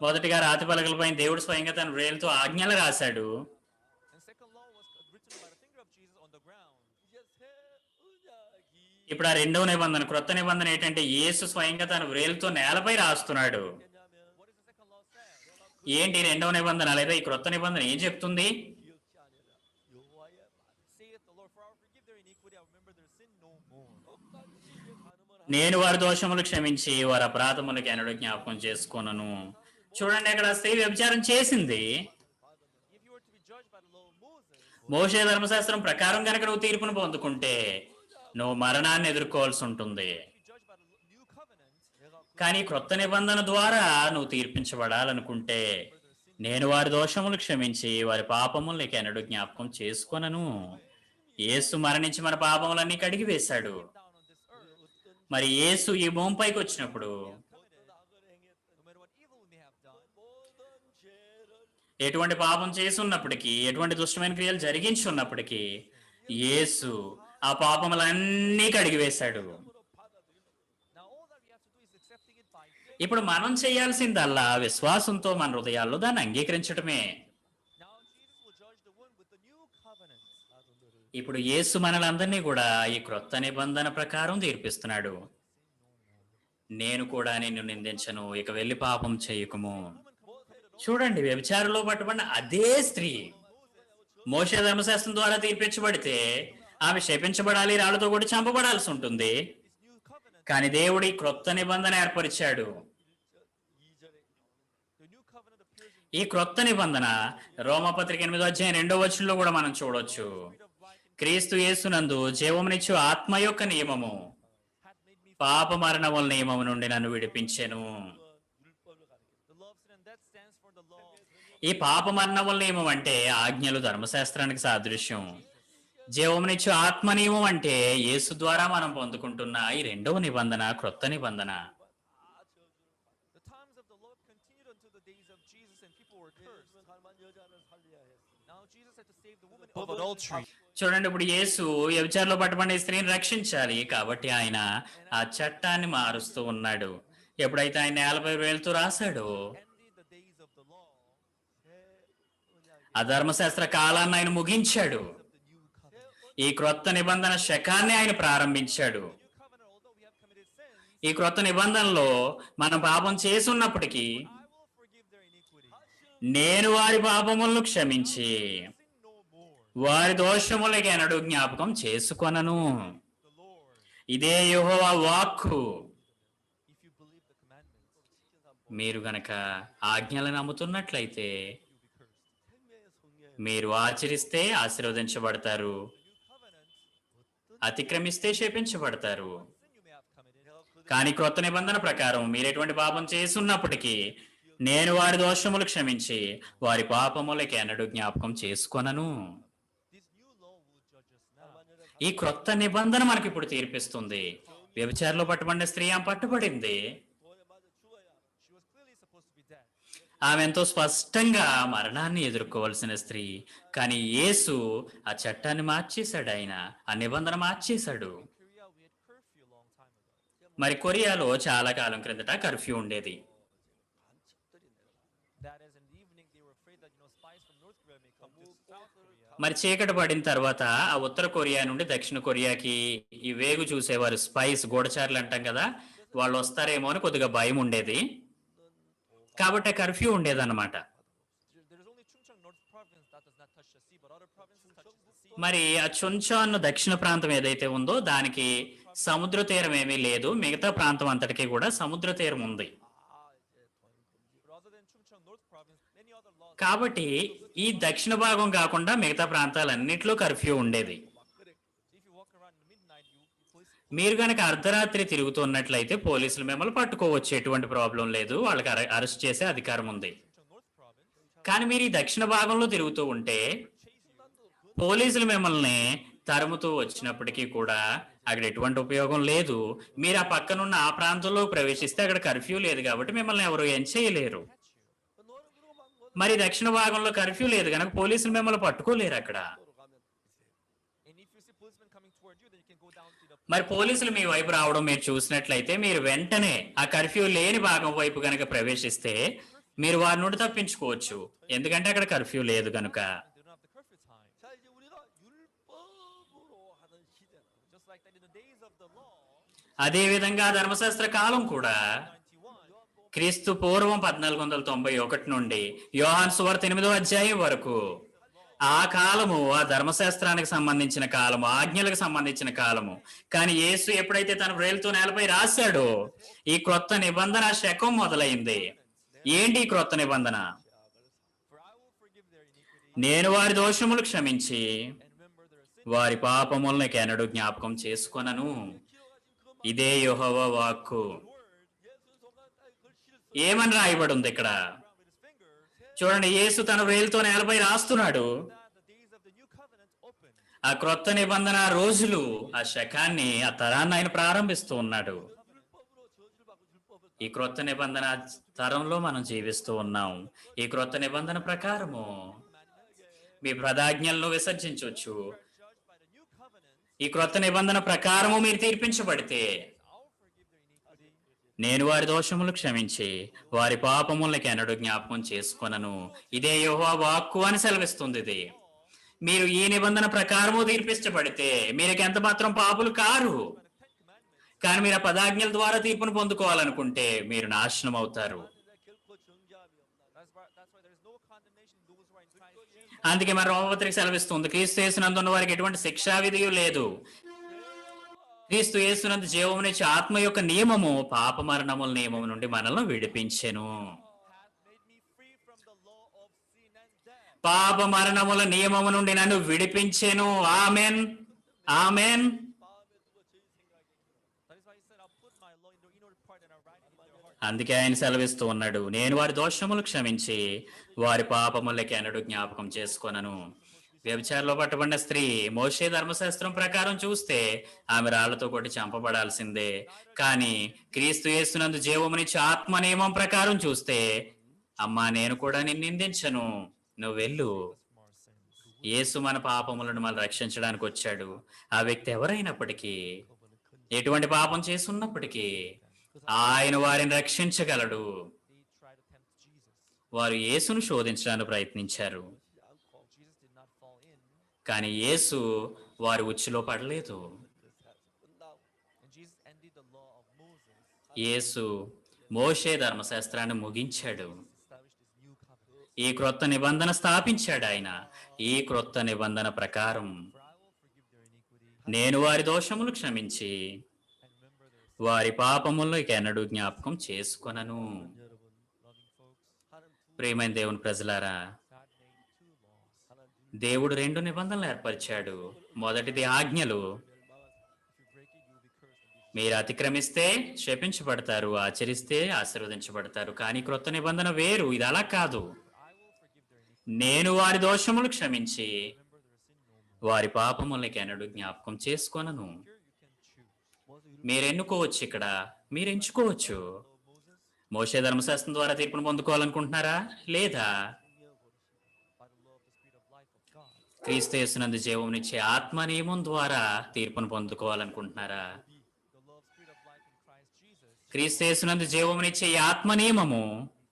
మొదటిగా రాతి పలకలపై దేవుడు స్వయంగా తన వ్రేలుతో ఆజ్ఞలు రాశాడు. And second law was written by the finger of Jesus on the ground. 이제 새 언약이 ఇప్పుడు ఆ రెండవ నిబంధన క్రొత్త నిబంధన ఏంటంటే యేసు స్వయంగా తన వ్రేలుతో నేలపై రాస్తున్నాడు. 뭐냐면 What does the second law say? ఏంటి ఈ రెండవ నిబంధన లేదా ఈ క్రొత్త నిబంధన ఏం చెప్తుంది? 기억지 아니라 여호와의 말 Saith the Lord, for I will forgive their iniquity, I will remember their sin no more. 똑같이 기억하는 నేను వారి దోషములు క్షమించి వారి అపరాధములకు ఎన్నడూ జ్ఞాపకం చేసుకొనను. చూడండి, అక్కడ స్త్రీ వ్యభిచారం చేసింది. If you were to be judged by the law of Moses, మోషే ధర్మశాస్త్రం ప్రకారం కనుక నువ్వు తీర్పును పొందుకుంటే నువ్వు మరణాన్ని ఎదుర్కోవాల్సి ఉంటుంది. be judged by the new covenant, కానీ క్రొత్త నిబంధన ద్వారా నువ్వు తీర్పించబడాలనుకుంటే నేను వారి దోషములు క్షమించి వారి పాపములకి ఎన్నడూ జ్ఞాపకం చేసుకొనను. యేసు మరణించి మన పాపములన్నీ కడిగి వేశాడు. down on this earth, మరి యేసు ఈ భూమిపైకి వచ్చినప్పుడు no matter what evil we may have done, 모든 죄를 ఎటువంటి పాపం చేసి ఉన్నప్పటికీ ఎటువంటి దుష్టమైన క్రియలు జరిగించి ఉన్నప్పటికీ యేసు ఆ పాపములన్నీ కడిగి వేశాడు. now all that we have to do is accepting it by faith. ఇప్పుడు మనం చేయాల్సిందల్లా విశ్వాసంతో మన హృదయాల్లో దాన్ని అంగీకరించటమే. Now Jesus will judge the one with the new covenant. ఇప్పుడు యేసు మనలందరినీ కూడా ఈ క్రొత్త నిబంధన ప్రకారం తీర్పిస్తున్నాడు. నేను కూడా నిన్ను నిందించను, ఇక వెళ్ళి పాపం చేయకుము. చూడండి, వ్యభిచారంలో పట్టుబడిన అదే స్త్రీ మోషే ధర్మశాస్త్రం ద్వారా తీర్పించబడితే ఆమె శపించబడాలి, రాళ్లతో కూడా చంపబడాల్సి ఉంటుంది. New covenant, కానీ దేవుడు ఈ క్రొత్త నిబంధన ఏర్పరిచాడు. the new covenant appears in ఈ క్రొత్త నిబంధన రోమపత్రిక 8:2 కూడా మనం చూడొచ్చు. క్రీస్తు యేసునందు జీవమునిచ్చు ఆత్మ యొక్క నియమము hath made me పాప మరణముల నియమము నుండి నన్ను విడిపించెను. the law of sin and death stands for the law of ఈ పాప మరణముల నియమం అంటే ఆజ్ఞలు ధర్మశాస్త్రానికి సాదృశ్యం. జీవమునిచ్చు ఆత్మ నియమం అంటే యేసు ద్వారా మనం పొందుకుంటున్న ఈ రెండవ నిబంధన క్రొత్త నిబంధన. the times of the Lord continued until the days of Jesus and people were cursed. 살만 여자를 살려야 했어. Now Jesus had to save the woman of adultery. చూడండి, ఇప్పుడు యేసు వ్యభిచారంలో పట్టుబడిన స్త్రీని రక్షించాలి కాబట్టి ఆయన ఆ చట్టాన్ని మారుస్తూ ఉన్నాడు. ఎప్పుడైతే ఆయన నేలపై వేలుతూ రాశాడో Ended the days of the law, ఆ ధర్మశాస్త్ర కాలాన్ని ఆయన ముగించాడు. the new covenant. ఈ క్రొత్త నిబంధన శకాన్ని ఆయన ప్రారంభించాడు. New covenant, although we have committed sins, ఈ క్రొత్త నిబంధనలో మనం పాపం చేసి ఉన్నప్పటికీ I will forgive their iniquity. నేను వారి పాపములను క్షమించి Sin no more. వారి దోషములకి ఎన్నడూ జ్ఞాపకం చేసుకొనను. The Lord, ఇదే యెహోవా వాక్కు. if you believe the commandments, మీరు గనక ఆజ్ఞలను నమ్ముతున్నట్లయితే you'll be cursed. 생명의 성령 మీరు ఆచరిస్తే ఆశీర్వదించబడతారు, Covenant, అతిక్రమిస్తే శపించబడతారు. sin you may have committed, కానీ క్రొత్త నిబంధన ప్రకారం మీరు ఎటువంటి పాపం చేసి ఉన్నప్పటికీ నేను వారి దోషములు క్షమించి వారి పాపములకి ఎన్నడూ జ్ఞాపకం చేసుకొనను. this new law will judge us now. ఈ క్రొత్త నిబంధన మనకి ఇప్పుడు తీర్పిస్తుంది. వ్యభిచారంలో పట్టుబడిన స్త్రీ ఆమె పట్టుబడింది. 돈에 맞아 죽어야 She was clearly supposed to be dead. ఆమె ఎంతో స్పష్టంగా మరణాన్ని ఎదుర్కోవలసిన స్త్రీ. కానీ యేసు ఆ చట్టాన్ని మార్చేశాడు. ఆయన ఆ నిబంధన మార్చేశాడు. In Korea, we had curfew a long time ago. మరి కొరియాలో చాలా కాలం క్రిందట కర్ఫ్యూ ఉండేది. That is, in the evening, they were afraid that spies from North Korea may come to South Korea. మరి చీకటి పడిన తర్వాత ఆ ఉత్తర కొరియా నుండి దక్షిణ కొరియాకి ఈ వేగు చూసేవారు, స్పైస్, గూఢచారులు అంటాం కదా, వాళ్ళు వస్తారేమో అని కొద్దిగా భయం ఉండేది. కాబట్టి కర్ఫ్యూ ఉండేదన్నమాట. There is only Chungcheong North Province that does not touch the sea, but other provinces touches the sea. మరి ఆ చుంచాన్ దక్షిణ ప్రాంతం ఏదైతే ఉందో దానికి సముద్ర తీరం ఏమీ లేదు. మిగతా ప్రాంతం అంతటికీ కూడా సముద్ర తీరం ఉంది. But other than Chungcheong North Province, many other laws. కాబట్టి ఈ దక్షిణ భాగం కాకుండా మిగతా ప్రాంతాలన్నిట్లో కర్ఫ్యూ ఉండేది. If you walk around in the midnight, police మీరు కనుక అర్ధరాత్రి తిరుగుతున్నట్లయితే పోలీసులు మిమ్మల్ని పట్టుకోవచ్చు, ఎటువంటి ప్రాబ్లం లేదు, వాళ్ళకి అరెస్ట్ చేసే అధికారం ఉంది. Chungcheong North Province కానీ మీరు ఈ దక్షిణ భాగంలో తిరుగుతూ ఉంటే పోలీసులు మిమ్మల్ని తరుముతూ వచ్చినప్పటికీ కూడా అక్కడ ఎటువంటి ఉపయోగం లేదు. మీరు ఆ పక్కనున్న ఆ ప్రాంతంలో ప్రవేశిస్తే అక్కడ కర్ఫ్యూ లేదు కాబట్టి మిమ్మల్ని ఎవరు ఏం చేయలేరు. 너는 그러고 막 మరి దక్షిణ భాగంలో కర్ఫ్యూ లేదు కనుక పోలీసులు మిమ్మల్ని పట్టుకోలేరు అక్కడ. And if you see policemen coming towards you, then you can go down to the మరి పోలీసులు మీ వైపు రావడం మీరు చూసినట్లయితే మీరు వెంటనే ఆ కర్ఫ్యూ లేని భాగం వైపు కనుక ప్రవేశిస్తే మీరు వారి నుండి తప్పించుకోవచ్చు, ఎందుకంటే అక్కడ కర్ఫ్యూ లేదు కనుక. they don't have the curfew time. 자, 이제 우리가 율법으로 하던 시대는 Just like that in the days of the law, అదే విధంగా ధర్మశాస్త్ర కాలం కూడా 91, క్రీస్తు పూర్వం 1491 నుండి యోహాను సువార్త 8వ అధ్యాయం వరకు ఆ కాలము ఆ ధర్మశాస్త్రానికి సంబంధించిన కాలము, ఆజ్ఞలకు సంబంధించిన కాలము. కానీ యేసు ఎప్పుడైతే తన వ్రేలుతో నేలపై రాశాడో ఈ క్రొత్త నిబంధన శకం మొదలైంది. ఏంటి ఈ క్రొత్త నిబంధన? for I will forgive their iniquity నేను వారి దోషములు క్షమించి and remember their sin. వారి పాపములను ఎన్నడూ జ్ఞాపకం చేసుకొనను. ఇదే యెహోవా వాక్కు. ఏమని రాయబడి ఉంది ఇక్కడ? With his finger, చూడండి, యేసు తన వేలుతో నేలపై రాస్తున్నాడు. that the days of the new covenant open. ఆ క్రొత్త నిబంధన రోజులు, ఆ శకాన్ని, ఆ తరాన్ని ఆయన ప్రారంభిస్తూ ఉన్నాడు. ఈ క్రొత్త నిబంధన తరంలో మనం జీవిస్తూ ఉన్నాం. ఈ క్రొత్త నిబంధన ప్రకారము మీ ప్రదాజ్ఞలను విసర్జించవచ్చు. Judged by the new covenant, ఈ క్రొత్త నిబంధన ప్రకారము మీరు తీర్పించబడితే I'll forgive their iniquity. నేను వారి దోషములు క్షమించి వారి పాపములకి ఎన్నడూ జ్ఞాపకం చేసుకొనను. ఇదే యెహోవా వాక్కు అని సెలవిస్తుంది ఇది. మీరు ఈ నిబంధన ప్రకారము తీర్పించబడితే మీరికి ఎంత మాత్రం పాపులు కారు. కానీ మీరు ఆ పదాజ్ఞల ద్వారా తీర్పును పొందుకోవాలనుకుంటే మీరు నాశనం అవుతారు. 결코 정죄함이 없나. That's why there is no condemnation in those who are in Christ Jesus. అందుకే మన రోమపత్రిక సెలవిస్తుంది, క్రీస్తు యేసునందున్న వారికి ఎటువంటి శిక్షా విధియు లేదు. క్రీస్తు యేసునందు జీవమునిచ్చే ఆత్మ యొక్క నియమము పాప మరణముల నియమము నుండి మనల్ని విడిపించెను. Hath made me free from the law of sin and death. పాప మరణముల నియమము నుండి నన్ను విడిపించెను. Amen, amen. That is why he said, I'll put my law in the inward part and I'll write it in their heart. అందుకే ఆయన సెలవిస్తూ ఉన్నాడు, నేను వారి దోషములు క్షమించి వారి పాపములకి ఎన్నడూ జ్ఞాపకం చేసుకొనను. వ్యభిచారంలో పట్టబడిన స్త్రీ మోషే ధర్మశాస్త్రం ప్రకారం చూస్తే ఆమె రాళ్లతో కొట్టి చంపబడాల్సిందే. కానీ క్రీస్తు యేసునందు జీవమునిచ్చే ఆత్మ నియమం ప్రకారం చూస్తే, అమ్మా నేను కూడా నిన్ను నిందించను, నువ్వు వెళ్ళు. యేసు మన పాపములను మనం రక్షించడానికి వచ్చాడు. ఆ వ్యక్తి ఎవరైనప్పటికీ, ఎటువంటి పాపం చేసి ఉన్నప్పటికీ ఆయన వారిని రక్షించగలడు. They tried to tempt Jesus. వారు యేసును శోధించడానికి ప్రయత్నించారు, Jesus did not fall in. కానీ యేసు వారి ఉచ్చులో పడలేదు. And Jesus ended the law of Moses, యేసు మోషే ధర్మశాస్త్రాన్ని ముగించాడు. established this new covenant. ఈ క్రొత్త నిబంధన స్థాపించాడు ఆయన. ఈ క్రొత్త నిబంధన ప్రకారం For I will forgive their iniquity నేను వారి దోషములు క్షమించి and remember their sin. వారి పాపములను ఎన్నడూ జ్ఞాపకం చేసుకొనను. Loving folks, ప్రియమైన దేవుని ప్రజలారా, God made two laws. దేవుడు 2 నిబంధనలు ఏర్పరిచాడు. మొదటిది ఆజ్ఞలు. If you break it, you will be cursed and be మీరు అతిక్రమిస్తే శపించబడతారు, ఆచరిస్తే ఆశీర్వదించబడతారు. కానీ క్రొత్త నిబంధన వేరు, ఇది అలా కాదు. I will forgive their iniquity. నేను వారి దోషములు క్షమించి Remember their sin no more. వారి పాపములకి ఎన్నడూ జ్ఞాపకం చేసుకొనను. Here you can choose. మీరు ఎన్నుకోవచ్చు, ఇక్కడ మీరు ఎంచుకోవచ్చు. మోషే ధర్మశాస్త్రం ద్వారా తీర్పును పొందుకోవాలనుకుంటున్నారా, లేదా By the law of the Spirit of life of God. క్రీస్తు యేసునందు జీవమునిచ్చే ఆత్మ నియమం ద్వారా తీర్పును పొందుకోవాలనుకుంటున్నారా? The law of Spirit of life in Christ Jesus. క్రీస్తు యేసునందు జీవమునిచ్చే ఈ ఆత్మ నియమము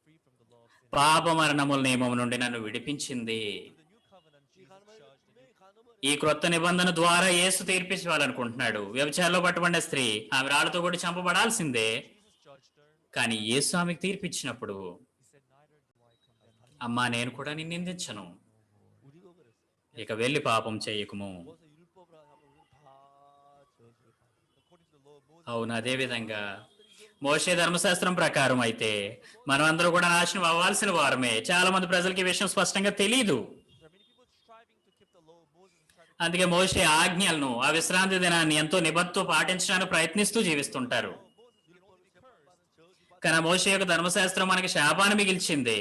Free from the law of sin. పాప మరణముల నియమం నుండి నన్ను విడిపించింది. The new covenant, Jesus judged and ఈ క్రొత్త నిబంధన ద్వారా యేసు తీర్పించాలనుకుంటున్నాడు. వ్యభిచారంలో పట్టబడిన స్త్రీ ఆమె రాళ్లతో కూడా చంపబడాల్సిందే. Jesus judged her. కానీ యేసు ఆమెకు తీర్పిచ్చినప్పుడు, He said, neither do I condemn you. అమ్మా నేను కూడా నిన్ను నిందించను, 우리가 그랬어. ఇక వెళ్ళి పాపం చేయకుము. 그래서 율법을 하면 다 저주를 받아. According to the law of Moses, అవును, అదే విధంగా మోషే ధర్మశాస్త్రం ప్రకారం అయితే మనం అందరూ కూడా నాశనం అవ్వాల్సిన వారమే. చాలా మంది ప్రజలకి ఈ విషయం స్పష్టంగా తెలీదు. there are many people striving to keep the law of Moses and try to అందుకే మోషే ఆజ్ఞలను, ఆ విశ్రాంతి దినాన్ని ఎంతో నిబద్ధతో పాటించడానికి ప్రయత్నిస్తూ జీవిస్తుంటారు. Moses, you can only be cursed. కానీ మోషే యొక్క ధర్మశాస్త్రం మనకి శాపాన్ని మిగిల్చింది.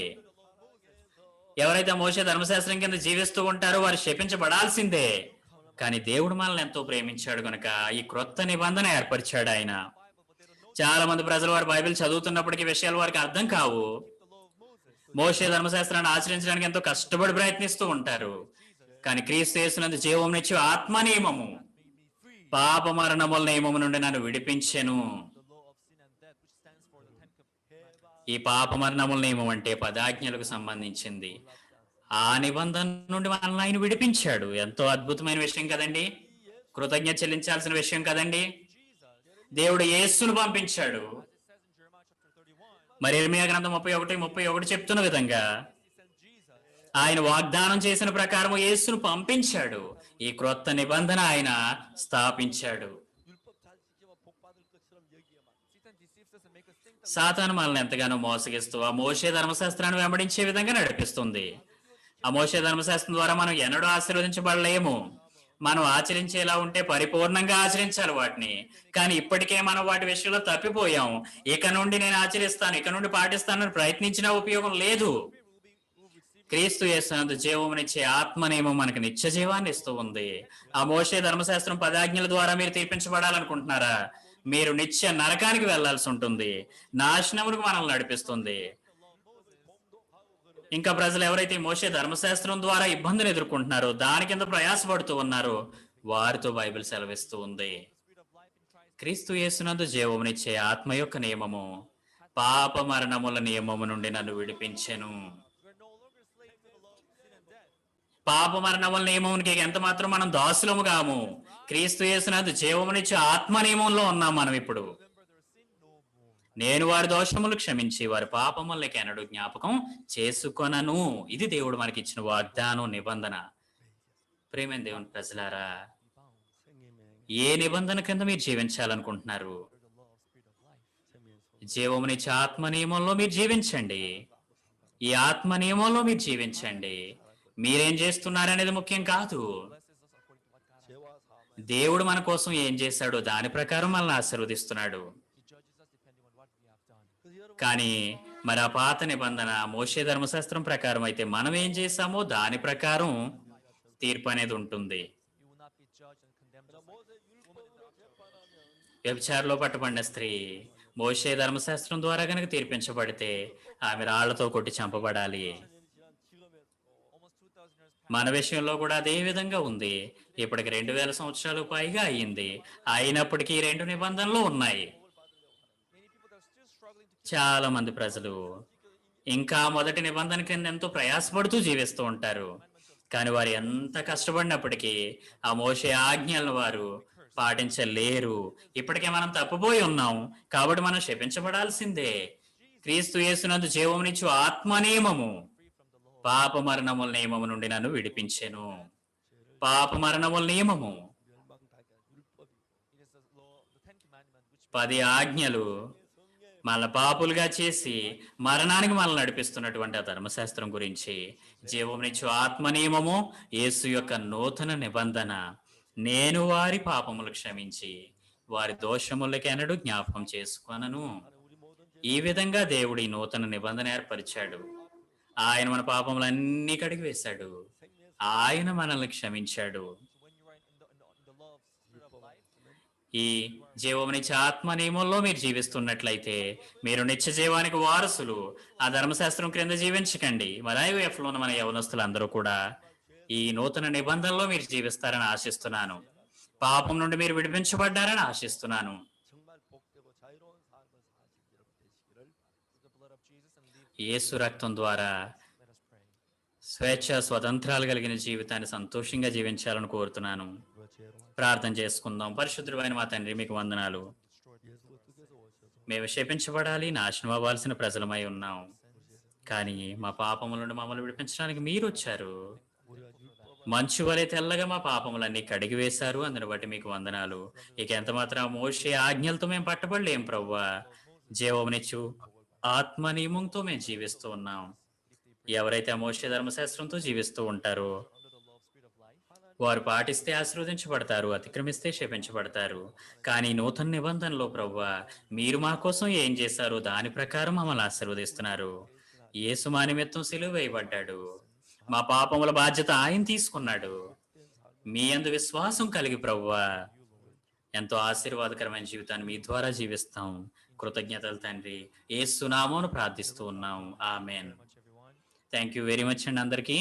ఎవరైతే మోషే ధర్మశాస్త్రం కింద జీవిస్తూ ఉంటారో వారు శపించబడాల్సిందే. కానీ దేవుడు మనల్ని ఎంతో ప్రేమించాడు గనుక ఈ క్రొత్త నిబంధన ఏర్పరిచాడు ఆయన. చాలా మంది ప్రజలు వారి బైబిల్ చదువుతున్నప్పటికీ విషయాలు వారికి అర్థం కావు. మోషే ధర్మశాస్త్రాన్ని ఆచరించడానికి ఎంతో కష్టపడి ప్రయత్నిస్తూ ఉంటారు. కానీ క్రీస్తు యేసునందు జీవమునిచ్చు ఆత్మ నియమము పాప మరణముల నియమము నుండి నన్ను విడిపించెను. the law of sin and death, which stands for the 10 commandments. ఈ పాప మరణముల నియమం అంటే 10 ఆజ్ఞలకు సంబంధించింది. ఆ నిబంధన నుండి మనల్ని ఆయన విడిపించాడు. ఎంతో అద్భుతమైన విషయం కదండి. కృతజ్ఞత చెల్లించాల్సిన విషయం కదండి. దేవుడు యేసును పంపించాడు. It says in Jeremiah chapter 31, మరి ఇర్మియా గ్రంథం 31:31 చెప్తున్న విధంగా he sent Jesus. ఆయన వాగ్దానం చేసిన ప్రకారం యేసును పంపించాడు. ఈ క్రొత్త నిబంధన ఆయన స్థాపించాడు. 율법 잘 지키면 복 받을 것처럼 여기에만 Satan deceives us and makes us think that సాతాను మనల్ని ఎంతగానో మోసగిస్తూ ఆ మోషే ధర్మశాస్త్రాన్ని వెంబడించే విధంగా నడిపిస్తుంది. ఆ మోషే ధర్మశాస్త్రం ద్వారా మనం ఎన్నడూ ఆశీర్వదించబడలేము. మనం ఆచరించేలా ఉంటే పరిపూర్ణంగా ఆచరించాలి వాటిని. కానీ ఇప్పటికే మనం వాటి విషయంలో తప్పిపోయాం. ఇక నుండి నేను ఆచరిస్తాను, ఇక నుండి పాటిస్తానని ప్రయత్నించినా ఉపయోగం లేదు. క్రీస్తు యేసునందు జీవమునిచ్చే ఆత్మ నియమం మనకు నిత్య జీవాన్ని ఇస్తూ ఉంది. ఆ మోషే ధర్మశాస్త్రం 10 ఆజ్ఞల ద్వారా మీరు తీర్పించబడాలనుకుంటున్నారా? మీరు నిత్య నరకానికి వెళ్లాల్సి ఉంటుంది. నాశనములకు మనల్ని నడిపిస్తుంది. ఇంకా ప్రజలు ఎవరైతే ఈ మోషే ధర్మశాస్త్రం ద్వారా ఇబ్బందులు ఎదుర్కొంటున్నారో, దాని కింద ప్రయాసపడుతూ ఉన్నారో, వారితో బైబిల్ సెలవిస్తూ ఉంది. క్రీస్తు యేసునందు జీవమునిచ్చే ఆత్మ యొక్క నియమము పాప మరణముల నియమము నుండి నన్ను విడిపించెను. we're no longer slaves to the law of sin and death. పాప మరణముల నియమమునికి ఎంత మాత్రం మనం దాసులము కాము. క్రీస్తు యేసునందు జీవమునిచ్చే ఆత్మ నియమంలో ఉన్నాం మనం ఇప్పుడు. Remember their sin no more. నేను వారి దోషములు క్షమించి వారి పాపములకి ఎన్నడూ జ్ఞాపకం చేసుకొనను. ఇది దేవుడు మనకిచ్చిన వాగ్దానం, నిబంధన. ప్రేమైన దేవుని ప్రజలారా, ఏ నిబంధన కింద మీరు జీవించాలనుకుంటున్నారు? జీవమునిచ్చే ఆత్మ నియమంలో మీరు జీవించండి. ఈ ఆత్మ నియమంలో మీరు జీవించండి. మీరేం చేస్తున్నారనేది ముఖ్యం కాదు. 죄와 사함 దేవుడు మన కోసం ఏం చేశాడో దాని ప్రకారం మనల్ని ఆశీర్వదిస్తున్నాడు. He judges us depending on what we have done. 그래서 여러분 కానీ మరి ఆ పాత నిబంధన మోషే ధర్మశాస్త్రం ప్రకారం అయితే మనం ఏం చేశామో దాని ప్రకారం తీర్పు అనేది ఉంటుంది. You will not be judged and condemned just like 모세 율법으로 재판하면 వ్యభిచారంలో పట్టుబడిన స్త్రీ మోషే ధర్మశాస్త్రం ద్వారా గనక తీర్పించబడితే ఆమె రాళ్లతో కొట్టి చంపబడాలి. 지난 지금의 almost 2,000 years past. మన విషయంలో కూడా అదే విధంగా ఉంది. ఇప్పటికి 2000 సంవత్సరాలు పైగా అయ్యింది. అయినప్పటికీ ఈ 2 నిబంధనలు ఉన్నాయి. Many people that are still struggling to చాలా మంది ప్రజలు ఇంకా మొదటి నిబంధన కింద ఎంతో ప్రయాసపడుతూ జీవిస్తూ ఉంటారు. కానీ వారు ఎంత కష్టపడినప్పటికీ ఆ మోషే ఆజ్ఞలను వారు పాటించలేరు. ఇప్పటికే మనం తప్పిపోయి ఉన్నాం కాబట్టి మనం శపించబడాల్సిందే. క్రీస్తు యేసునందు జీవమునిచ్చు ఆత్మ నియమము పాప మరణముల నియమము నుండి నన్ను విడిపించెను. పాప మరణముల నియమము 멸망당한 율법이 it is the law, the 10 commandments, which 10 ఆజ్ఞలు మన పాపులుగా చేసి మరణానికి మనల్ని నడిపిస్తున్నటువంటి ఆ ధర్మశాస్త్రం గురించి, జీవమునిచ్చు ఆత్మ నియమము యేసు యొక్క నూతన నిబంధన. నేను వారి పాపములు క్షమించి వారి దోషములకి ఎన్నడూ జ్ఞాపకం చేసుకొనను. ఈ విధంగా దేవుడు ఈ నూతన నిబంధన ఏర్పరిచాడు. ఆయన మన పాపములన్నీ కడిగి వేశాడు. ఆయన మనల్ని క్షమించాడు. when you are in the law of spirit of life, ఈ జీవమునిచ్చే ఆత్మ నియమంలో మీరు జీవిస్తున్నట్లయితే మీరు నిత్య జీవానికి వారసులు. ఆ ధర్మశాస్త్రం క్రింద జీవించకండి. మరి IVF లో ఉన్న మన యవనస్తులందరూ కూడా ఈ నూతన నిబంధనలో మీరు జీవిస్తారని ఆశిస్తున్నాను. పాపం నుండి మీరు విడిపించబడ్డారని ఆశిస్తున్నాను. 정말 복되고 자유로운 삶을 사신 여러분 되시기를 through the blood of Jesus, and live. యేసు రక్తం ద్వారా Let us pray. స్వేచ్ఛ స్వతంత్రాలు కలిగిన జీవితాన్ని సంతోషంగా జీవించాలని కోరుతున్నాను. 그 죄로운 ప్రార్థన చేసుకుందాం. పరిశుద్ధుడైన మా తండ్రి, మీకు వందనాలు. 예수 어떻게서 오셔서 మేము శపించబడాలి, నాశనం అవ్వాల్సిన ప్రజలమై ఉన్నాం. కానీ మా పాపముల నుండి మమ్మల్ని విడిపించడానికి మీరు వచ్చారు. 우리가 율법 మంచు వలె తెల్లగా మా పాపములన్నీ కడిగి వేశారు. అందుని బట్టి మీకు వందనాలు. ఇక ఎంత మాత్రం మోషే ఆజ్ఞలతో మేము పట్టబడలేం ప్రవ్వా. జీవమునిచ్చు ఆత్మ నియమంతో మేము జీవిస్తూ ఉన్నాం. ఎవరైతే ఆ మోషే ధర్మశాస్త్రంతో జీవిస్తూ ఉంటారో Under the law of spirit of life, వారు పాటిస్తే ఆశీర్వదించబడతారు, అతిక్రమిస్తే శపించబడతారు. కానీ నూతన నిబంధనలో ప్రవ్వా మీరు మా కోసం ఏం చేశారో దాని ప్రకారం మమ్మల్ని ఆశీర్వదిస్తున్నారు. యేసు మా నిమిత్తం సిలువ వేయబడ్డాడు. మా పాపముల బాధ్యత ఆయన తీసుకున్నాడు. మీ యందు విశ్వాసం కలిగి ప్రవ్వా ఎంతో ఆశీర్వాదకరమైన జీవితాన్ని మీ ద్వారా జీవిస్తాం. కృతజ్ఞతలు తండ్రి. యేసు నామమున ప్రార్థిస్తూ ఉన్నాం. ఆమేన్. much everyone. Thank you very much అండి అందరికీ.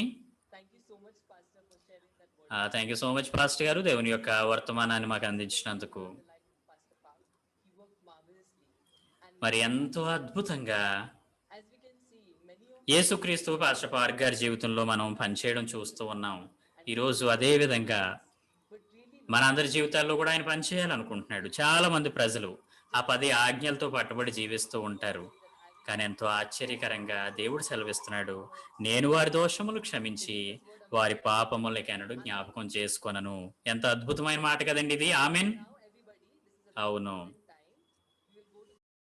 Thank you so much, Pastor, for sharing that word. Thank you so much pastor గారు, దేవుని యొక్క వర్తమానాన్ని మాకు అందించినందుకు. The life of Pastor Park. He worked marvelously. And మరి ఎంతో అద్భుతంగా as we can see, many of యేసుక్రీస్తు పాస్టర్ పార్క్ గారి జీవితంలో మనం పనిచేయడం చూస్తూ ఉన్నాం. ఈరోజు అదే విధంగా but really మనందరి జీవితాల్లో కూడా ఆయన పనిచేయాలనుకుంటున్నాడు. చాలా మంది ప్రజలు ఆ 10 ఆజ్ఞలతో పట్టుబడి జీవిస్తూ ఉంటారు. కానీ ఎంతో ఆశ్చర్యకరంగా దేవుడు సెలవిస్తున్నాడు, నేను వారి దోషములు క్షమించి వారి పాపములకెనడు జ్ఞాపకం చేసుకొనను. ఎంత అద్భుతమైన మాట కదండి ఇది. ఆమెన్. అవును.